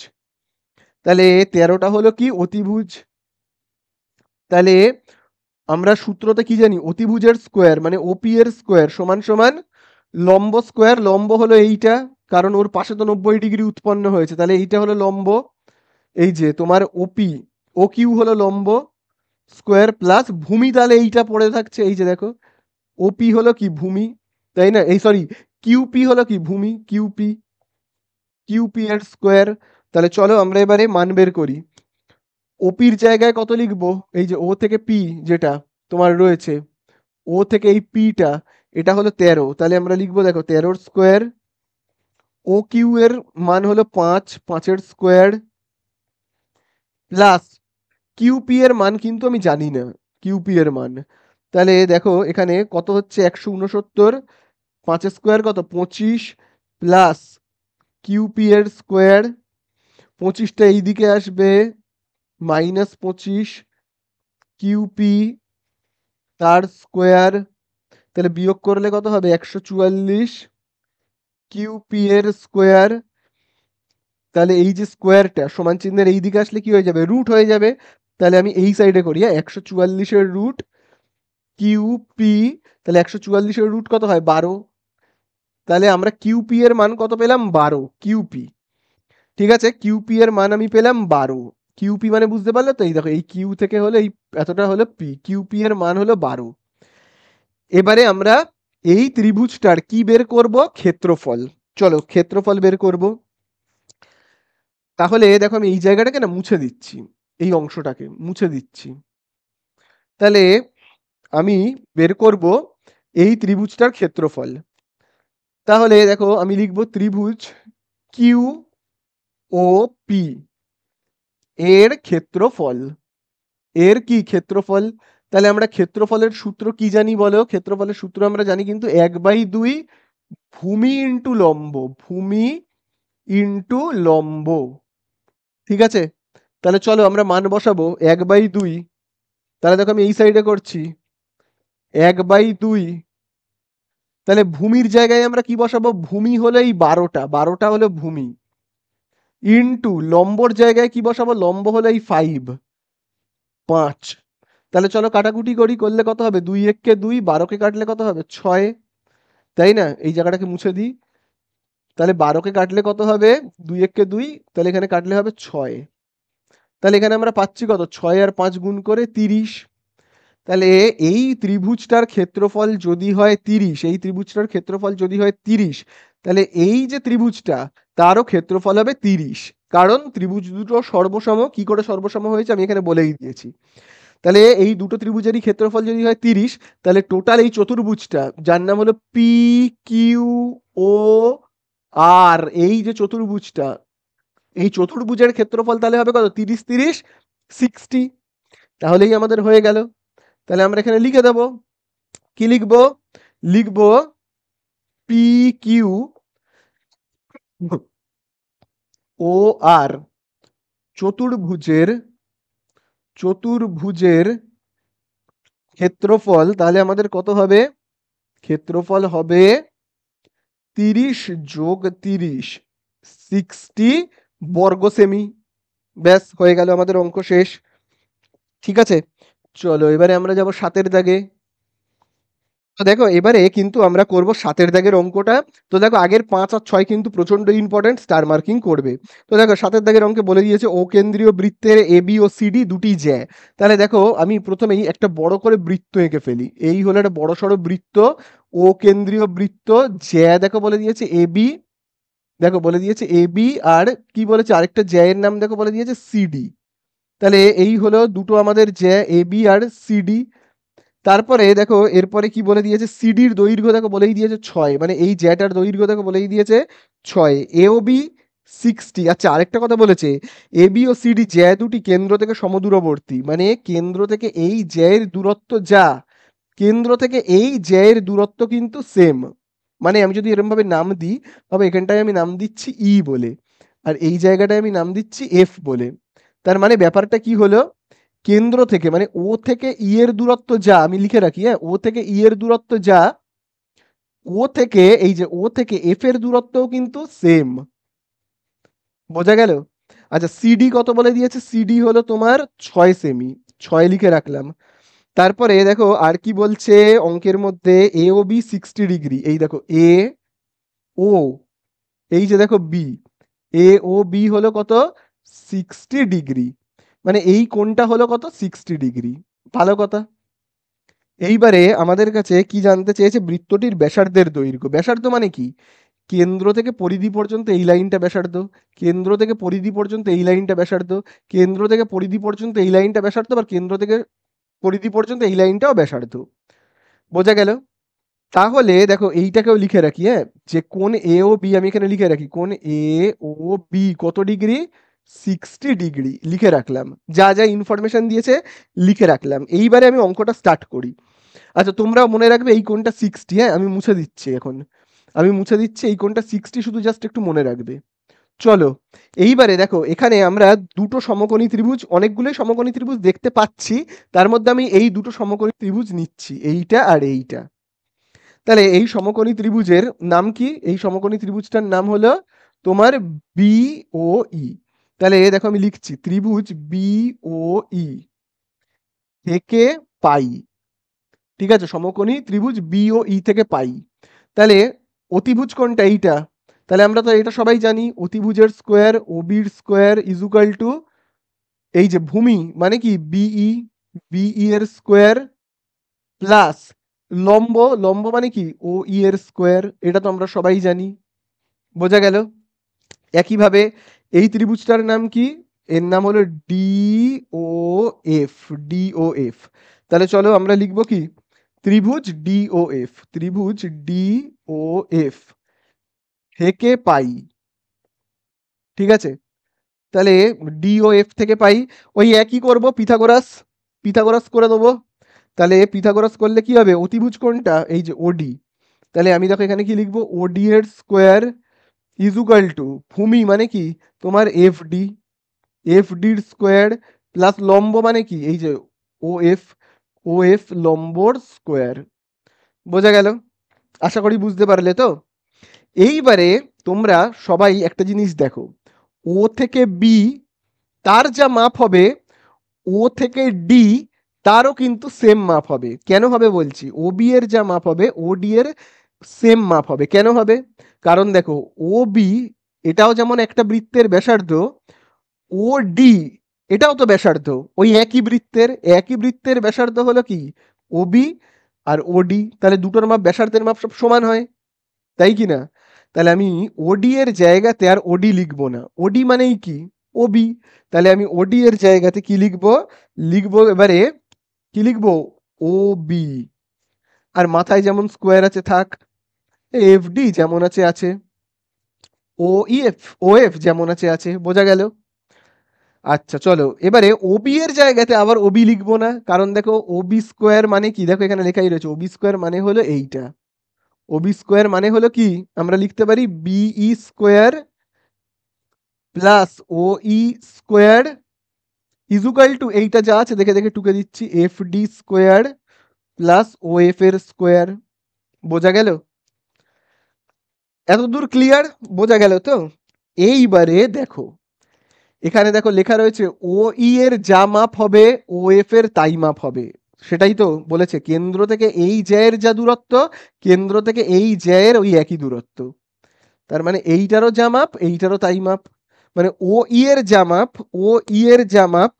তাহলে 13টা হলো কি? অতিভুজ। তাহলে আমরা সূত্রতে কি জানি? অতিভুজের স্কোয়ার মানে ওপি এর স্কোয়ার সমান সমান লম্ব স্কোয়ার। লম্ব হলো এইটা, কারণ ওর পাশে তো 90 ডিগ্রি উৎপন্ন হয়েছে, তাহলে এইটা হলো লম্ব। এই যে তোমার ওপি, ও কিউ হলো লম্ব স্কোয়ার প্লাস ভূমি, তাহলে এইটা পড়ে থাকছে, এই যে দেখো ওপি হলো কি? ভূমি, তাই না? এই সরি, কিউপি হলো কি? ভূমি। কিউপি, কিউপি এর স্কোয়ার। তাহলে চলো আমরা এবারে মান বের করি। ওপির জায়গায় কত লিখবো? এই যে ও থেকে পি যেটা তোমার রয়েছে, ও থেকে এই পিটা, এটা হলো 13, তাহলে আমরা লিখবো দেখো 13 স্কোয়ার। ও কিউ এর মান হলো 5, 5-এর স্কোয়ার প্লাস কিউপি এর মান কিন্তু আমি জানি না, কিউপি এর মান। তাহলে দেখো এখানে কত হচ্ছে? 169, 5 স্কোয়ার কত? 25 প্লাস কিউপি এর স্কোয়ার, 25টা এইদিকে আসবে, -25 কিউপি তার স্কোয়ার, তাহলে বিয়োগ করলে কত হবে? 144 কিউপি এর স্কোয়ার। তাহলে এই যে স্কোয়ারটা সমান চিহ্নের এই দিকে আসলে কি হয়ে যাবে? রুট হয়ে যাবে। তাহলে আমি এই সাইডে করি, 144-এর রুট কিউপি, তাহলে 144-এর রুট কত হয়? 12। তাহলে আমরা কিউপি এর মান কত পেলাম? 12 কিউপি। ঠিক আছে, কিউপি এর মান আমি পেলাম 12। কিউপি মানে বুঝতে পারলে তো, এই দেখো এই কিউ থেকে হলো এই এতটা হলো পি, কিউপি এর মান হলো 12। এবারে আমরা এই ত্রিভুজটার কি বের করব, ক্ষেত্রফল। চলো ক্ষেত্রফল বের করব। তাহলে দেখো আমি এই জায়গাটাকে না মুছে দিচ্ছি, এই অংশটাকে মুছে দিচ্ছি। তাহলে আমি বের করব এই ত্রিভুজটার ক্ষেত্রফল। তাহলে দেখো আমি লিখব ত্রিভুজ কিউ ও পি এর ক্ষেত্রফল। এর কি ক্ষেত্রফল? তাহলে আমরা ক্ষেত্রফলের সূত্র কি জানি বলো? ক্ষেত্রফলের সূত্র আমরা জানি কিন্তু 1/2 ভূমি ইন্টু লম্ব, ভূমি ইন্টু লম্ব। ঠিক আছে, তাহলে চলো আমরা মান বসাবো 1/2। তাহলে দেখো আমি এই সাইডে করছি 1/2। তাহলে ভূমির জায়গায় আমরা কি বসাবো? ভূমি হলো এই 12টা, 12টা হলো ভূমি, ইন্টু লম্বর জায়গায় কি বসাবো? লম্ব হলো এই 5। তাহলে চলো কাটাকুটি করি, করলে কত হবে? 2 1 2, 12কে কাটলে কত হবে? 6, তাই না? এই জায়গাটাকে মুছে দিই। তাহলে 12কে কাটলে কত হবে? 2 1 2, তাহলে এখানে কাটলে হবে 6। তাহলে এখানে আমরা পাচ্ছি কত? 6 আর 5 গুণ করে 30। তাহলে এই ত্রিভুজটার ক্ষেত্রফল যদি হয় 30, এই ত্রিভুজটার ক্ষেত্রফল যদি হয় 30, তাহলে এই যে ত্রিভুজটা তারও ক্ষেত্রফল হবে 30। কারণ ত্রিভুজ দুটো সর্বসম। কি করে সর্বসম হয়েছে আমি এখানে বলেই দিয়েছি। তাহলে এই দুটো ত্রিভুজেরই ক্ষেত্রফল যদি হয় 30, তাহলে টোটাল এই চতুর্ভুজটা যার নাম হলো পি কিউ ও আর, এই যে চতুর্ভুজটা, এই চতুর্ভুজের ক্ষেত্রফল তাহলে হবে কত? 30 30 60। তাহলেই আমাদের হয়ে গেল। তাহলে আমরা এখানে লিখে দেব, কি লিখবো? লিখবো পি কিউ ও আর চতুর্ভুজের চতুর্ভুজের ক্ষেত্রফল। তাহলে আমাদের কত হবে? ক্ষেত্রফল হবে 30 যোগ 30, 60 বর্গ সেমি। ব্যাস হয়ে গেল, আমাদের অঙ্ক শেষ। ঠিক আছে, চলো এবারে আমরা যাব 7এর দাগে। তো দেখো এবারে কিন্তু আমরা করব 7এর দাগের অঙ্কটা। তো দেখো আগের 5 আর 6 কিন্তু প্রচন্ড ইম্পর্টেন্ট, স্টার মার্কিং করবে। তো দেখো 7এর দাগের অঙ্কে বলে দিয়েছে ও কেন্দ্রীয় বৃত্তের এ বি ও সিডি দুটি জ্যা। তাহলে দেখো আমি প্রথমেই একটা বড় করে বৃত্ত এঁকে ফেলি। এই হলো একটা বড় সড়ো বৃত্ত, ও কেন্দ্রীয় বৃত্ত, জ্যা দেখো বলে দিয়েছে এ বি। দেখো বলে দিয়েছে এ বি, আর কি বলেছে আরেকটা জ্যায়ের নাম দেখো বলে দিয়েছে সিডি। তাহলে এই হলো দুটো আমাদের জ্যা এ বি আর সিডি। তারপরে দেখো এরপরে কি বলে দিয়েছে? সিডির দৈর্ঘ্য দেখো বলেই দিয়েছে 6, মানে এই জ্যাটার দৈর্ঘ্য দেখো বলেই দিয়েছে 6। এও বি 60। আচ্ছা আরেকটা কথা বলেছে, এ বি ও সিডি জ্যা দুটি কেন্দ্র থেকে সমদূরবর্তী, মানে কেন্দ্র থেকে এই জ্যায়ের দূরত্ব যা, কেন্দ্র থেকে এই জ্যায়ের দূরত্ব কিন্তু সেম। মানে আমি যদি এরকম ভাবে নাম দিই, তবে এখানটায় আমি নাম দিচ্ছি ই বলে, আর এই জায়গাটায় আমি নাম দিচ্ছি এফ বলে। তার মানে ব্যাপারটা কি হলো? কেন্দ্র থেকে মানে ও থেকে ই এর দূরত্ব যা, আমি লিখে রাখি, হ্যাঁ, ও থেকে ই এর দূরত্ব যা, ও থেকে এই যে ও থেকে এফ এর দূরত্বও কিন্তু সেম। বোঝা গেল? আচ্ছা সিডি কত বলে দিয়েছে? সিডি হলো তোমার 6 সেমি, 6 লিখে রাখলাম। তারপরে দেখো আর কি বলছে অঙ্কের মধ্যে, এ ও বি 60 ডিগ্রি। এই দেখো এ ও, এই যে দেখো বি, এ ও বি হলো কত? 60 ডিগ্রি। মানে এই কোণটা হলো কত? 60 ডিগ্রি। ভালো কথা। এইবারে আমাদের কাছে কি জানতে চেয়েছে? বৃত্তটির ব্যাসার্ধের দৈর্ঘ্য। ব্যাসার্ধ মানে কি? কেন্দ্র থেকে পরিধি পর্যন্ত এই লাইনটা ব্যাসার্ধ, কেন্দ্র থেকে পরিধি পর্যন্ত এই লাইনটা ব্যাসার্ধ, কেন্দ্র থেকে পরিধি পর্যন্ত এই লাইনটা ব্যাসার্ধ, আবার কেন্দ্র থেকে পরিধি পর্যন্ত এই লাইনটাও ব্যাসার্ধ। বোঝা গেল? তাহলে দেখো এইটাকেও লিখে রাখি, হ্যাঁ, যে কোণ এ ও বি আমি এখানে লিখে রাখি, কোণ এ ও বি কত ডিগ্রি? 60 ডিগ্রি লিখে রাখলাম। যা যা ইনফরমেশন দিয়েছে লিখে রাখলাম। এইবারে আমি অঙ্কটা স্টার্ট করি। আচ্ছা তোমরা মনে রাখবে এই কোণটা 60, হ্যাঁ, আমি মুছে দিচ্ছি এখন, আমি মুছে দিচ্ছি এই কোণটা 60, শুধু জাস্ট একটু মনে রাখবে। চলো এইবারে দেখো এখানে আমরা দুটো সমকোণী ত্রিভুজ, অনেকগুলোই সমকোণী ত্রিভুজ দেখতে পাচ্ছি, তার মধ্যে আমি এই দুটো সমকোণী ত্রিভুজ নিচ্ছি, এইটা আর এইটা। তাহলে এই সমকোণী ত্রিভুজের নাম কি? এই সমকোণী ত্রিভুজটার নাম হলো তোমার বি ও ই। তাহলে দেখো আমি লিখছি ত্রিভুজ বি ও ই থেকে পাই। ঠিক আছে, সমকোণী ত্রিভুজ বি ও ই থেকে পাই। তাহলে অতিভুজ কোনটা? এইটা। তাহলে আমরা তো এটা সবাই জানি, অতিভুজের স্কোয়ার ওবির স্কোয়ার ইজুকাল টু এই যে ভূমি মানে কি বিই, বিই এর স্কোয়ার প্লাস লম্ব, লম্ব মানে কি ও ই এর স্কোয়ার, এটা তো আমরা সবাই জানি। বোঝা গেল? একইভাবে এই ত্রিভুজটার নাম কি? এর নাম হলো ডি ও এফ, ডি ও এফ। তাহলে চলো আমরা লিখবো কি ত্রিভুজ ডি ও এফ, ত্রিভুজ ডি ও এফ থেকে পাই। ঠিক আছে, তাহলে ডি ও এফ থেকে পাই, ওই একই করব পিথাগোরাস, পিথাগোরাস করে দেবো। তাহলে পিথাগোরাস করলে কি হবে, অতিভুজ কোনটা এই যে ওডি, তাহলে আমি দেখো এখানে কি লিখবো ওডি এর স্কোয়ার ইজুকাল টু ভূমি মানে কি তোমার এফ ডি, এফ ডির স্কোয়ার প্লাস লম্ব মানে কি এই যে ও এফ, ও এফ লম্বর স্কোয়ার। বোঝা গেল? আশা করি বুঝতে পারলে তো। এইবারে তোমরা সবাই একটা জিনিস দেখো, ও থেকে বি তার যা মাপ হবে, ও থেকে ডি তারও কিন্তু সেম মাপ হবে। কেন হবে বলছি, ও বি এর যা মাপ হবে ও ডি এর সেম মাপ হবে। কেন হবে? কারণ দেখো ও বি এটাও যেমন একটা বৃত্তের ব্যাসার্ধ, ও ডি এটাও তো ব্যাসার্ধ, ওই একই বৃত্তের, একই বৃত্তের ব্যাসার্ধ হলো কি ও বি আর ও ডি, তাহলে দুটোর মাপ ব্যাসার্ধের মাপ সব সমান হয়, তাই কি না? তাহলে আমি ওডি এর জায়গাতে আর ওডি লিখবো না, ওডি মানেই কি ওবি, তাহলে আমি ওডি এর জায়গাতে কি লিখবো, লিখবো এবারে কি লিখবো ও বি, আর মাথায় যেমন স্কোয়ার আছে থাক, এফ ডি যেমন আছে আছে, ও এফ, ও এফ যেমন আছে আছে। বোঝা গেল? আচ্ছা চলো এবারে ওবি এর জায়গাতে আবার ওবি লিখবো না, কারণ দেখো ওবি স্কোয়ার মানে কি, দেখো এখানে লেখাই রয়েছে ওবি স্কোয়ার মানে হলো এইটা, ওবি স্কোয়ার মানে হলো কি আমরা লিখতে পারি BE square plus O E square is equal to এইটা যা আছে দেখে দেখে টুকে দিচ্ছি F D square plus O F এর স্কোয়ার। বোঝা গেল? এতদূর ক্লিয়ার? বোঝা গেল তো। এইবারে দেখো এখানে দেখো লেখা রয়েছে ও ই এর যা মাপ হবে ও এফ এর তাই মাপ হবে। সেটাই তো বলেছে, কেন্দ্র থেকে এই জ্যায়ের যা দূরত্ব, কেন্দ্র থেকে এই জ্যায়ের ওই একই দূরত্ব। তার মানে এইটারও যা মাপ এইটারও তাই মাপ, মানে ও ই এর যা মাপ, ও ই এর যা মাপ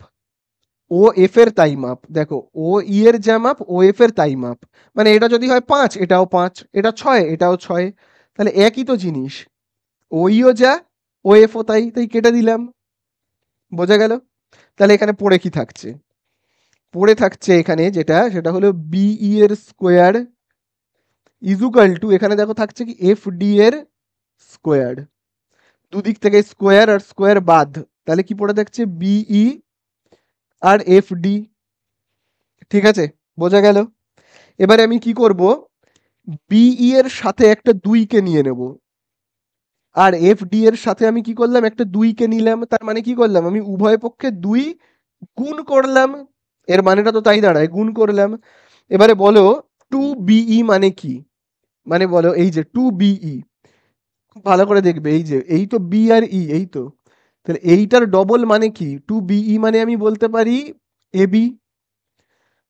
ও এফ এর তাই মাপ। দেখো ও ই এর যা মাপ ও এফ এর তাই মাপ, মানে এটা যদি হয় 5 এটাও 5, এটা 6 এটাও 6, তাহলে একই তো জিনিস, ও ইও যা ও এফ ও তাই, তাই কেটে দিলাম। বোঝা গেল? তাহলে এখানে পড়ে কি থাকছে, পড়ে থাকছে এখানে যেটা সেটা হলো বিই এর স্কোয়ার ইজুকাল টু এখানে দেখো থাকছে কি এফ ডি এর স্কোয়ার, দুদিক থেকে স্কোয়ার আর স্কোয়ার বাদ, তাহলে কি পড়ে থাকছে বিই আর এফ ডি। ঠিক আছে, বোঝা গেল? এবারে আমি কি করব, বিই এর সাথে একটা 2 কে নিয়ে নেব, আর এফ ডি এর সাথে আমি কি করলাম একটা 2 কে নিলাম, তার মানে কি করলাম আমি উভয় পক্ষে 2 গুণ করলাম, এর মানেটা তো তাই দাঁড়ায় গুণ করলাম। এবারে বলো টু বিই মানে কি, মানে বলো এই যে টু বিই, খুব ভালো করে দেখবে এই যে এই তো বি আর ই এই তো, তাহলে এইটার ডবল মানে কি টু বিই মানে আমি বলতে পারি এ বি।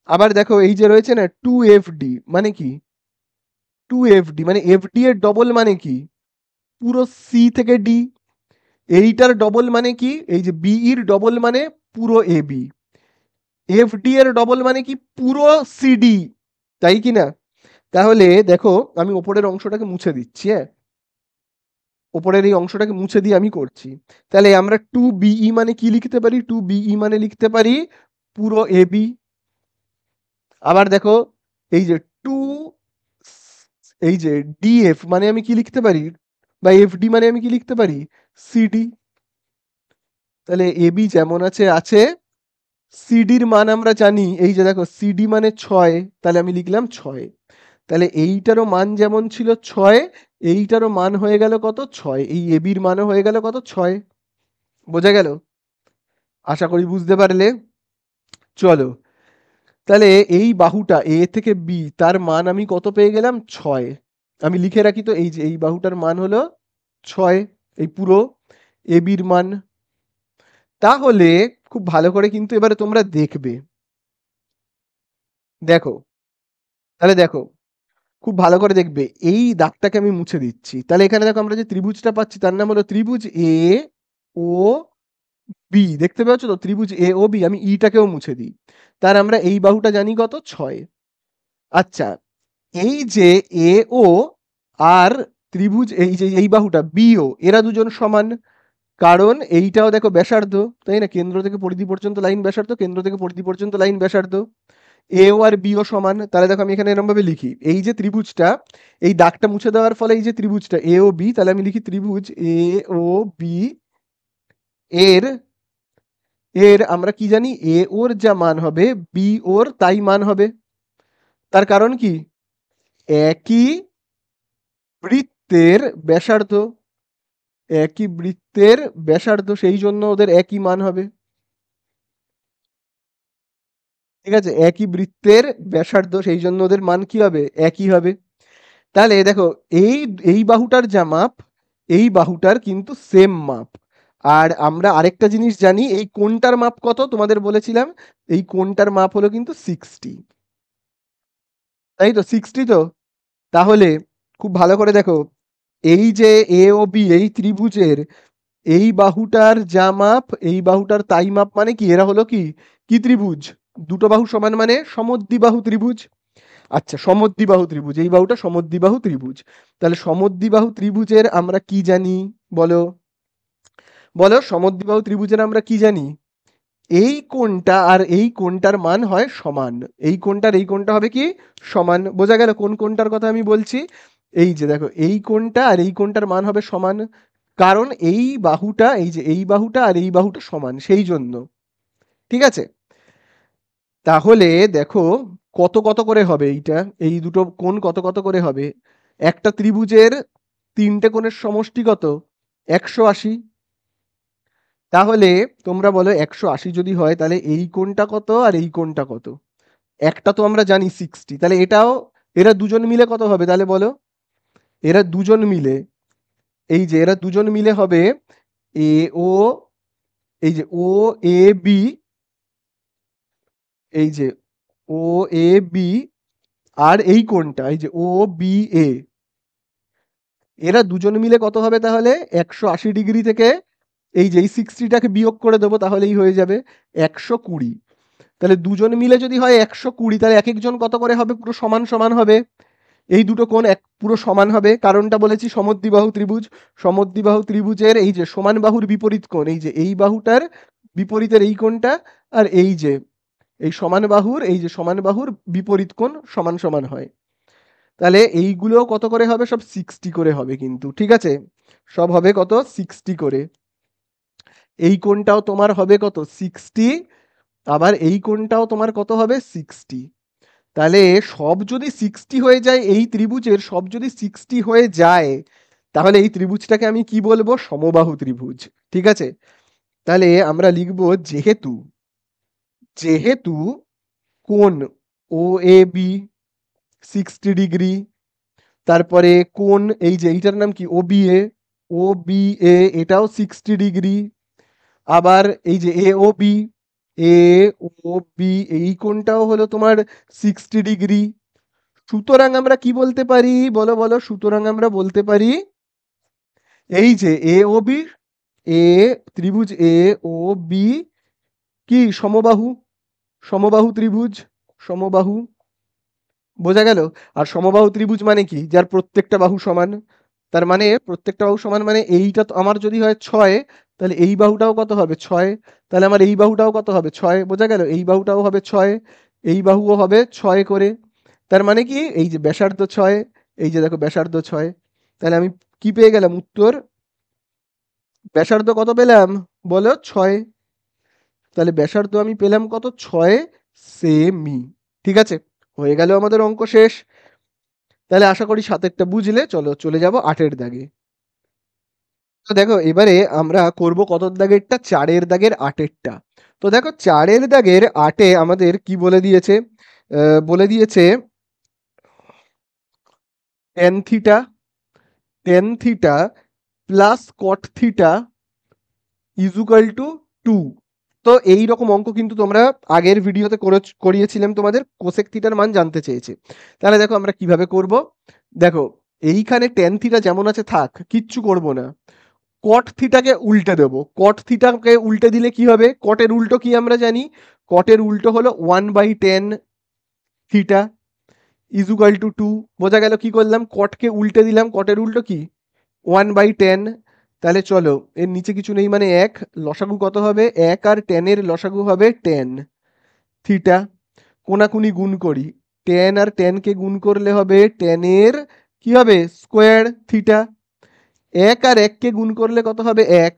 আবার দেখো এই যে রয়েছে না টু এফ ডি মানে কি, টু এফ ডি মানে এফ ডি এর ডবল মানে কি পুরো সি থেকে ডি, এইটার ডবল মানে কি এই যে বিইর ডবল মানে পুরো এ বি, এফ ডি এর ডবল মানে কি পুরো সিডি, তাই কি না? তাহলে দেখো আমি ওপরের অংশটাকে মুছে দিচ্ছি, হ্যাঁ ওপরের এই অংশটাকে মুছে দিয়ে আমি করছি। তাহলে আমরা টু বিই মানে কি লিখতে পারি, টু বিই মানে লিখতে পারি পুরো এ বি। আবার দেখো এই যে টু এই যে ডিএফ মানে আমি কি লিখতে পারি, বা এফ ডি মানে আমি কি লিখতে পারি সিডি। তাহলে এ বি যেমন আছে আছে, সিডির মান আমরা জানি এই যে দেখো সিডি মানে 6, তাহলে আমি লিখলাম 6, তাহলে এইটারও মান যেমন ছিল 6, এইটারও মান হয়ে গেল কত 6, এই এবির মানও হয়ে গেল কত 6। বোঝা গেল? আশা করি বুঝতে পারলে। চলো তাহলে এই বাহুটা এ থেকে বি তার মান আমি কত পেয়ে গেলাম 6, আমি লিখে রাখি তো এই যে এই বাহুটার মান হলো 6, এই পুরো এবির মান। তাহলে খুব ভালো করে কিন্তু এবারে তোমরা দেখবে, দেখো তাহলে দেখো খুব ভালো করে দেখবে, এই দাগটাকে আমি মুছে দিচ্ছি। তাহলে এখানে দেখো আমরা যে ত্রিভুজটা পাচ্ছি তার নাম হলো ত্রিভুজ এ ও বি। দেখতে পাচ্ছ তো, ত্রিভুজ এ ও বি। আমি ইটাকেও মুছে দিই। তার আমরা এই বাহুটা জানি কত, 6। আচ্ছা, এই যে এ ও আর ত্রিভুজ এই যে এই বাহুটা বিও, এরা দুজন সমান। কারণ এইটাও দেখো ব্যাসার্ধ, তাই না? কেন্দ্র থেকে পরিধি পর্যন্ত লাইন ব্যাসার্ধ, কেন্দ্র থেকে পরিধি পর্যন্ত লাইন ব্যাসার্ধ। এও আর বিও সমান। তাহলে দেখো আমি এখানে এরকম ভাবে লিখি, এই যে ত্রিভুজটা, এই দাগটা মুছে দেওয়ার ফলে এই যে ত্রিভুজটা এ ও বি, তাহলে আমি লিখি ত্রিভুজ এ ও বি এর এর আমরা কি জানি, এ ওর যা মান হবে বি ওর তাই মান হবে। তার কারণ কি, একই বৃত্তের ব্যাসার্ধ, একই বৃত্তের ব্যাসার্ধ, সেই জন্য ওদের একই মান হবে। ঠিক আছে, একই বৃত্তের ব্যাসার্ধ, সেই জন্য ওদের মান কি হবে, একই হবে। তাহলে দেখো, এই এই বাহুটার যা মাপ, এই বাহুটার কিন্তু সেম মাপ। আর আমরা আরেকটা জিনিস জানি, এই কোণটার মাপ কত তোমাদের বলেছিলাম, এই কোণটার মাপ হলো কিন্তু 60। তাই তো, 60 তো। তাহলে খুব ভালো করে দেখো, এই যে এ ও বি এই ত্রিভুজের এই বাহুটার যা মাপ, এই বাহুটার তাই মাপ, মানে কি, এরা হলো কি কি ত্রিভুজ, দুটো বাহু সমান মানে সমদ্বিবাহু ত্রিভুজ। আচ্ছা, সমদ্বিবাহু ত্রিভুজ, এই বাহুটা সমদ্বিবাহু ত্রিভুজ। তাহলে সমদ্বিবাহু ত্রিভুজের আমরা কি জানি, বলো বলো, সমদ্বিবাহু ত্রিভুজের আমরা কি জানি, এই কোণটা আর এই কোণটার মান হয় সমান। এই কোণটার এই কোণটা হবে কি, সমান। বোঝা গেল কোন কোণটার কথা আমি বলছি? এই যে দেখো, এই কোণটা আর এই কোণটার মান হবে সমান। কারণ এই বাহুটা, এই যে এই বাহুটা আর এই বাহুটা সমান, সেই জন্য। ঠিক আছে, তাহলে দেখো কত কত করে হবে এইটা, এই দুটো কোণ কত কত করে হবে। একটা ত্রিভুজের তিনটে কোণের সমষ্টি কত, 180। তাহলে তোমরা বলো, 180 যদি হয় তাহলে এই কোণটা কত আর এই কোণটা কত? একটা তো আমরা জানি 60, তাহলে এটাও, এরা দুজন মিলে কত হবে তাহলে বলো? এরা দুজন মিলে, এই যে এরা দুজন মিলে হবে এ ও, এই যে ও এ বি, এই যে ও এ বি, আর এই কোণটা এই যে ও বি এ, এরা দুজন মিলে কত হবে তাহলে? 180 ডিগ্রি থেকে এই যে এই 60টাকে বিয়োগ করে দেবো, তাহলেই হয়ে যাবে 120। তাহলে দুজন মিলে যদি হয় 120, তাহলে এক একজন কত করে হবে, পুরো সমান সমান হবে। এই দুটো কোণ এক পুরো সমান হবে, কারণটা বলেছি সমদ্বিবাহু ত্রিভুজ। সমদ্বিবাহু ত্রিভুজের এই যে সমান বাহুর বিপরীত কোণ, এই যে এই বাহুটার বিপরীতের এই কোণটা, আর এই যে এই সমান বাহুর, এই যে সমান বাহুর বিপরীত কোণ সমান সমান হয়। তাহলে এইগুলো কত করে হবে, সব 60 করে হবে কিন্তু। ঠিক আছে, সব হবে কত, 60 করে। এই কোণটাও তোমার হবে কত, 60। আবার এই কোণটাও তোমার কত হবে, 60। তাহলে সব যদি 60 হয়ে যায়, এই ত্রিভুজের সব যদি 60 হয়ে যায়, তাহলে এই ত্রিভুজটাকে আমি কি বলবো, সমবাহু ত্রিভুজ। ঠিক আছে, তাহলে আমরা লিখবো, যেহেতু যেহেতু কোণ ও এ বি 60 ডিগ্রি, তারপরে কোণ এই যে এইটার নাম কি, ও B A, O B A এটাও 60 ডিগ্রি। আবার এই যে এ ও বি, এ ও বি এই কোণটাও হলো তোমার 60 ডিগ্রি। সুতরাং আমরা কি বলতে পারি, বলো বলো, সুতরাং আমরা বলতে পারি, এই যে এ ও বি, এ ত্রিভুজ এ ও বি কি সমবাহু, সমবাহু ত্রিভুজ, সমবাহু। বোঝা গেল? আর সমবাহু ত্রিভুজ মানে কি, যার প্রত্যেকটা বাহু সমান। তার মানে প্রত্যেকটা বাহু সমান মানে এইটা তো আমার যদি হয় 6, তাহলে এই বাহুটাও কত হবে, 6। তাহলে আমার এই বাহুটাও কত হবে, 6। বোঝা গেল? এই বাহুটাও হবে 6, এই বাহুও হবে 6 করে। তার মানে কি, এই যে ব্যাসার্ধ 6, এই যে দেখো ব্যাসার্ধ 6। তাহলে আমি কি পেয়ে গেলাম উত্তর, ব্যাসার্ধ কত পেলাম, বলো, 6। তাহলে ব্যাসার্ধ আমি পেলাম কত, 6 সেমি। ঠিক আছে, হয়ে গেল আমাদের অঙ্ক শেষ। তাহলে আশা করি 7এরটা বুঝলে। চলো চলে যাব 8এর দাগে। তো দেখো এবারে আমরা করব কত দাগেরটা, 4এর দাগের 8এরটা। তো দেখো 4এর দাগের 8এ আমাদের কি বলে দিয়েছে, বলে দিয়েছে tan theta, tan theta plus cot theta is equal two 2। তো এই রকম অঙ্ক কিন্তু তোমরা আগের ভিডিওতে করিয়েছিলাম, তোমাদের কোসেক থিটার মান জানতে চেয়েছে। তাহলে দেখো আমরা কিভাবে করব। দেখো এইখানে ট্যান থিটা যেমন আছে থাক, কিচ্ছু করব না, কট থিটাকে উল্টে দেবো। কট থিটাকে উল্টে দিলে কি হবে, কটের উল্টো কি আমরা জানি, কটের উল্টো হলো 1/10 থিটা ইজুকাল টু 2। বোঝা গেল কি করলাম, কটকে উল্টে দিলাম, কটের উল্টো কি 1/10। তাহলে চলো এর নিচে কিছু নেই মানে 1, লসাগু কত হবে 1 আর 10 এর লসাগু হবে 10 থিটা। কোনাকুনি গুণ করি, 10 আর 10 কে গুণ করলে হবে 10 এর কি হবে স্কোয়ার থিটা। 1 আর 1 কে গুণ করলে কত হবে 1।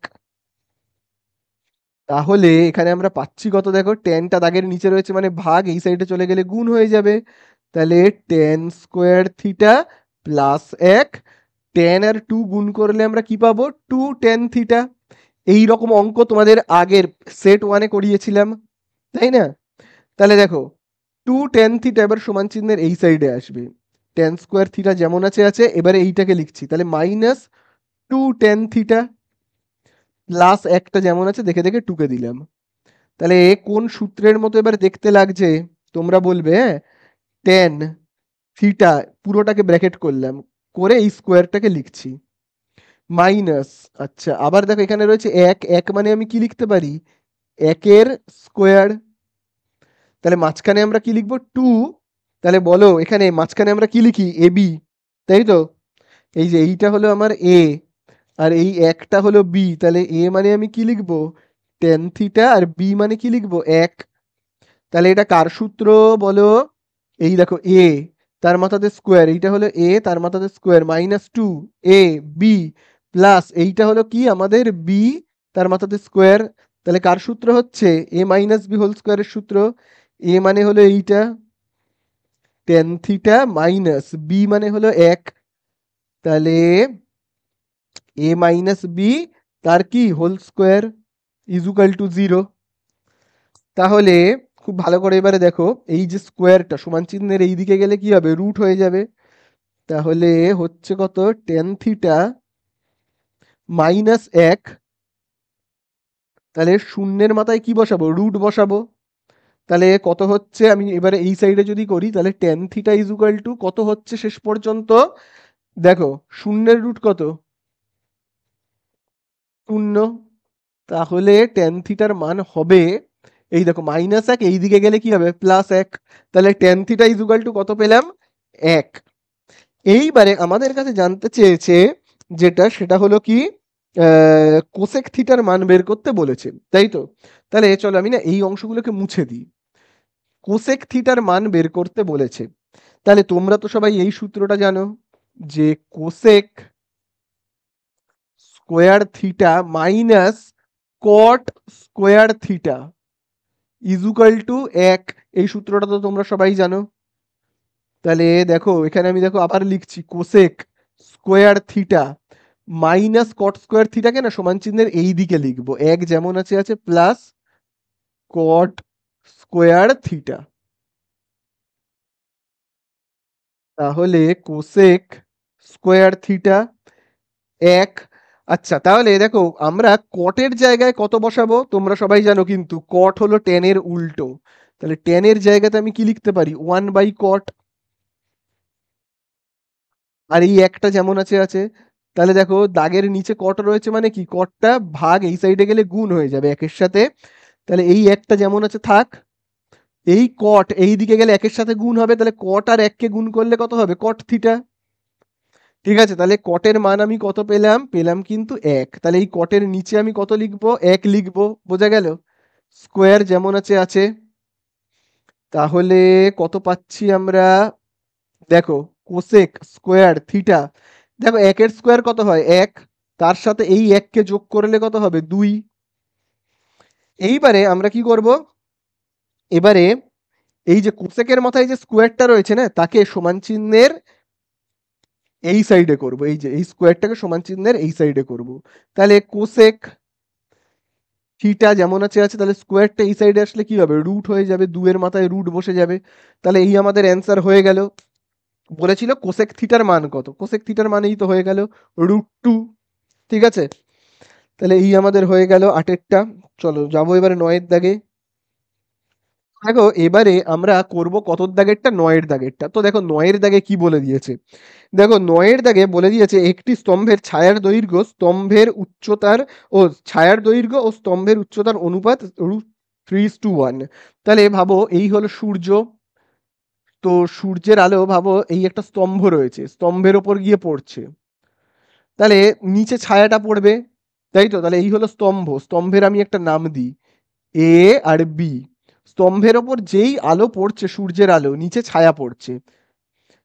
তাহলে এখানে আমরা পাচ্ছি কত, দেখো টেনটা দাগের নিচে রয়েছে মানে ভাগ, এই সাইডে চলে গেলে গুণ হয়ে যাবে। তাহলে 10 স্কোয়ার থিটা প্লাস 1, 10 আর 2 গুণ করলে আমরা কি পাবো 2 tan থিটা। এই রকম অঙ্ক তোমাদের আগের সেট 1-এ করিয়েছিলাম, তাই না? তাহলে দেখো 2 tan থিটা এবার সমান চিহ্নের এই সাইডে আসবে, tan স্কোয়ার থিটা যেমন আছে আছে, এবারে এইটাকে লিখছি, তাহলে -2 tan থিটা প্লাস একটা যেমন আছে দেখে দেখে টুকে দিলাম। তাহলে কোন সূত্রের মতো এবার দেখতে লাগছে তোমরা বলবে, হ্যাঁ? টেন থিটা পুরোটাকে ব্র্যাকেট করলাম, করে এই স্কোয়ারটাকে লিখছি মাইনাস। আচ্ছা আবার দেখো এখানে রয়েছে 1, 1 মানে আমি কি লিখতে পারি 1 এর স্কোয়ার। তাহলে মাঝখানে আমরা কি লিখবো 2। তাহলে বলো এখানে মাঝখানে আমরা কি লিখি এ বি, তাই তো? এই যে এইটা হলো আমার এ আর এই একটা হলো বি, তাহলে এ মানে আমি কি লিখবো টেন থিটা আর বি মানে কি লিখবো 1। তাহলে এটা কার সূত্র বলো, এই দেখো এ তার মাথাতে স্কোয়ার, এইটা হলো এ তার মাথাতে স্কোয়ার -2 এ বি প্লাস এইটা হলো কি আমাদের বি তার মাথাতে স্কোয়ার। তাহলে কার সূত্র হচ্ছে এ মাইনাস বি হোল স্কোয়ারের সূত্র। এ মানে হলো এইটা টেন থিটা মাইনাস বি মানে হলো 1, তাহলে এ মাইনাস বি তার কি হোল স্কোয়ার ইজুকাল টু 0। তাহলে খুব ভালো করে এবারে দেখো, এই যে স্কোয়ারটা সমান চিহ্নের এই দিকে গেলে কি হবে রুট হয়ে যাবে। তাহলে হচ্ছে কত টেন থিটা -1, তাহলে শূন্যের মাথায় কি বসাবো রুট বসাবো। তাহলে কত হচ্ছে, আমি এবারে এই সাইডে যদি করি তাহলে টেন থিটা ইজুকাল টু কত হচ্ছে শেষ পর্যন্ত, দেখো শূন্যের রুট কত 0। তাহলে টেন থিটার মান হবে এই দেখো -1, এই দিকে গেলে কি হবে +1। তাহলে টেন থিটা ইজুকাল টু কত পেলাম 1। এইবারে আমাদের কাছে জানতে চেয়েছে যেটা, সেটা হলো কি কোসেক থিটার মান বের করতে বলেছে, তাই তো? তাহলে চলো আমি না এই অংশগুলোকে মুছে দিই। কোসেক থিটার মান বের করতে বলেছে, তাহলে তোমরা তো সবাই এই সূত্রটা জানো যে cosec square theta minus cot square theta equal to 1। এই সূত্রটা তো তোমরা সবাই জানো। তাহলে দেখো এখানে আমি দেখো আবার লিখছি cosec square theta minus cot square থিটাকে না সমান চিহ্নের এই দিকে লিখবো, 1 যেমন আছে আছে প্লাস কট স্কোয়ার থিটা। তাহলে কোসেক স্কোয়ার থিটা 1। আচ্ছা তাহলে দেখো আমরা কটের জায়গায় কত বসাবো, তোমরা সবাই জানো কিন্তু কট হলো টেনের উল্টো, তাহলে টেনের জায়গাতে আমি কি লিখতে পারি 1/cot। আর এই একটা যেমন আছে আছে, তাহলে দেখো দাগের নিচে কট রয়েছে মানে কি কটটা ভাগ এই সাইডে গেলে গুণ হয়ে যাবে একের সাথে। তাহলে এই একটা যেমন আছে থাক, এই কট এই দিকে গেলে একের সাথে গুণ হবে, তাহলে কট আর 1 কে গুণ করলে কত হবে কট থিটা। ঠিক আছে, তাহলে কটের মান আমি কত পেলাম, পেলাম কিন্তু 1। তাহলে এই কটের নিচে আমি কত লিখবো 1 লিখবো, বোঝা গেল? স্কোয়ার যেমন আছে আছে। তাহলে কত পাচ্ছি আমরা, দেখো কোসেক স্কোয়ার থিটা, দেখো 1 এর স্কোয়ার কত হয় 1, তার সাথে এই 1 কে যোগ করলে কত হবে 2। এইবারে আমরা কি করব, এবারে এই যে কোসেকের মাথায় যে স্কোয়ারটা রয়েছে না তাকে সমান চিহ্নের এই সাইডে করব, এই যে এই স্কোয়ারটাকে সমান চিহ্নের এই সাইডে করব। তাহলে কোসেক থিটা যেমন আছে আছে, তাহলে স্কোয়ারটা এই সাইডে আসলে কি হবে রুট হয়ে যাবে, 2 এর মাথায় রুট বসে যাবে। তাহলে এই আমাদের অ্যান্সার হয়ে গেল। বলেছিল কোসেক থিটার মান কত, কোসেক থিটার মানেই তো হয়ে গেল √2। ঠিক আছে, তাহলে এই আমাদের হয়ে গেল 8এরটা। চলো যাবো এবারে 9এর দাগে। দেখো এবারে আমরা করব কতর দাগেরটা, 9এর দাগেরটা। তো দেখো 9এর দাগে কি বলে দিয়েছে, দেখো 9এর দাগে বলে দিয়েছে একটি স্তম্ভের ছায়ার দৈর্ঘ্য স্তম্ভের উচ্চতার ও ছায়ার দৈর্ঘ্য ও স্তম্ভের উচ্চতার অনুপাত √3:1। তাহলে ভাবো এই হলো সূর্য, তো সূর্যের আলো ভাবো এই একটা স্তম্ভ রয়েছে, স্তম্ভের ওপর গিয়ে পড়ছে, তাহলে নিচে ছায়াটা পড়বে, তাই তো? তাহলে এই হলো স্তম্ভ, স্তম্ভের আমি একটা নাম দিই এ আর বি। স্তম্ভের ওপর যেই আলো পড়ছে সূর্যের আলো, নিচে ছায়া পড়ছে,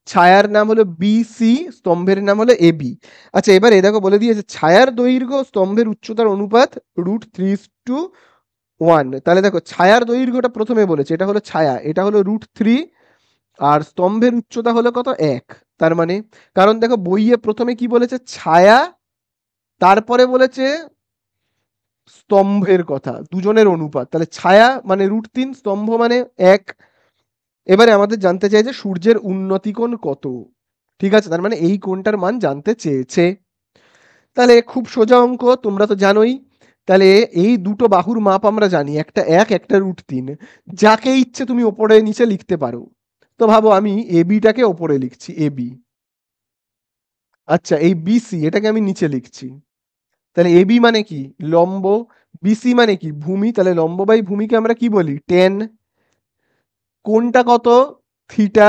ছায়ার নাম হলো বি সি, স্তম্ভের নাম হলো এ বি। আচ্ছা এবার এ দেখো বলে দিয়েছে ছায়ার দৈর্ঘ্য স্তম্ভের উচ্চতার অনুপাত √3:1। তাহলে দেখো ছায়ার দৈর্ঘ্যটা প্রথমে বলেছে, এটা হলো ছায়া, এটা হলো √3, আর স্তম্ভের উচ্চতা হলো কত, 1। তার মানে, কারণ দেখো বইয়ে প্রথমে কি বলেছে, ছায়া, তারপরে বলেছে স্তম্ভের কথা, দুজনের অনুপাত, তাহলে ছায়া মানে √3, স্তম্ভ মানে 1। এবারে আমাদের জানতে চাই যে সূর্যের উন্নতি কোণ কত, ঠিক আছে? তার মানে এই কোণটার মান জানতে চেয়েছে। তাহলে খুব সোজা অঙ্ক, তোমরা তো জানোই। তাহলে এই দুটো বাহুর মাপ আমরা জানি, একটা 1, একটা √3। যাকে ইচ্ছে তুমি ওপরে নিচে লিখতে পারো। তো ভাবো আমি এ বিটাকে ওপরে লিখছি, এ বি। আচ্ছা এই বিসি এটাকে আমি নিচে লিখছি। তাহলে এবি মানে কি, লম্ব। বিসি মানে কি, ভূমি। তাহলে লম্ব বাই ভূমিকে আমরা কি বলি, টেন। কোণটা কত, থিটা।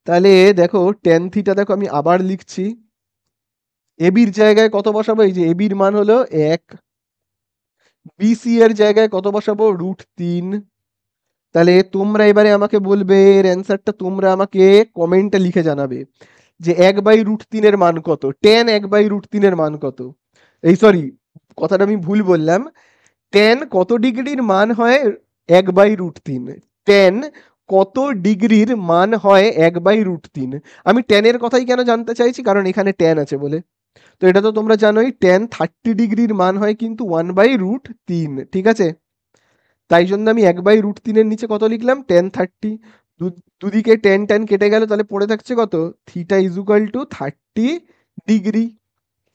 তাহলে দেখো টেন থিটা, দেখো আমি আবার লিখছি, এবির জায়গায় কত বসাবো, এই যে এবির মান হলো 1। বিসি এর জায়গায় কত বসাবো, √3। তাহলে তোমরা এবারে আমাকে বলবে এর অ্যান্সারটা, তোমরা আমাকে কমেন্টে লিখে জানাবে যে 1/√3 এর মান কত, টেন 1/√3 এর মান কত। এই সরি, কথাটা আমি ভুল বললাম, টেন কত ডিগ্রির মান হয় 1/√3। টেন কত ডিগ্রির মান হয় 1/√3। আমি টেনের কথাই কেন জানতে চাইছি, কারণ এখানে টেন আছে বলে। তো এটা তো তোমরা জানোই, টেন 30 ডিগ্রির মান হয় কিন্তু 1/√3, ঠিক আছে? তাই জন্য আমি 1/√3 এর নিচে কত লিখলাম, টেন 30। দুদিকে টেন টেন কেটে গেল, তাহলে পড়ে থাকছে কত, থিটা = 30 ডিগ্রি।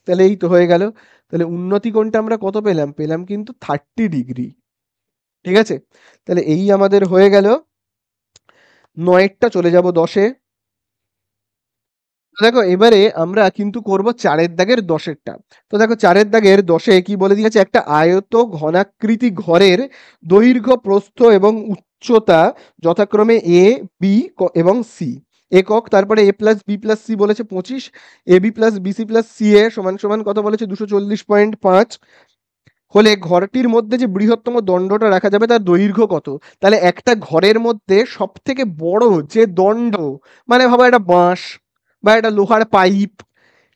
তাহলে এই তো হয়ে গেল। তাহলে উন্নতি কোণটা আমরা কত পেলাম, পেলাম কিন্তু 30 ডিগ্রি, ঠিক আছে? তাহলে এই আমাদের হয়ে গেল 9এরটা। চলে যাব 10-এ। তো দেখো এবারে আমরা কিন্তু করব 4এর দাগের 10এরটা। তো দেখো 4এর দাগের 10-এ কি বলে দিয়েছে, একটা আয়ত ঘনাকৃতি ঘরের দৈর্ঘ্য, প্রস্থ এবং উচ্চতা যথাক্রমে এ, বি এবং সি একক। তারপরে A plus B plus C বলেছে 25, A B plus BC plus C A সমান সমান কত বলেছে, 240.5 হলে ঘরটির মধ্যে যে বৃহত্তম দণ্ডটা রাখা যাবে তার দৈর্ঘ্য কত। তাহলে একটা ঘরের মধ্যে সব থেকে বড় যে দণ্ড, মানে ভাবো একটা বাঁশ বা একটা লোহার পাইপ,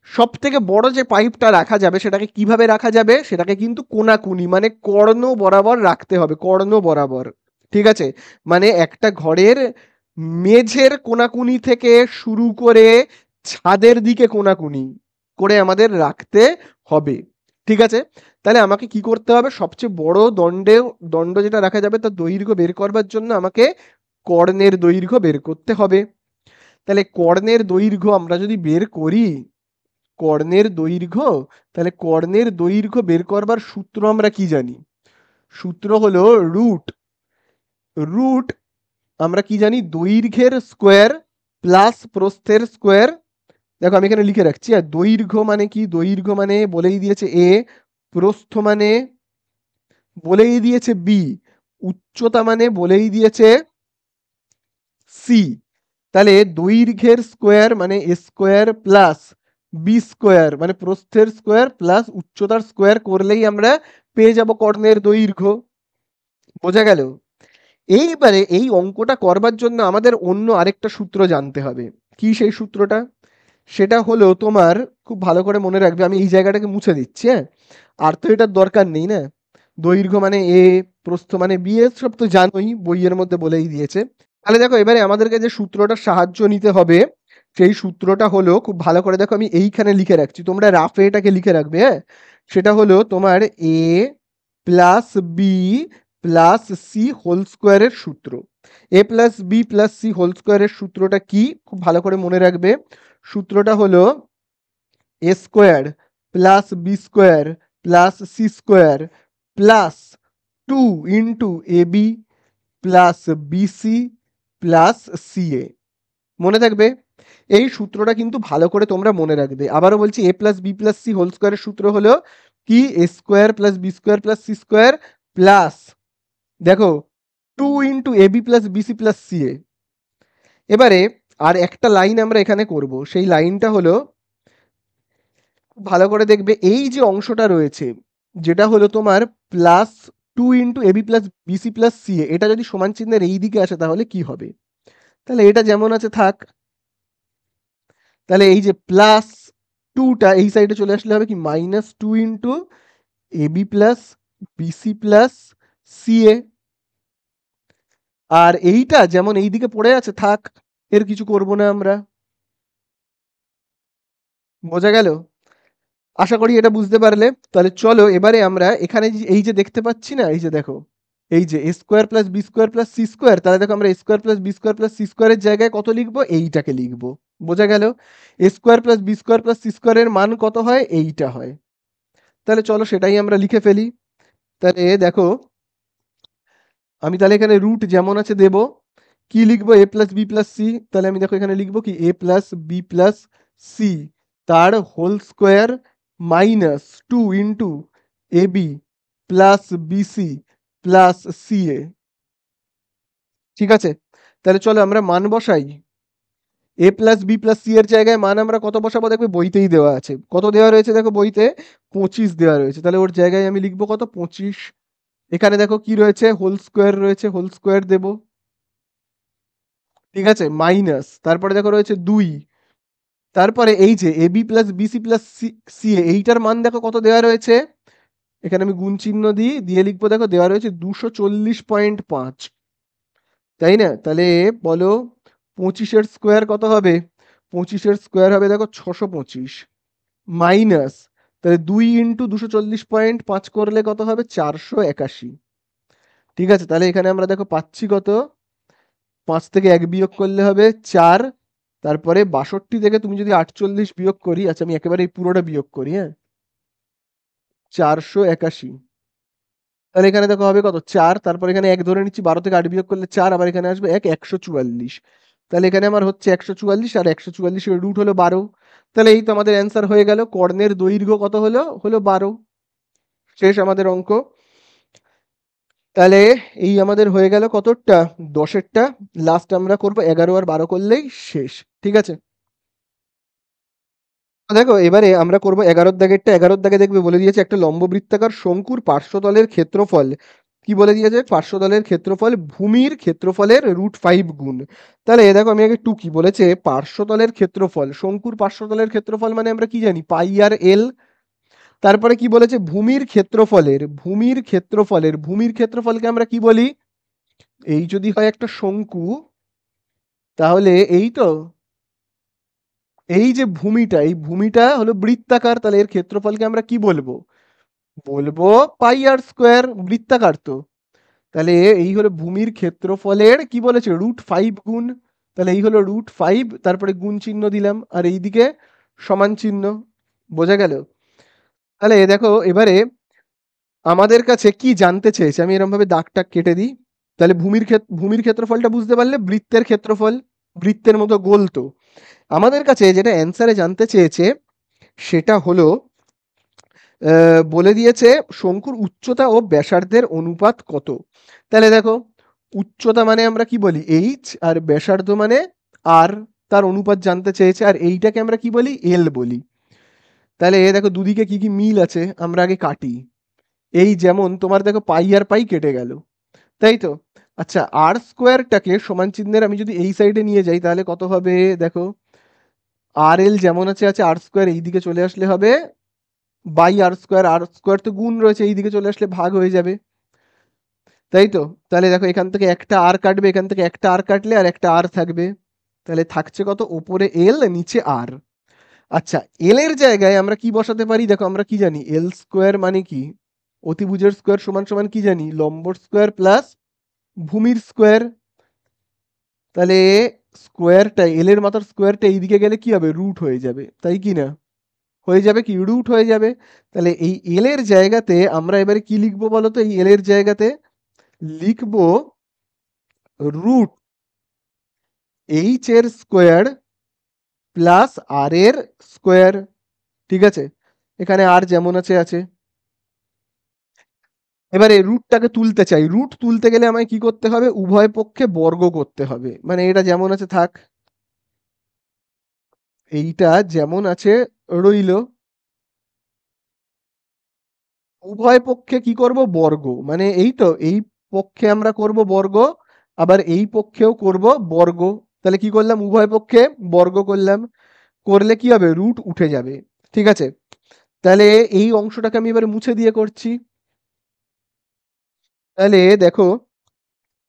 সব থেকে বড় যে পাইপটা রাখা যাবে সেটাকে কিভাবে রাখা যাবে, সেটাকে কিন্তু কোনাকুনি মানে কর্ণ বরাবর রাখতে হবে, কর্ণ বরাবর, ঠিক আছে? মানে একটা ঘরের মেঝের কোনাকুনি থেকে শুরু করে ছাদের দিকে কোনাকুনি করে আমাদের রাখতে হবে, ঠিক আছে? তাহলে আমাকে কি করতে হবে, সবচেয়ে বড় দণ্ড যেটা রাখা যাবে তার দৈর্ঘ্য বের করবার জন্য আমাকে কর্ণের দৈর্ঘ্য বের করতে হবে। তাহলে কর্ণের দৈর্ঘ্য আমরা যদি বের করি, কর্ণের দৈর্ঘ্য, তাহলে কর্ণের দৈর্ঘ্য বের করবার সূত্র আমরা কি জানি, সূত্র হলো রুট। রুট আমরা কি জানি, দৈর্ঘ্যের স্কোয়ার প্লাস প্রস্থের স্কোয়ার। দেখো আমি এখানে লিখে রাখছি, আর দৈর্ঘ্য মানে কি, দৈর্ঘ্য মানে বলেই দিয়েছে এ, প্রস্থ মানে বলেই দিয়েছে বি, উচ্চতা মানে বলেই দিয়েছে সি। তাহলে দৈর্ঘ্যের স্কোয়ার মানে এ স্কোয়ার প্লাস বি স্কোয়ার মানে প্রস্থের স্কোয়ার প্লাস উচ্চতার স্কোয়ার করলেই আমরা পেয়ে যাব কর্ণের দৈর্ঘ্য। বোঝা গেল? এইবারে এই অঙ্কটা করবার জন্য আমাদের অন্য আরেকটা সূত্র জানতে হবে। কি সেই সূত্রটা? সেটা হলো তোমার, খুব ভালো করে মনে রাখবে, আমি এই জায়গাটাকে মুছে দিচ্ছি, হ্যাঁ? আর তো এটার দরকার নেই না, দৈর্ঘ্য মানে এ, প্রস্থ মানে বি, এর সব তো জানোই, বইয়ের মধ্যে বলেই দিয়েছে। তাহলে দেখো এবারে আমাদেরকে যে সূত্রটার সাহায্য নিতে হবে, সেই সূত্রটা হলো, খুব ভালো করে দেখো আমি এইখানে লিখে রাখছি, তোমরা রাফে এটাকে লিখে রাখবে, হ্যাঁ? সেটা হলো তোমার a plus B plus c whole স্কোয়ারের সূত্র। A plus B plus c whole স্কোয়ারের সূত্রটা কি, খুব ভালো করে মনে রাখবে। সূত্রটা হলো a square plus b square plus c square plus 2 into AB plus BC plus ca. মনে থাকবে? এই সূত্রটা কিন্তু ভালো করে তোমরা মনে রাখবে। আবারও বলছি, a plus B plus c whole স্কোয়ারের সূত্র হলো কি? A square plus b square plus c square plus, দেখো, 2 into AB plus BC plus ca. এবারে আর একটা লাইন আমরা এখানে করব, সেই লাইনটা হলো, ভালো করে দেখবে, এই যে অংশটা রয়েছে যেটা হলো তোমার plus 2 into AB plus BC plus CA, এটা যদি সমান চিহ্নের এই দিকে আসে তাহলে কি হবে? তাহলে এটা যেমন আছে থাক। তাহলে এই যে প্লাস 2টা এই সাইডে চলে আসলে হবে কি? Minus 2 into AB plus BC plus ca. আর এইটা যেমন এই দিকে পড়ে আছে থাক, এর কিছু করব না আমরা। বোঝা গেল? আশা করি এটা বুঝতে পারলে। তাহলে চলো এবারে আমরা এখানে এই যে দেখতে পাচ্ছি না, এই যে দেখো, এই যে a square plus b square plus c square, তাহলে দেখো আমরা a square plus b square plus c স্কোয়ারের জায়গায় কত লিখবো? এইটাকে লিখবো। বোঝা গেল? A square plus b square plus c স্কোয়ারের মান কত হয়? এইটা হয়। তাহলে চলো সেটাই আমরা লিখে ফেলি। তাহলে দেখো, আমি তাহলে এখানে রুট যেমন আছে দেব। কি লিখবো? A plus B plus c. তাহলে আমি দেখো এখানে লিখবো কি? A plus B plus c তার whole square minus 2 into a B plus BC plus ca. ঠিক আছে? তাহলে চলো আমরা মান বসাই। A plus B plus c এর জায়গায় মান আমরা কত বসাবো? দেখবে বইতেই দেওয়া আছে। কত দেওয়া রয়েছে? দেখো বইতে 25 দেওয়া রয়েছে। তাহলে ওর জায়গায় আমি লিখবো কত? 25। এখানে দেখো কি রয়েছে? হোল স্কোয়ার রয়েছে, হোল স্কোয়ার দেবো। ঠিক আছে? মাইনাস, তারপরে দেখো রয়েছে 2, তারপরে এই যে a B plus BC plus c এইটার মান দেখো কত দেওয়া রয়েছে। এখানে আমি গুণ চিহ্ন দিই, দিয়ে লিখবো, দেখো দেওয়া রয়েছে 240.5। তাই না? তাহলে বলো 25-এর স্কোয়ার কত হবে? 25-এর স্কোয়ার হবে দেখো 625 মাইনাস, তাহলে 2 ইন্টু 240.5 করলে কত হবে? 481। ঠিক আছে? তাহলে এখানে আমরা দেখো পাচ্ছি কত? 5 থেকে 1 বিয়োগ করলে হবে 4। তারপরে 62 থেকে তুমি যদি 48 বিয়োগ করি, আচ্ছা আমি একেবারে এই পুরোটা বিয়োগ করি, হ্যাঁ, 481। তাহলে এখানে দেখো হবে কত? 4, তারপর এখানে 1 ধরে নিচ্ছি, 12 থেকে 8 বিয়োগ করলে 4, আবার এখানে আসবে 1, 144। তাহলে এখানে আমার হচ্ছে 144, আর 144 এর রুট হলো 12। তাহলে এই তো আমাদের অ্যান্সার হয়ে গেল। কর্ণের দৈর্ঘ্য কত হলো? হলো 12। শেষ আমাদের অঙ্ক। তাহলে এই আমাদের হয়ে গেল কতটা? 10-এরটা। লাস্ট আমরা করব 11 আর 12 করলেই শেষ। ঠিক আছে? দেখো এবারে আমরা করব 11 দাগেরটা। 11 দাগে দেখবে বলে দিয়েছে একটা লম্ব বৃত্তাকার শঙ্কুর পার্শ্বতলের ক্ষেত্রফল। কি বলে দিয়েছে? পার্শ্বতলের ক্ষেত্রফল ভূমির ক্ষেত্রফলের √5 গুণ। তাহলে দেখো আমি আগে টুকি বলেছে পার্শ্বতলের ক্ষেত্রফল, শঙ্কুর পার্শ্বতলের ক্ষেত্রফল মানে আমরা কি জানি? পাই আর এল। তারপরে কি বলেছে? ভূমির ক্ষেত্রফলকে আমরা কি বলি? এই যদি হয় একটা শঙ্কু, তাহলে এই তো, এই যে ভূমিটা, এই ভূমিটা হলো বৃত্তাকার, তাহলে এর ক্ষেত্রফলকে আমরা কি বলবো? বলবো পাই আর স্কোয়ার, বৃত্তাকার তো। তাহলে এই হলো ভূমির ক্ষেত্রফলের কি বলেছে? √5 গুণ। তাহলে এই হলো √5, তারপরে গুণ চিহ্ন দিলাম, আর এইদিকে সমান চিহ্ন। বোঝা গেল? তাহলে দেখো এবারে আমাদের কাছে কি জানতে চেয়েছে, আমি এরকম ভাবে দাগ টাগ কেটে দিই। তাহলে ভূমির ক্ষেত্রফলটা বুঝতে পারলে, বৃত্তের ক্ষেত্রফল, বৃত্তের মতো গোল তো। আমাদের কাছে যেটা অ্যান্সারে জানতে চেয়েছে সেটা হলো, বলে দিয়েছে শঙ্কুর উচ্চতা ও ব্যাসার্ধের অনুপাত কত। তাহলে দেখো, উচ্চতা মানে আমরা কি বলি? এইচ, আর ব্যাসার্ধ মানে আর, তার অনুপাত জানতে চেয়েছে, আর এইটাকে আমরা কি বলি? এল বলি। তাহলে দেখো দুদিকে কি কি মিল আছে আমরা আগে কাটি। এই যেমন তোমার দেখো পাই আর পাই কেটে গেল, তাই তো। আচ্ছা, আর স্কোয়ারটাকে সমান চিহ্নের আমি যদি এই সাইডে নিয়ে যাই তাহলে কত হবে? দেখো, আর এল যেমন আছে আছে, আর স্কোয়ার এই দিকে চলে আসলে হবে by R square, R square তো গুণ রয়েছে, এই দিকে চলে আসলে ভাগ হয়ে যাবে, তাই তো। তাহলে দেখো এখান থেকে একটা আর কাটবে, এখান থেকে একটা আর কাটলে আর একটা আর থাকবে। তাহলে থাকছে কত? ওপরে এল, নিচে আর। আচ্ছা, এল এর জায়গায় আমরা কি বসাতে পারি? দেখো আমরা কি জানি? এল স্কোয়ার মানে কি? অতিভুজের স্কোয়ার সমান সমান কি জানি? লম্বর স্কোয়ার প্লাস ভূমির স্কোয়ার। তাহলে স্কোয়ারটা, এল এর মাথার স্কোয়ারটা এইদিকে গেলে কি হবে? রুট হয়ে যাবে, তাই কি না? হয়ে যাবে কি রুট হয়ে যাবে। তাহলে এই এল এর জায়গাতে আমরা এবারে কি লিখবো বলো তো? এই এল এর জায়গাতে লিখবো রুট এইচ এর স্কোয়ার প্লাস আর এর স্কোয়ার। ঠিক আছে, এখানে আর যেমন আছে আছে। এবারে রুটটাকে তুলতে চাই, রুট তুলতে গেলে আমায় কি করতে হবে? উভয় পক্ষে বর্গ করতে হবে। মানে এটা যেমন আছে থাক, এইটা যেমন আছে রইলো। উভয় পক্ষে কি করব? বর্গ। মানে এই তো, এই পক্ষে আমরা করব বর্গ, আবার এই পক্ষেও করব বর্গ। তাহলে কি করলাম? উভয় পক্ষে বর্গ করলাম। করলে কি হবে? রুট উঠে যাবে। ঠিক আছে, তাহলে এই অংশটাকে আমি এবারে মুছে দিয়ে করছি। তাহলে দেখো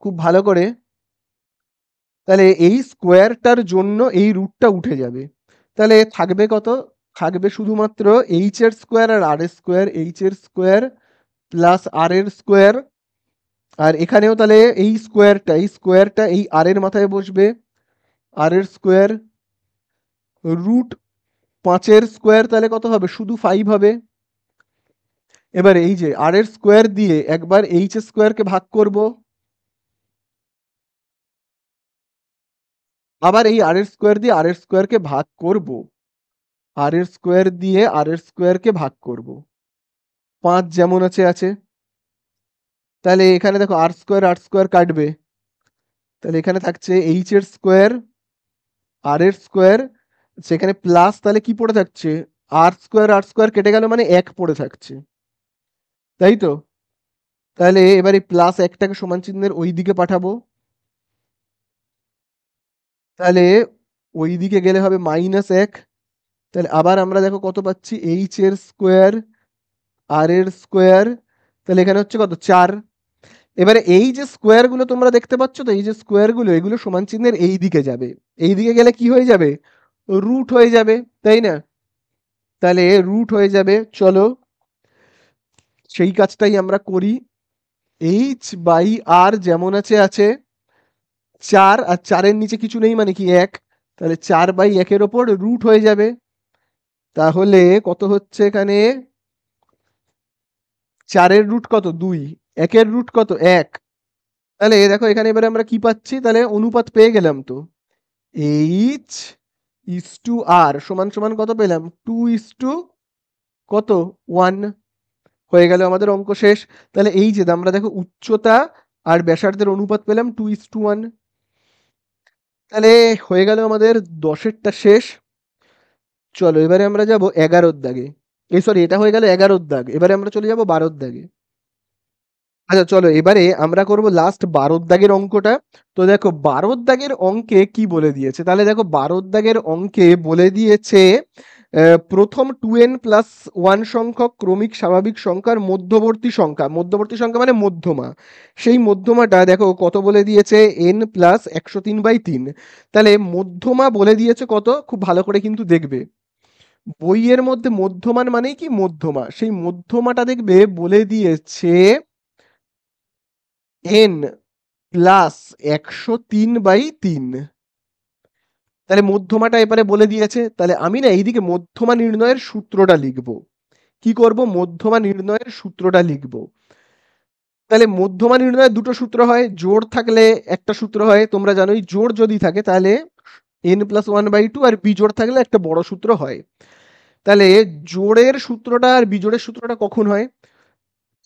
খুব ভালো করে, তাহলে এই স্কোয়ারটার জন্য এই রুটটা উঠে যাবে। তাহলে থাকবে কত? থাকবে শুধুমাত্র এইচ এর স্কোয়ার আর আর এর স্কোয়ার, এইচ এর স্কোয়ার প্লাস আর এর স্কোয়ার। আর এখানেও তাহলে এই স্কোয়ারটা এই আর এর মাথায় বসবে, আর এর স্কোয়ার রুট 5 এর স্কোয়ার তাহলে কত হবে? শুধু 5 হবে। এবার এই যে আর এর স্কোয়ার দিয়ে একবার এইচ স্কোয়ারকে ভাগ করব, আবার এই আর এর স্কোয়ার দিয়ে আর এর স্কোয়ারকে ভাগ করব, আর এর স্কোয়ার দিয়ে আর এর স্কোয়ারকে ভাগ করব। 5 যেমন আছে আছে। তাহলে এখানে দেখো আর স্কোয়ার কাটবে, তাহলে এখানে থাকছে এইচ এর স্কোয়ার আর এর স্কোয়ার, সেখানে প্লাস তাহলে কি পড়ে থাকছে? আর স্কোয়ার কেটে গেল মানে 1 পড়ে থাকছে, তাই তো? তাহলে এবার এই প্লাস একটাকে সমান চিহ্নের ওই দিকে পাঠাবো, তাহলে ওই দিকে গেলে হবে -1। তাহলে আবার আমরা দেখো কত পাচ্ছি? এইচ এর স্কোয়ার আর এর স্কোয়ার, তাহলে এখানে হচ্ছে কত? 4। এবারে এই যে স্কোয়ারগুলো তোমরা দেখতে পাচ্ছ তো, এই যে স্কোয়ারগুলো এগুলো সমান চিহ্নের এই দিকে যাবে। এই দিকে গেলে কি হয়ে যাবে? রুট হয়ে যাবে, তাই না? তাহলে রুট হয়ে যাবে। চলো সেই কাজটাই আমরা করি। এইচ বাই আর যেমন আছে আছে, 4 আর 4-এর নিচে কিছু নেই মানে কি 1, তাহলে 4/1-এর ওপর রুট হয়ে যাবে। তাহলে কত হচ্ছে এখানে? 4-এর রুট কত? 2। 1-এর রুট কত? 1। তাহলে দেখো এখানে এবারে আমরা কি পাচ্ছি? তাহলে অনুপাত পেয়ে গেলাম তো। এইচ ইস টু আর সমান সমান কত পেলাম? 2 ইস টু কত? 1। হয়ে গেল আমাদের অঙ্ক শেষ। তাহলে এই যে আমরা দেখো উচ্চতা আর ব্যাসার্ধের অনুপাত পেলাম 2:1। তাহলে হয়ে গেল আমাদের 10-এরটা শেষ। চলো এবারে আমরা যাব 11-র দাগে। এই সরি, এটা হয়ে গেল 11-র দাগ, এবারে আমরা চলে যাব 12-র দাগে। আচ্ছা চলো এবারে আমরা করব লাস্ট 12-র দাগের অঙ্কটা। তো দেখো 12-র দাগের অঙ্কে কি বলে দিয়েছে? তাহলে দেখো 12-র দাগের অঙ্কে বলে দিয়েছে প্রথম 2n+1 সংখ্যক ক্রমিক স্বাভাবিক সংখ্যার মধ্যবর্তী সংখ্যা মানে মধ্যমা, সেই মধ্যমাটা দেখো কত বলে দিয়েছে? n+103/3। তাহলে মধ্যমা বলে দিয়েছে কত? খুব ভালো করে কিন্তু দেখবে, বইয়ের মধ্যে মধ্যমান মানেই কি মধ্যমা, সেই মধ্যমাটা দেখবে বলে দিয়েছে n+103/3। তাহলে মধ্যমাটা এবারে বলে দিয়েছে, তাহলে আমি না এইদিকে মধ্যমা নির্ণয়ের সূত্রটা লিখব। কি করব? মধ্যমা নির্ণয়ের সূত্রটা লিখব। তাহলে মধ্যমা নির্ণয়ের দুটো সূত্র হয়, জোড় থাকলে একটা সূত্র হয়, তোমরা জানোই জোড় যদি থাকে তাহলে n+1/2, আর বিজোড় থাকলে একটা বড় সূত্র হয়। তাহলে জোড়ের সূত্রটা আর বিজোড়ের সূত্রটা কখন হয়?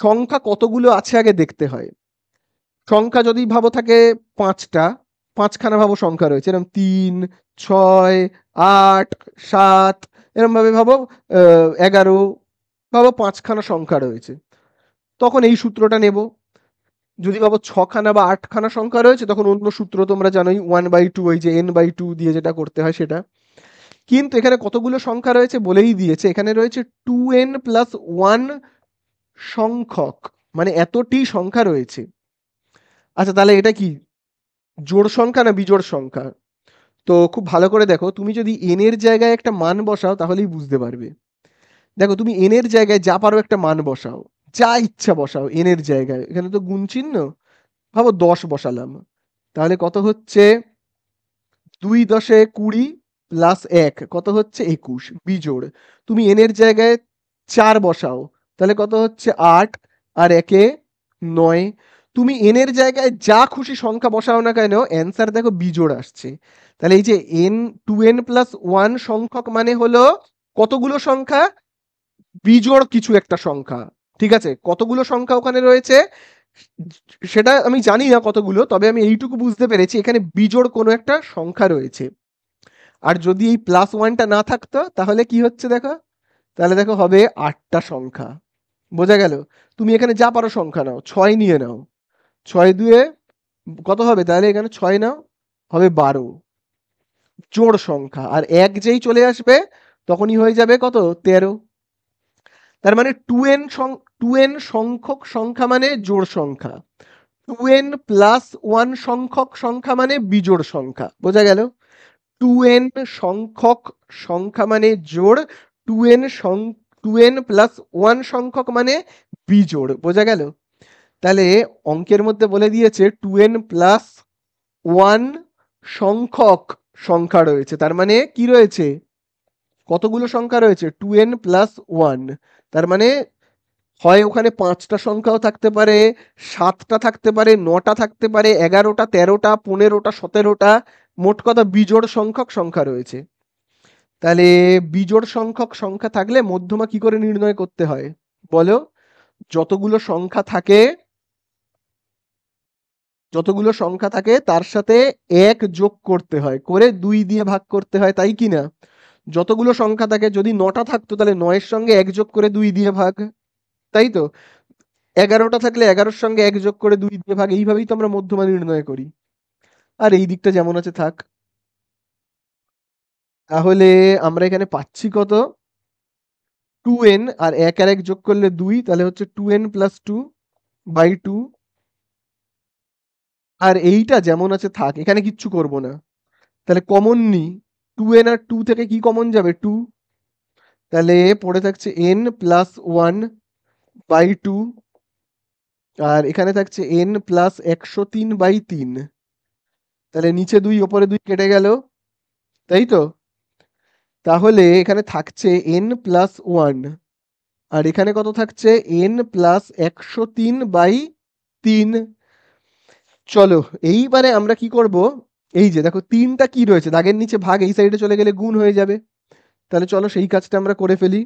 সংখ্যা কতগুলো আছে আগে দেখতে হয়। সংখ্যা যদি ভাবো থাকে 5টা, 5খানা ভাবো সংখ্যা রয়েছে, এরকম 3, 6, 8, 7, এরকম ভাবে ভাবো 11, ভাবো 5খানা সংখ্যা রয়েছে, তখন এই সূত্রটা নেব। যদি ভাবো 6খানা বা 8খানা সংখ্যা রয়েছে, তখন অন্য সূত্র তোমরা জানোই 1/2, ওই যে n/2 দিয়ে যেটা করতে হয় সেটা। কিন্তু এখানে কতগুলো সংখ্যা রয়েছে বলেই দিয়েছে, এখানে রয়েছে 2n+1 সংখ্যক, মানে এতটি সংখ্যা রয়েছে। আচ্ছা তাহলে এটা কি জোড় সংখ্যা না বিজোড় সংখ্যা? তো খুব ভালো করে দেখো, তুমি যদি n এর জায়গায় একটা মান বসাও তাহলেই বুঝতে পারবে। দেখো তুমি n এর জায়গায় যা পারো একটা মান বসাও, যা ইচ্ছা বসাও n এর জায়গায়, এখানে তো গুণ চিহ্ন, ভাবো 10 বসালাম, তাহলে কত হচ্ছে? 2 × 10 = 20 প্লাস 1 কত হচ্ছে 21 বিজোড়। তুমি n এর জায়গায় 4 বসাও, তাহলে কত হচ্ছে 8 আর 1 9। তুমি n এর জায়গায় যা খুশি সংখ্যা বসাও না কেন অ্যান্সার দেখো বিজোড় আসছে। তাহলে এই যে n 2n প্লাস 1 সংখ্যক মানে হলো কতগুলো সংখ্যা, বিজোড় কিছু একটা সংখ্যা। ঠিক আছে, কতগুলো সংখ্যা ওখানে রয়েছে সেটা আমি জানি না কতগুলো, তবে আমি এইটুকু বুঝতে পেরেছি এখানে বিজোড় কোনো একটা সংখ্যা রয়েছে। আর যদি এই প্লাস ওয়ানটা না থাকতো তাহলে কি হচ্ছে দেখো, তাহলে দেখো হবে 8টা সংখ্যা। বোঝা গেল? তুমি এখানে যা পারো সংখ্যা নাও, 6 নিয়ে নাও, 6 দুয়ে কত হবে, তাহলে এখানে 6 নাও, হবে 12 জোড় সংখ্যা। আর 1 যেই চলে আসবে তখনই হয়ে যাবে কত 13। তার মানে 2n সংখ্যক সংখ্যা মানে জোড় সংখ্যা, 2n প্লাস 1 সংখ্যক সংখ্যা মানে বিজোড় সংখ্যা। বোঝা গেল? 2n সংখ্যক সংখ্যা মানে জোড়, 2n প্লাস 1 সংখ্যক মানে বিজোড়। বোঝা গেল? তাহলে অঙ্কের মধ্যে বলে দিয়েছে 2n প্লাস 1 সংখ্যক সংখ্যা রয়েছে, তার মানে কি রয়েছে, কতগুলো সংখ্যা রয়েছে 2n প্লাস 1। তার মানে হয় ওখানে 5টা সংখ্যাও থাকতে পারে, 7টা থাকতে পারে, 9টা থাকতে পারে, 11টা, 13টা, 15টা, 17টা, মোট কথা বিজোড় সংখ্যক সংখ্যা রয়েছে। তাহলে বিজোড় সংখ্যক সংখ্যা থাকলে মধ্যমা কি করে নির্ণয় করতে হয় বলো? যতগুলো সংখ্যা থাকে, যতগুলো সংখ্যা থাকে তার সাথে 1 যোগ করতে হয়, করে 2 দিয়ে ভাগ করতে হয়, তাই কি না? যতগুলো সংখ্যা থাকে, যদি 9টা থাকতো তাহলে 9 এর সঙ্গে 1 যোগ করে 2 দিয়ে ভাগ, তাই তো? 11টা থাকলে 11-এর সঙ্গে 1 যোগ করে 2 দিয়ে ভাগ, এইভাবেই তো আমরা মধ্যমা নির্ণয় করি। আর এই দিকটা যেমন আছে থাক। তাহলে আমরা এখানে পাচ্ছি কত, 2n আর 1 আর 1 যোগ করলে 2, তাহলে হচ্ছে 2n প্লাস 2 বাই 2। আর এইটা যেমন আছে থাক, এখানে কিচ্ছু করব না। তাহলে কমন নি, 2n আর 2 থেকে কি কমন যাবে 2, তাহলে পড়ে থাকছে n প্লাস 1 বাই 2। আর এখানে থাকছে n প্লাস 103 বাই 3। তাহলে নিচে 2 ওপরে 2 কেটে গেল, তাই তো? তাহলে এখানে থাকছে n প্লাস 1, আর এখানে কত থাকছে n প্লাস 103 বাই 3। চলো এইবারে আমরা কি করব, এই যে দেখো 3টা কি রয়েছে দাগের নিচে ভাগ, এই সাইডে চলে গেলে গুণ হয়ে যাবে। তাহলে চলো সেই কাজটা আমরা করে ফেলি।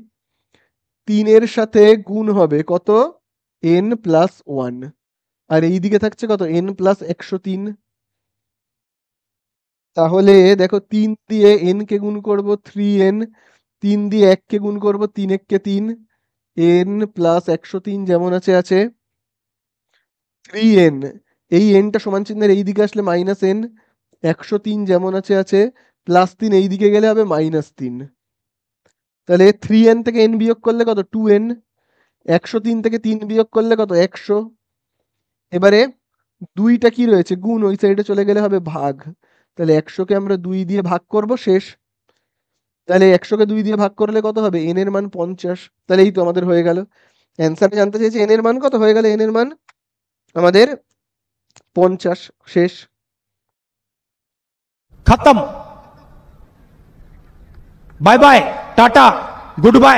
3 এর সাথে গুণ হবে কত, n প্লাস 1, আর এই দিকে থাকছে কত n প্লাস 103। তাহলে দেখো 3 দিয়ে n কে গুণ করব 3n, 3 দিয়ে 1 কে গুণ করব 3 1 কে 3, n প্লাস 103 যেমন আছে আছে, 3n, এই nটা সমান চিহ্নের এই দিকে আসলে মাইনাস n, 103 যেমন আছে আছে, প্লাস 3 এই দিকে গেলে হবে -3। তাহলে 3n থেকে n বিয়োগ করলে কত 2n, 103 থেকে 3 বিয়োগ করলে কত 100। এবারে 2টা কি রয়েছে গুণ, ওই সাইডে চলে গেলে হবে ভাগ। তাহলে 100কে আমরা 2 দিয়ে ভাগ করব, শেষ। তাহলে 100কে 2 দিয়ে ভাগ করলে কত হবে, n এর মান 50। তাহলে এই তো আমাদের হয়ে গেল অ্যান্সার। জানতে চেয়েছি n এর মান কত, হয়ে গেল n এর মান আমাদের 50, শেষ। खत्म। Bye bye, tata, good bye.